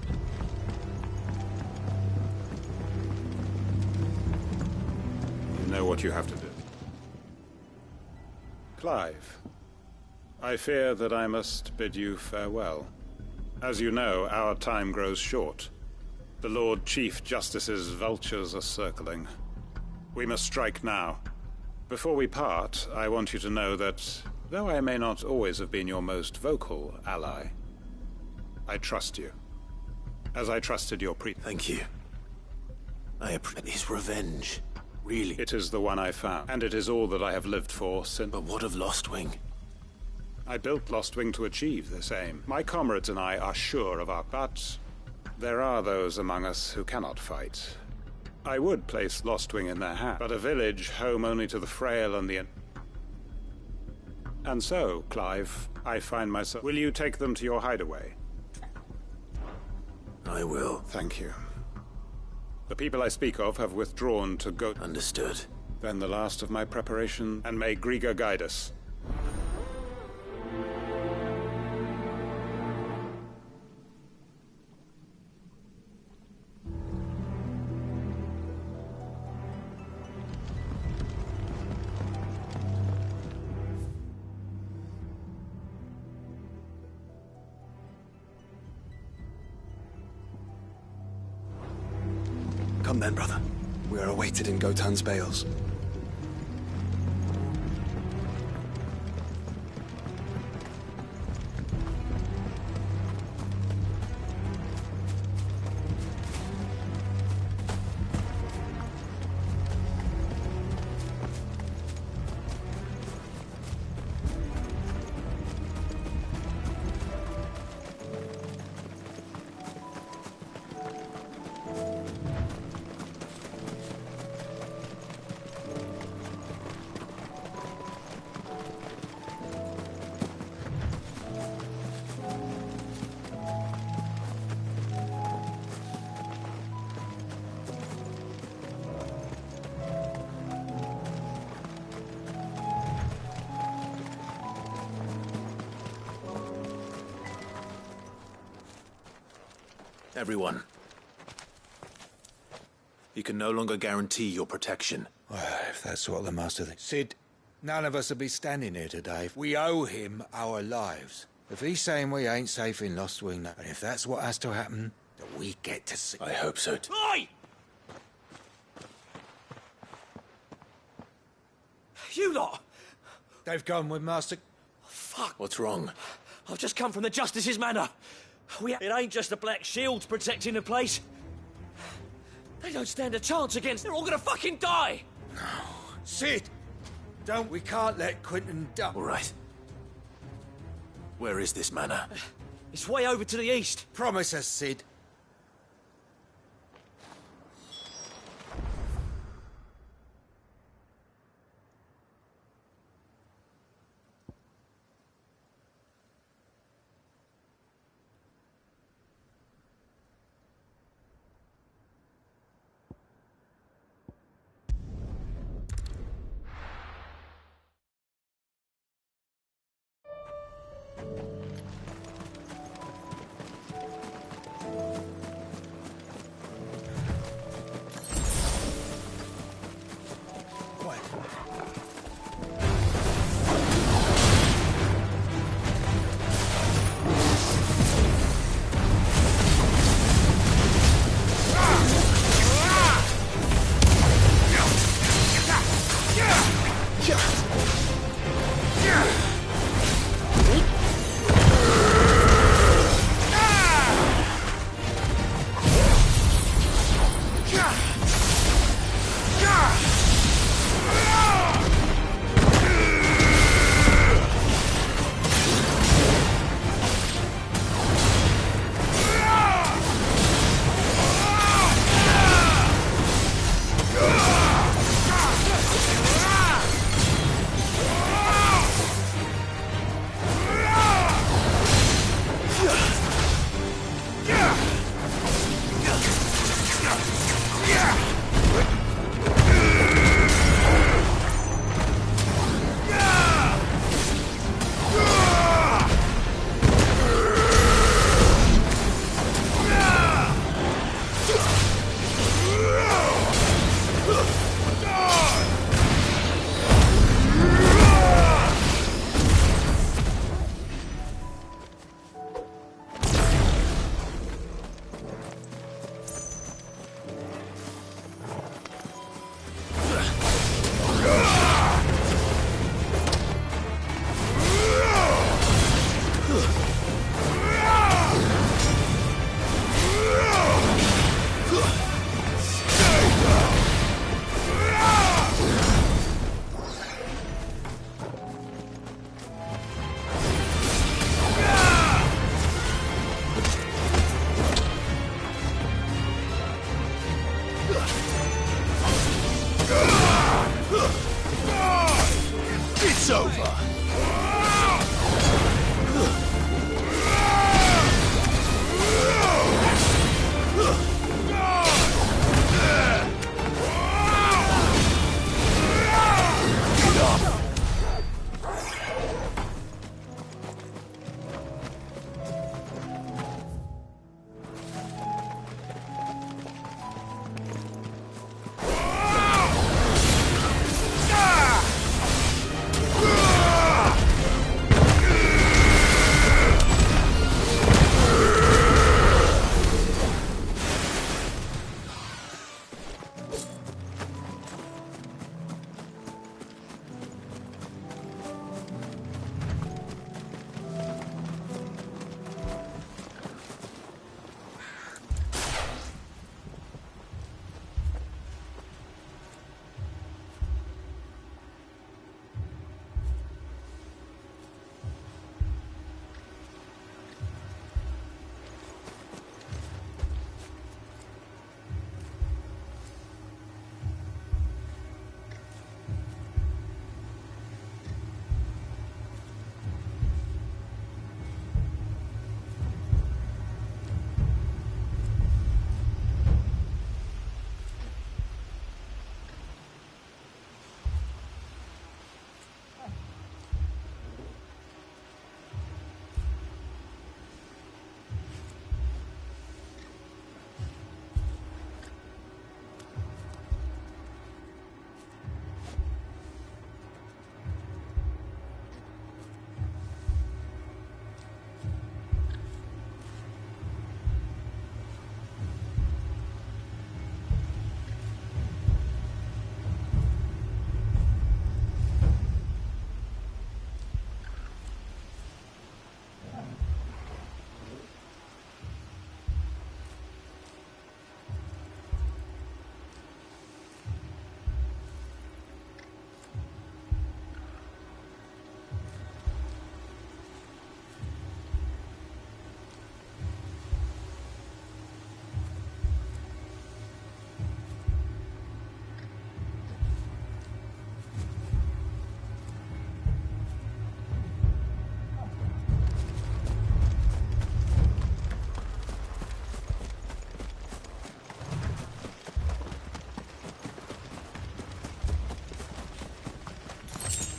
You know what you have to do. Clive, I fear that I must bid you farewell. As you know, our time grows short. The Lord Chief Justice's vultures are circling. We must strike now. Before we part, I want you to know that though I may not always have been your most vocal ally, I trust you, as I trusted your Thank you. I appreciate his revenge. Really? It is the one I found, and it is all that I have lived for since... But what of Lostwing? I built Lostwing to achieve this aim. My comrades and I are sure of our... But there are those among us who cannot fight. I would place Lostwing in their hands, but a village home only to the frail and the... And so, Clive, I find myself... Will you take them to your hideaway? I will. Thank you. The people I speak of have withdrawn to go... Understood. Then the last of my preparation, and may Griga guide us. Come then, brother. We are awaited in Gotan's Bales. Everyone. He can no longer guarantee your protection. Well, if that's what the Master thinks. Sid, none of us would be standing here today. We owe him our lives. If he's saying we ain't safe in Lost Wing, and if that's what has to happen, then we get to see. I hope so. Oi! You lot! They've gone with Master... Fuck! What's wrong? I've just come from the Justice's manor. It ain't just the Black Shields protecting the place. They don't stand a chance against... They're all gonna fucking die! No. Sid! We can't let Quentin die. All right. Where is this manor? It's way over to the east. Promise us, Sid. It's over.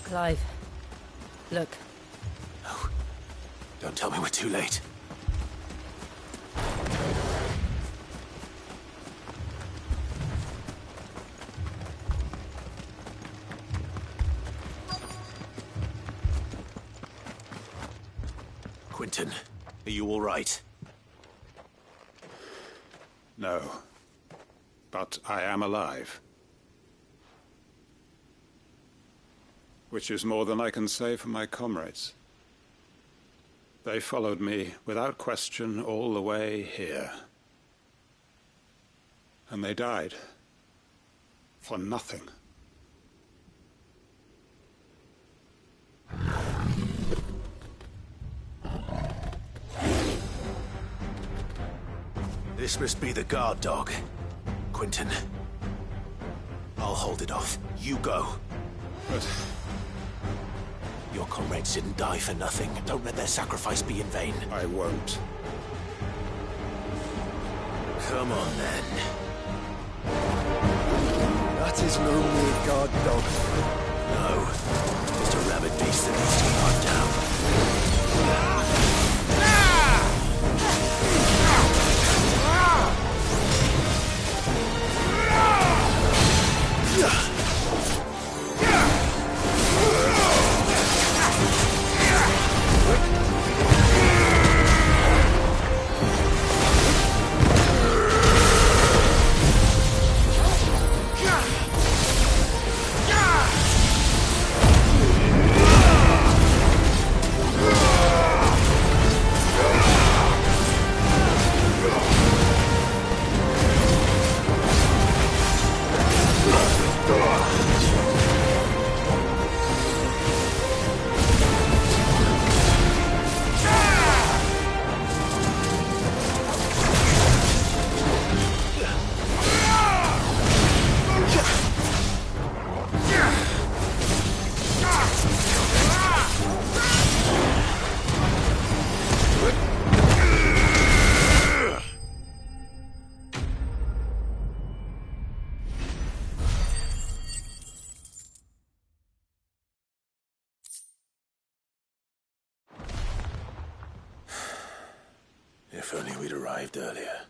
Clive, look. No. Don't tell me we're too late. Quentin, are you all right? No. But I am alive. Which is more than I can say for my comrades. They followed me without question all the way here. And they died. For nothing. This must be the guard dog. Quentin. I'll hold it off. You go. But... your comrades didn't die for nothing. Don't let their sacrifice be in vain. I won't. Come on, then. That is no mere guard dog. No. Just a rabid beast that needs to be put down. If only we'd arrived earlier.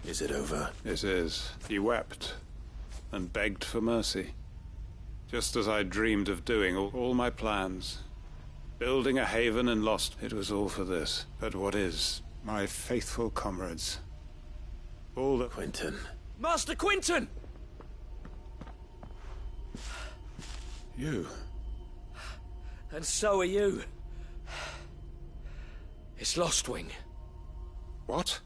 Is it over? It is. He wept and begged for mercy. Just as I dreamed of doing all my plans. Building a haven in Lost. It was all for this. But what is? My faithful comrades. All that... Quentin. Master Quentin! You. And so are you. It's Lostwing. What?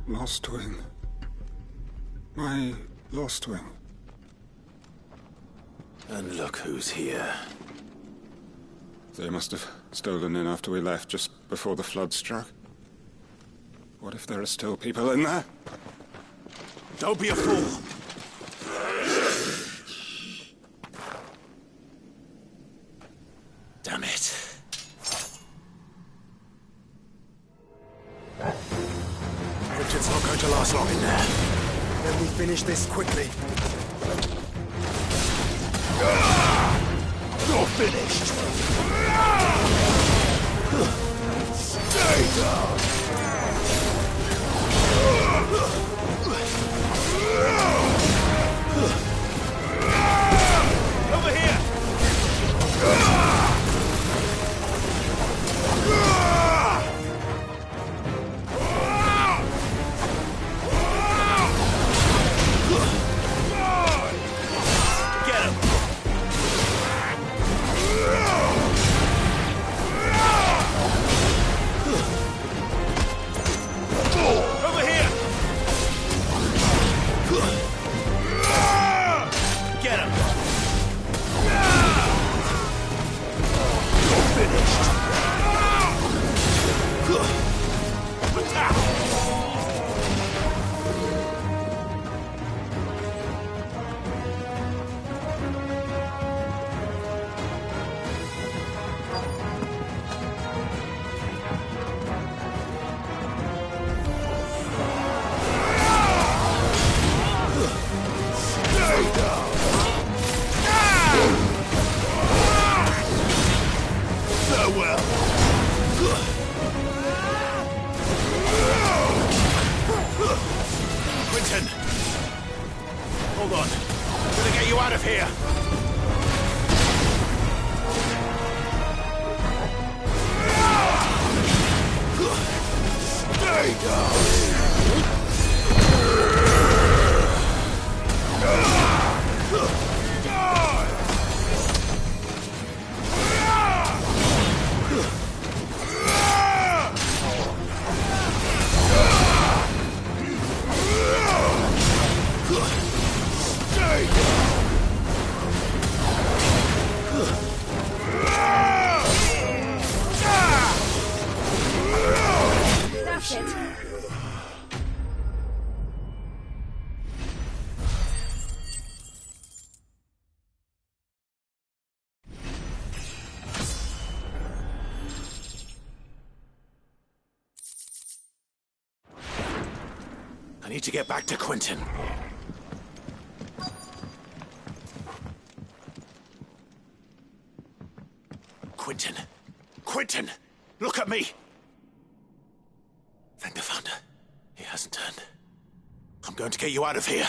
Lostwing. My Lostwing. And look who's here. They must have stolen in after we left, just before the flood struck. What if there are still people in there? Don't be a fool! Damn it. Richard's not going to last long in there. Then we finish this quickly. You're finished! Stay down! Over here! Farewell. Quentin! Hold on. I'm gonna get you out of here! Stay down! That's it. I need to get back to Quentin. Quentin! Quentin! Look at me! Thank the Founder. He hasn't turned. I'm going to get you out of here.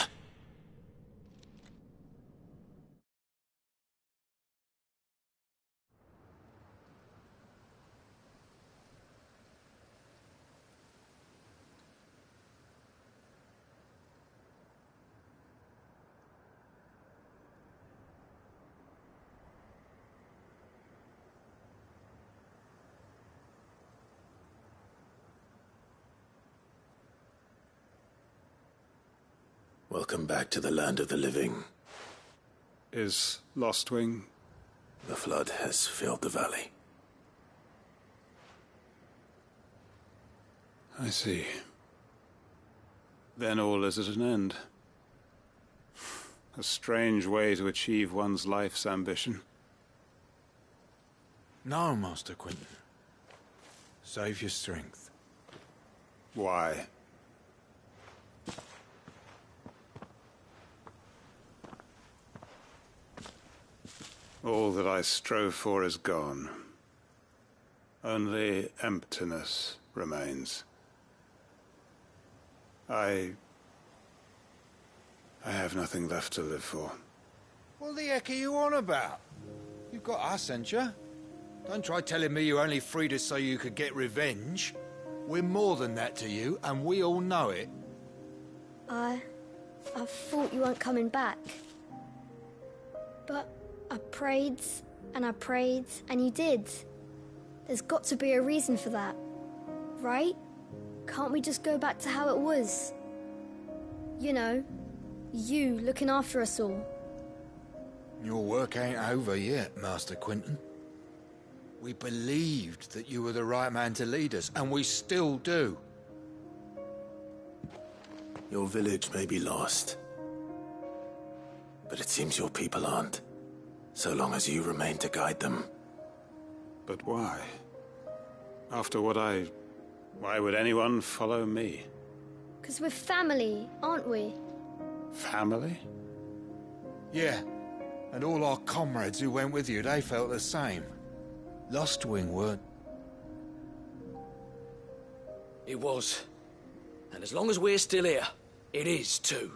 Welcome back to the land of the living. Is Lostwing? The flood has filled the valley. I see. Then all is at an end. A strange way to achieve one's life's ambition. No, Master Quentin. Save your strength. Why? All that I strove for is gone. Only emptiness remains. I have nothing left to live for. What the heck are you on about? You've got us, ain't you? Don't try telling me you only freed us so you could get revenge. We're more than that to you, and we all know it. I thought you weren't coming back. But I prayed, and you did. There's got to be a reason for that, right? Can't we just go back to how it was? You know, you looking after us all. Your work ain't over yet, Master Quentin. We believed that you were the right man to lead us, and we still do. Your village may be lost, but it seems your people aren't. So long as you remain to guide them. But why? After what why would anyone follow me? 'Cause we're family, aren't we? Family? Yeah. And all our comrades who went with you, they felt the same. Lostwing weren't. It was. And as long as we're still here, it is too.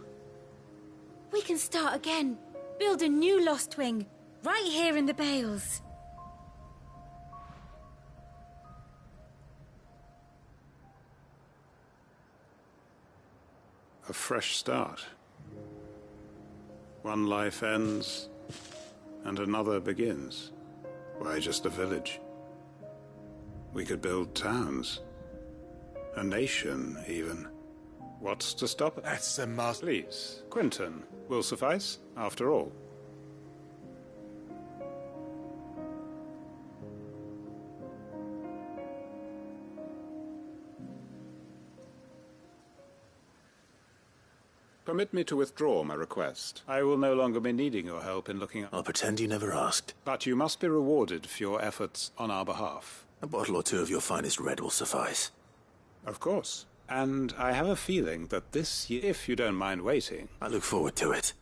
We can start again. Build a new Lostwing. Right here in the Bales. A fresh start. One life ends, and another begins. Why just a village? We could build towns. A nation, even. What's to stop it? That's the master. Please, Quentin will suffice, after all. Permit me to withdraw my request. I will no longer be needing your help in looking at... I'll pretend you never asked. But you must be rewarded for your efforts on our behalf. A bottle or two of your finest red will suffice. Of course. And I have a feeling that this year, if you don't mind waiting... I look forward to it.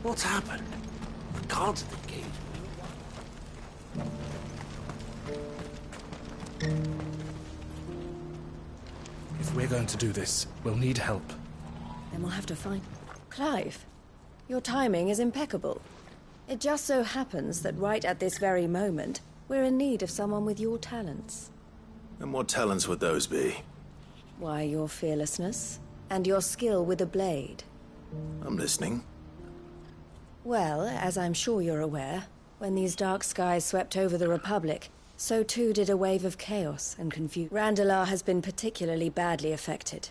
What's happened? The guards at the gate. If we're going to do this, we'll need help. Then we'll have to find... Clive, your timing is impeccable. It just so happens that right at this very moment, we're in need of someone with your talents. And what talents would those be? Why, your fearlessness, and your skill with a blade. I'm listening. Well, as I'm sure you're aware, when these dark skies swept over the Republic, so too did a wave of chaos and confusion. Randalar has been particularly badly affected.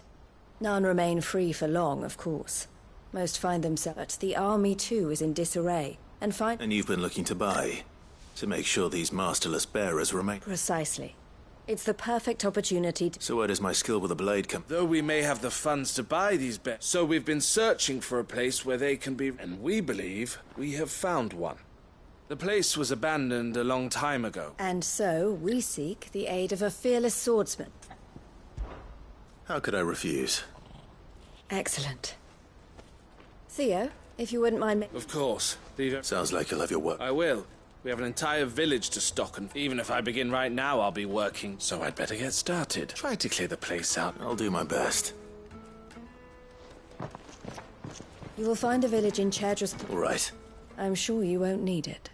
None remain free for long, of course. Most find themselves... But the army too is in disarray, and find... And you've been looking to buy, to make sure these masterless bearers remain... Precisely. It's the perfect opportunity to... So where does my skill with a blade come? Though we may have the funds to buy these bears, so we've been searching for a place where they can be... And we believe we have found one. The place was abandoned a long time ago. And so, we seek the aid of a fearless swordsman. How could I refuse? Excellent. Theo, if you wouldn't mind... Of course. Sounds like you'll have your work. I will. We have an entire village to stock, and even if I begin right now, I'll be working. So I'd better get started. Try to clear the place out. I'll do my best. You will find a village in Chedras... All right. I'm sure you won't need it.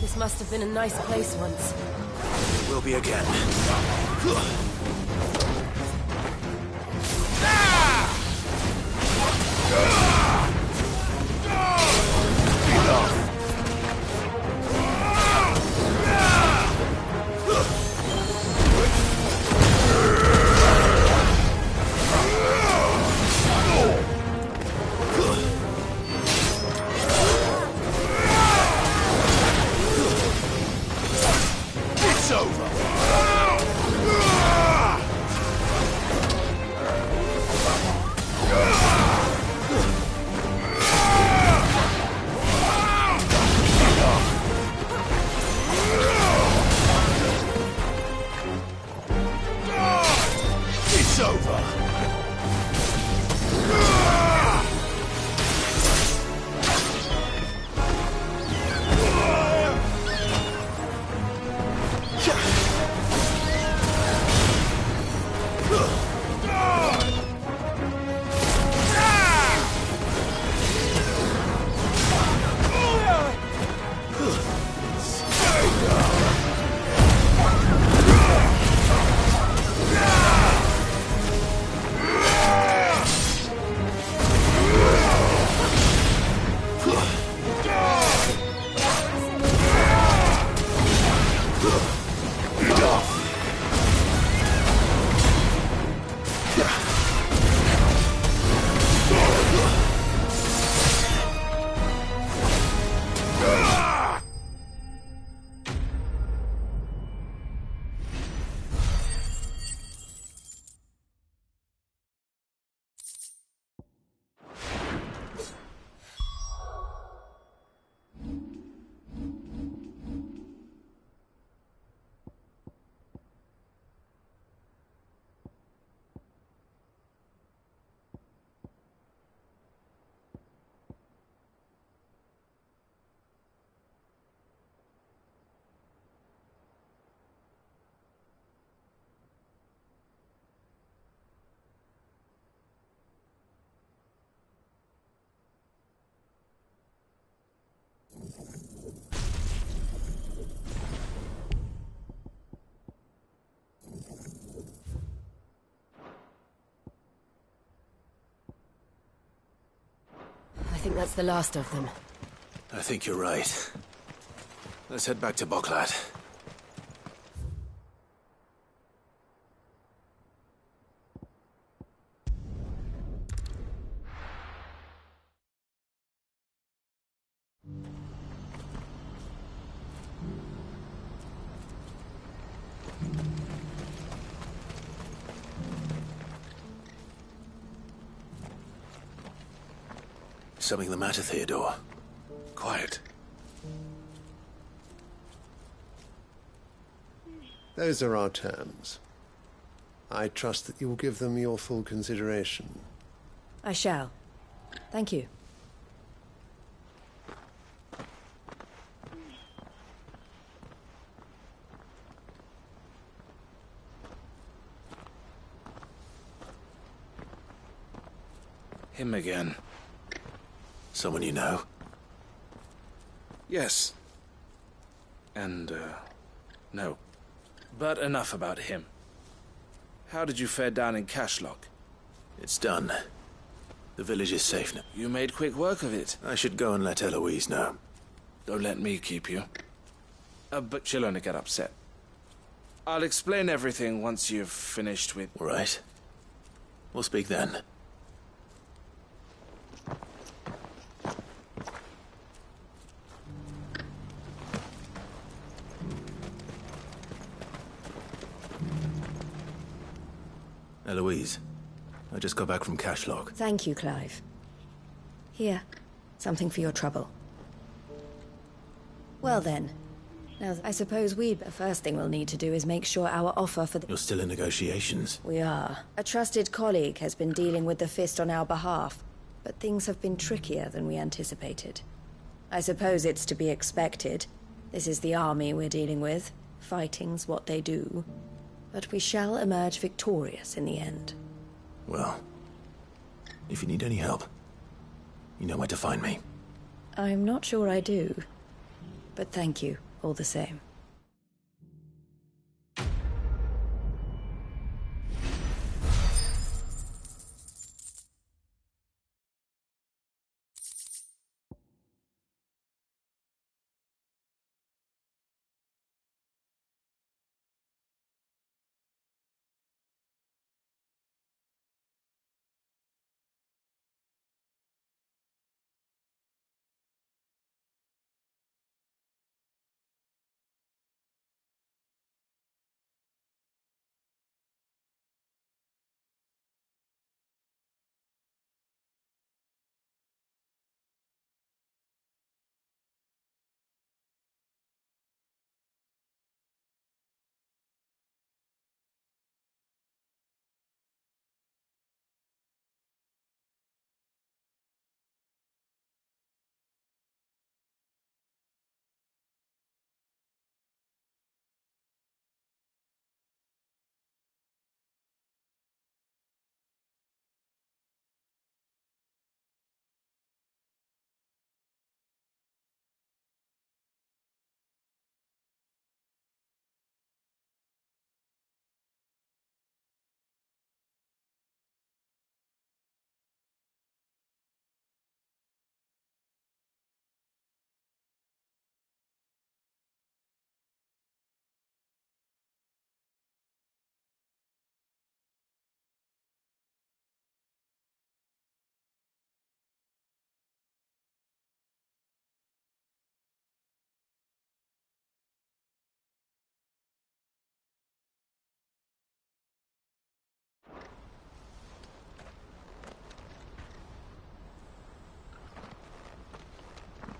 This must have been a nice place once. It will be again. It's over. think that's the last of them. I think you're right. Let's head back to Boklat. Something the matter, Theodore? Quiet. Those are our terms. I trust that you will give them your full consideration. I shall. Thank you. Him again. Someone you know? Yes. And, no. But enough about him. How did you fare down in Cashlock? It's done. The village is safe now. You made quick work of it. I should go and let Eloise know. Don't let me keep you. But she'll only get upset. I'll explain everything once you've finished with... All right. We'll speak then. Eloise, I just got back from Cashlock. Thank you, Clive. Here, something for your trouble. Well then, now I suppose the first thing we'll need to do is make sure our offer for the... You're still in negotiations? We are. A trusted colleague has been dealing with the Fist on our behalf, but things have been trickier than we anticipated. I suppose it's to be expected. This is the army we're dealing with. Fighting's what they do. But we shall emerge victorious in the end. Well, if you need any help, you know where to find me. I'm not sure I do. But thank you, all the same.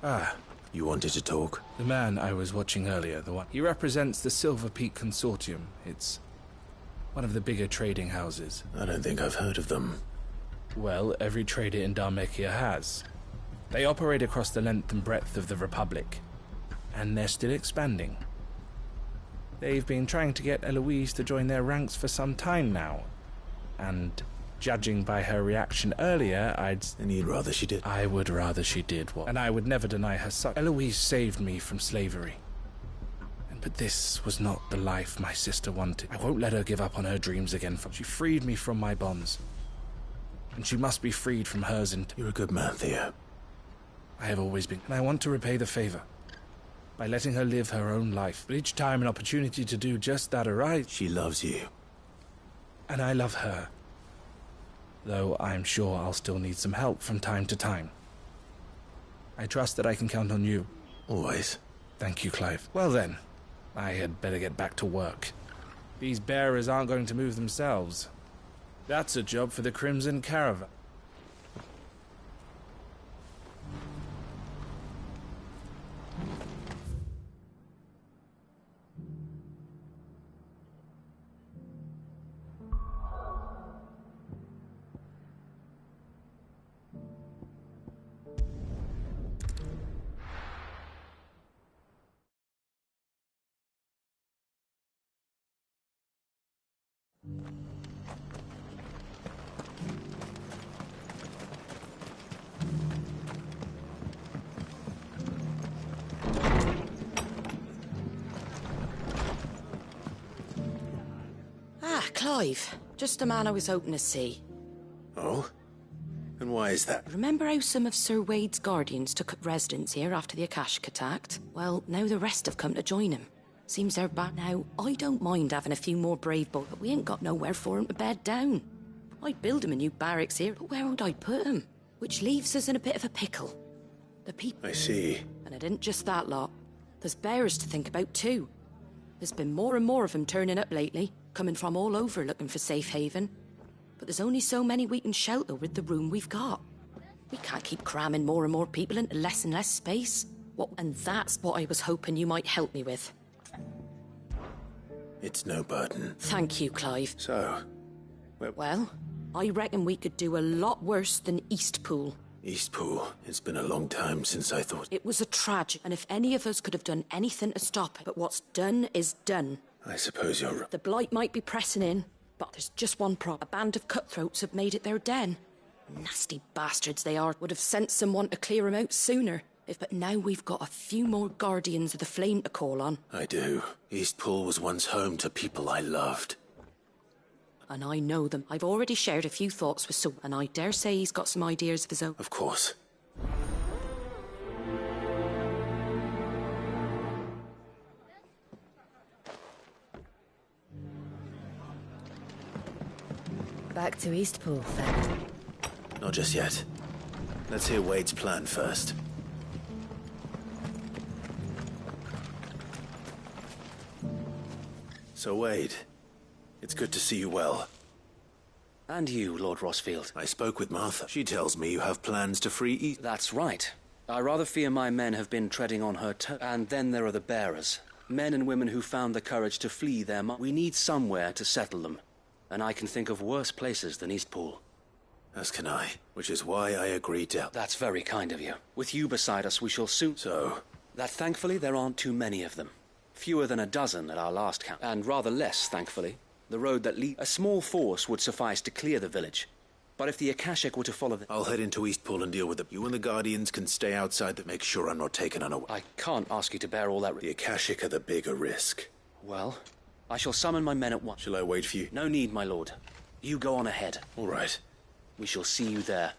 Ah, you wanted to talk? The man I was watching earlier, the one... He represents the Silver Peak Consortium. It's one of the bigger trading houses. I don't think I've heard of them. Well, every trader in Dharmekia has. They operate across the length and breadth of the Republic, and they're still expanding. They've been trying to get Eloise to join their ranks for some time now, and judging by her reaction earlier, And you'd rather she did? I would rather she did, and I would never deny her such. Eloise saved me from slavery. But this was not the life my sister wanted. I won't let her give up on her dreams again. She freed me from my bonds. And she must be freed from hers. You're a good man, Theo. I have always been, and I want to repay the favor by letting her live her own life. But each time an opportunity to do just that arises... She loves you. And I love her. Though I'm sure I'll still need some help from time to time. I trust that I can count on you. Always. Thank you, Clive. Well then, I had better get back to work. These bearers aren't going to move themselves. That's a job for the Crimson Caravan. Clive, just the man I was hoping to see. Oh? And why is that? Remember how some of Sir Wade's guardians took up residence here after the Akashic attacked? Well, now the rest have come to join him. Seems they're back now. I don't mind having a few more brave boys, but we ain't got nowhere for him to bed down. I'd build him a new barracks here, but where would I put him? Which leaves us in a bit of a pickle. The people... I see. And it isn't just that lot. There's bearers to think about too. There's been more and more of them turning up lately, coming from all over looking for safe haven. But there's only so many we can shelter with the room we've got. We can't keep cramming more and more people into less and less space. And that's what I was hoping you might help me with. It's no burden. Thank you, Clive. So, well, I reckon we could do a lot worse than Eastpool. Eastpool. It's been a long time since I thought... It was a tragedy, and if any of us could have done anything to stop it, but what's done is done. I suppose you're right. The Blight might be pressing in, but there's just one problem. A band of cutthroats have made it their den. Nasty bastards they are. Would have sent someone to clear them out sooner. But now we've got a few more Guardians of the Flame to call on. I do. Eastpool was once home to people I loved. And I know them. I've already shared a few thoughts with Sue, and I dare say he's got some ideas of his own. Of course. Back to Eastpool, then. Not just yet. Let's hear Wade's plan first. So, Wade, it's good to see you well. And you, Lord Rossfield. I spoke with Martha. She tells me you have plans to free East... That's right. I rather fear my men have been treading on her toes. And then there are the bearers. Men and women who found the courage to flee their... We need somewhere to settle them. And I can think of worse places than Eastpool. As can I, which is why I agreed to... That's very kind of you. With you beside us, we shall soon... So? That thankfully there aren't too many of them. Fewer than a dozen at our last count. And rather less, thankfully. The road that leads... A small force would suffice to clear the village. But if the Akashic were to follow the... I'll head into Eastpool and deal with them. You and the Guardians can stay outside to make sure I'm not taken unaware. I can't ask you to bear all that... The Akashic are the bigger risk. Well, I shall summon my men at once. Shall I wait for you? No need, my lord. You go on ahead. All right. We shall see you there.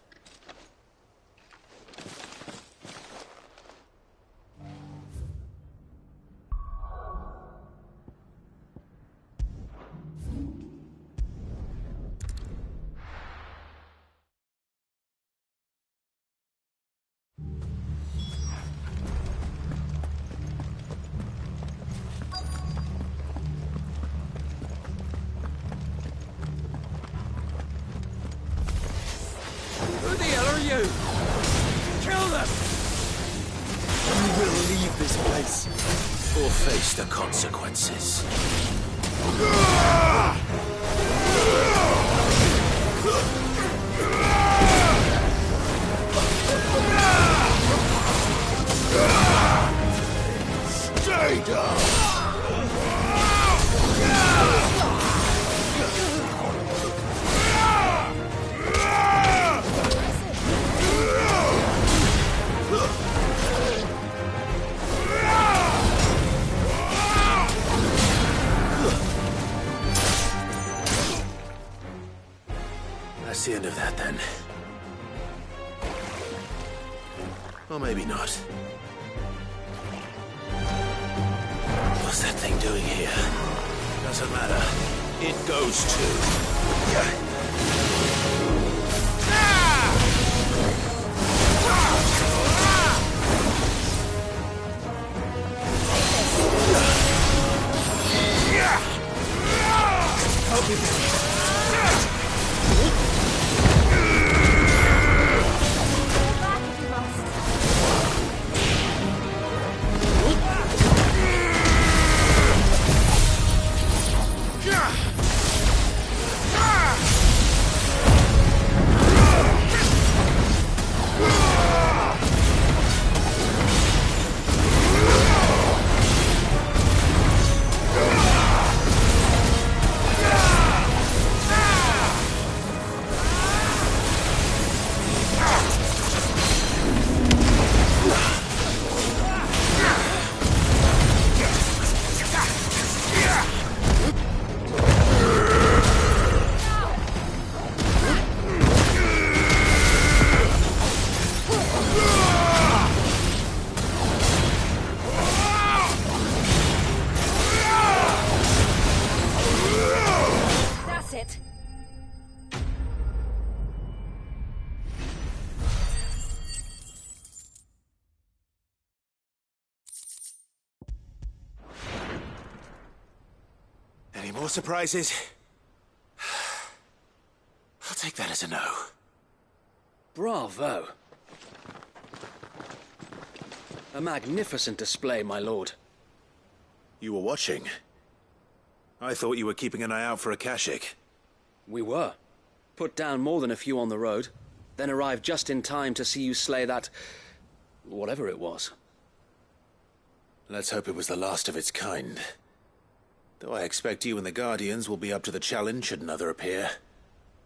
Or face the consequences. Stay down! That's the end of that, then. Or maybe not. What's that thing doing here? Doesn't matter. It goes too. Yeah. Help me, Billy. Any more surprises? I'll take that as a no. Bravo. A magnificent display, my lord. You were watching. I thought you were keeping an eye out for a Kashik. We were. Put down more than a few on the road, then arrived just in time to see you slay that... whatever it was. Let's hope it was the last of its kind. Though I expect you and the Guardians will be up to the challenge should another appear.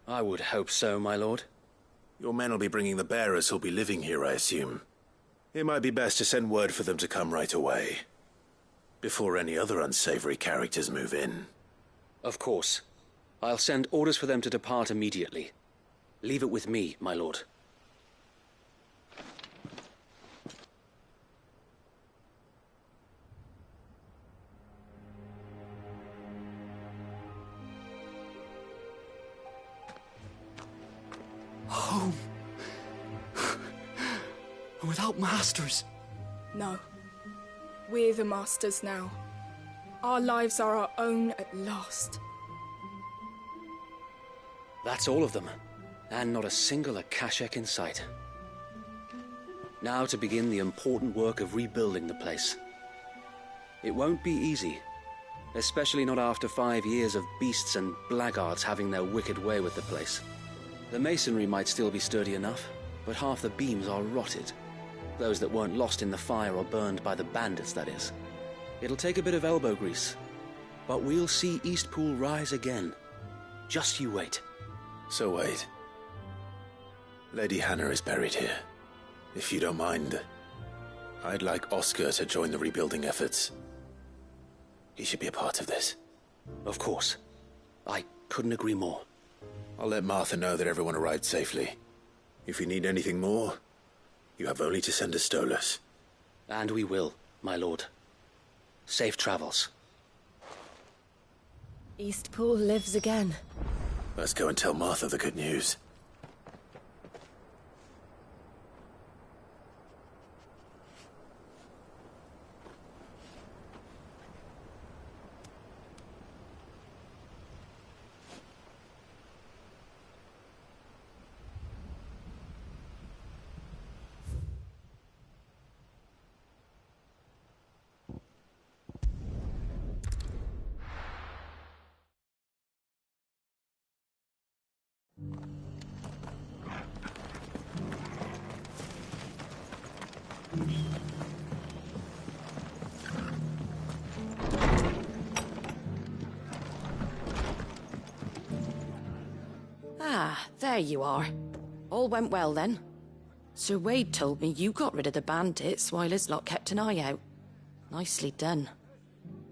I would hope so, my lord. Your men will be bringing the bearers who'll be living here, I assume. It might be best to send word for them to come right away, before any other unsavory characters move in. Of course. I'll send orders for them to depart immediately. Leave it with me, my lord. Home. Without masters. No. We're the masters now. Our lives are our own at last. That's all of them. And not a single Akashek in sight. Now to begin the important work of rebuilding the place. It won't be easy. Especially not after 5 years of beasts and blackguards having their wicked way with the place. The masonry might still be sturdy enough, but half the beams are rotted. Those that weren't lost in the fire or burned by the bandits, that is. It'll take a bit of elbow grease, but we'll see Eastpool rise again. Just you wait. So wait. Lady Hannah is buried here. If you don't mind, I'd like Oscar to join the rebuilding efforts. He should be a part of this. Of course. I couldn't agree more. I'll let Martha know that everyone arrived safely. If you need anything more, you have only to send a Stolas. And we will, my lord. Safe travels. Eastpool lives again. Let's go and tell Martha the good news. Ah, there you are. All went well then. Sir Wade told me you got rid of the bandits while his lot kept an eye out. Nicely done.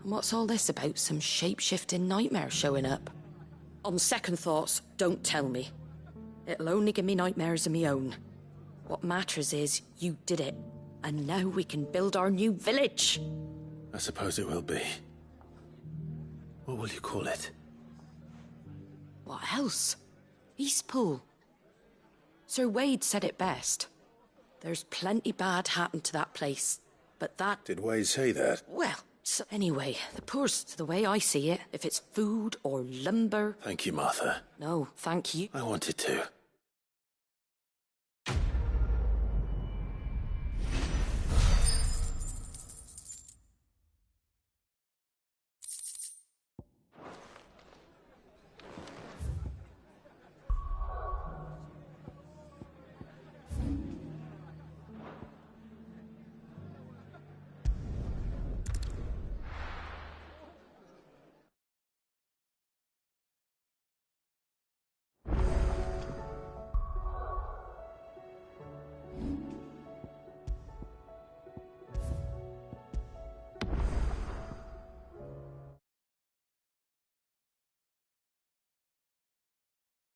And what's all this about some shape-shifting nightmare showing up? On second thoughts, don't tell me. It'll only give me nightmares of me own. What matters is you did it. And now we can build our new village. I suppose it will be. What will you call it? What else? Eastpool. Sir Wade said it best. There's plenty bad happened to that place. But that... Did Wade say that? Well, so anyway, the poor's the way I see it. If it's food or lumber... Thank you, Martha. No, thank you. I wanted to.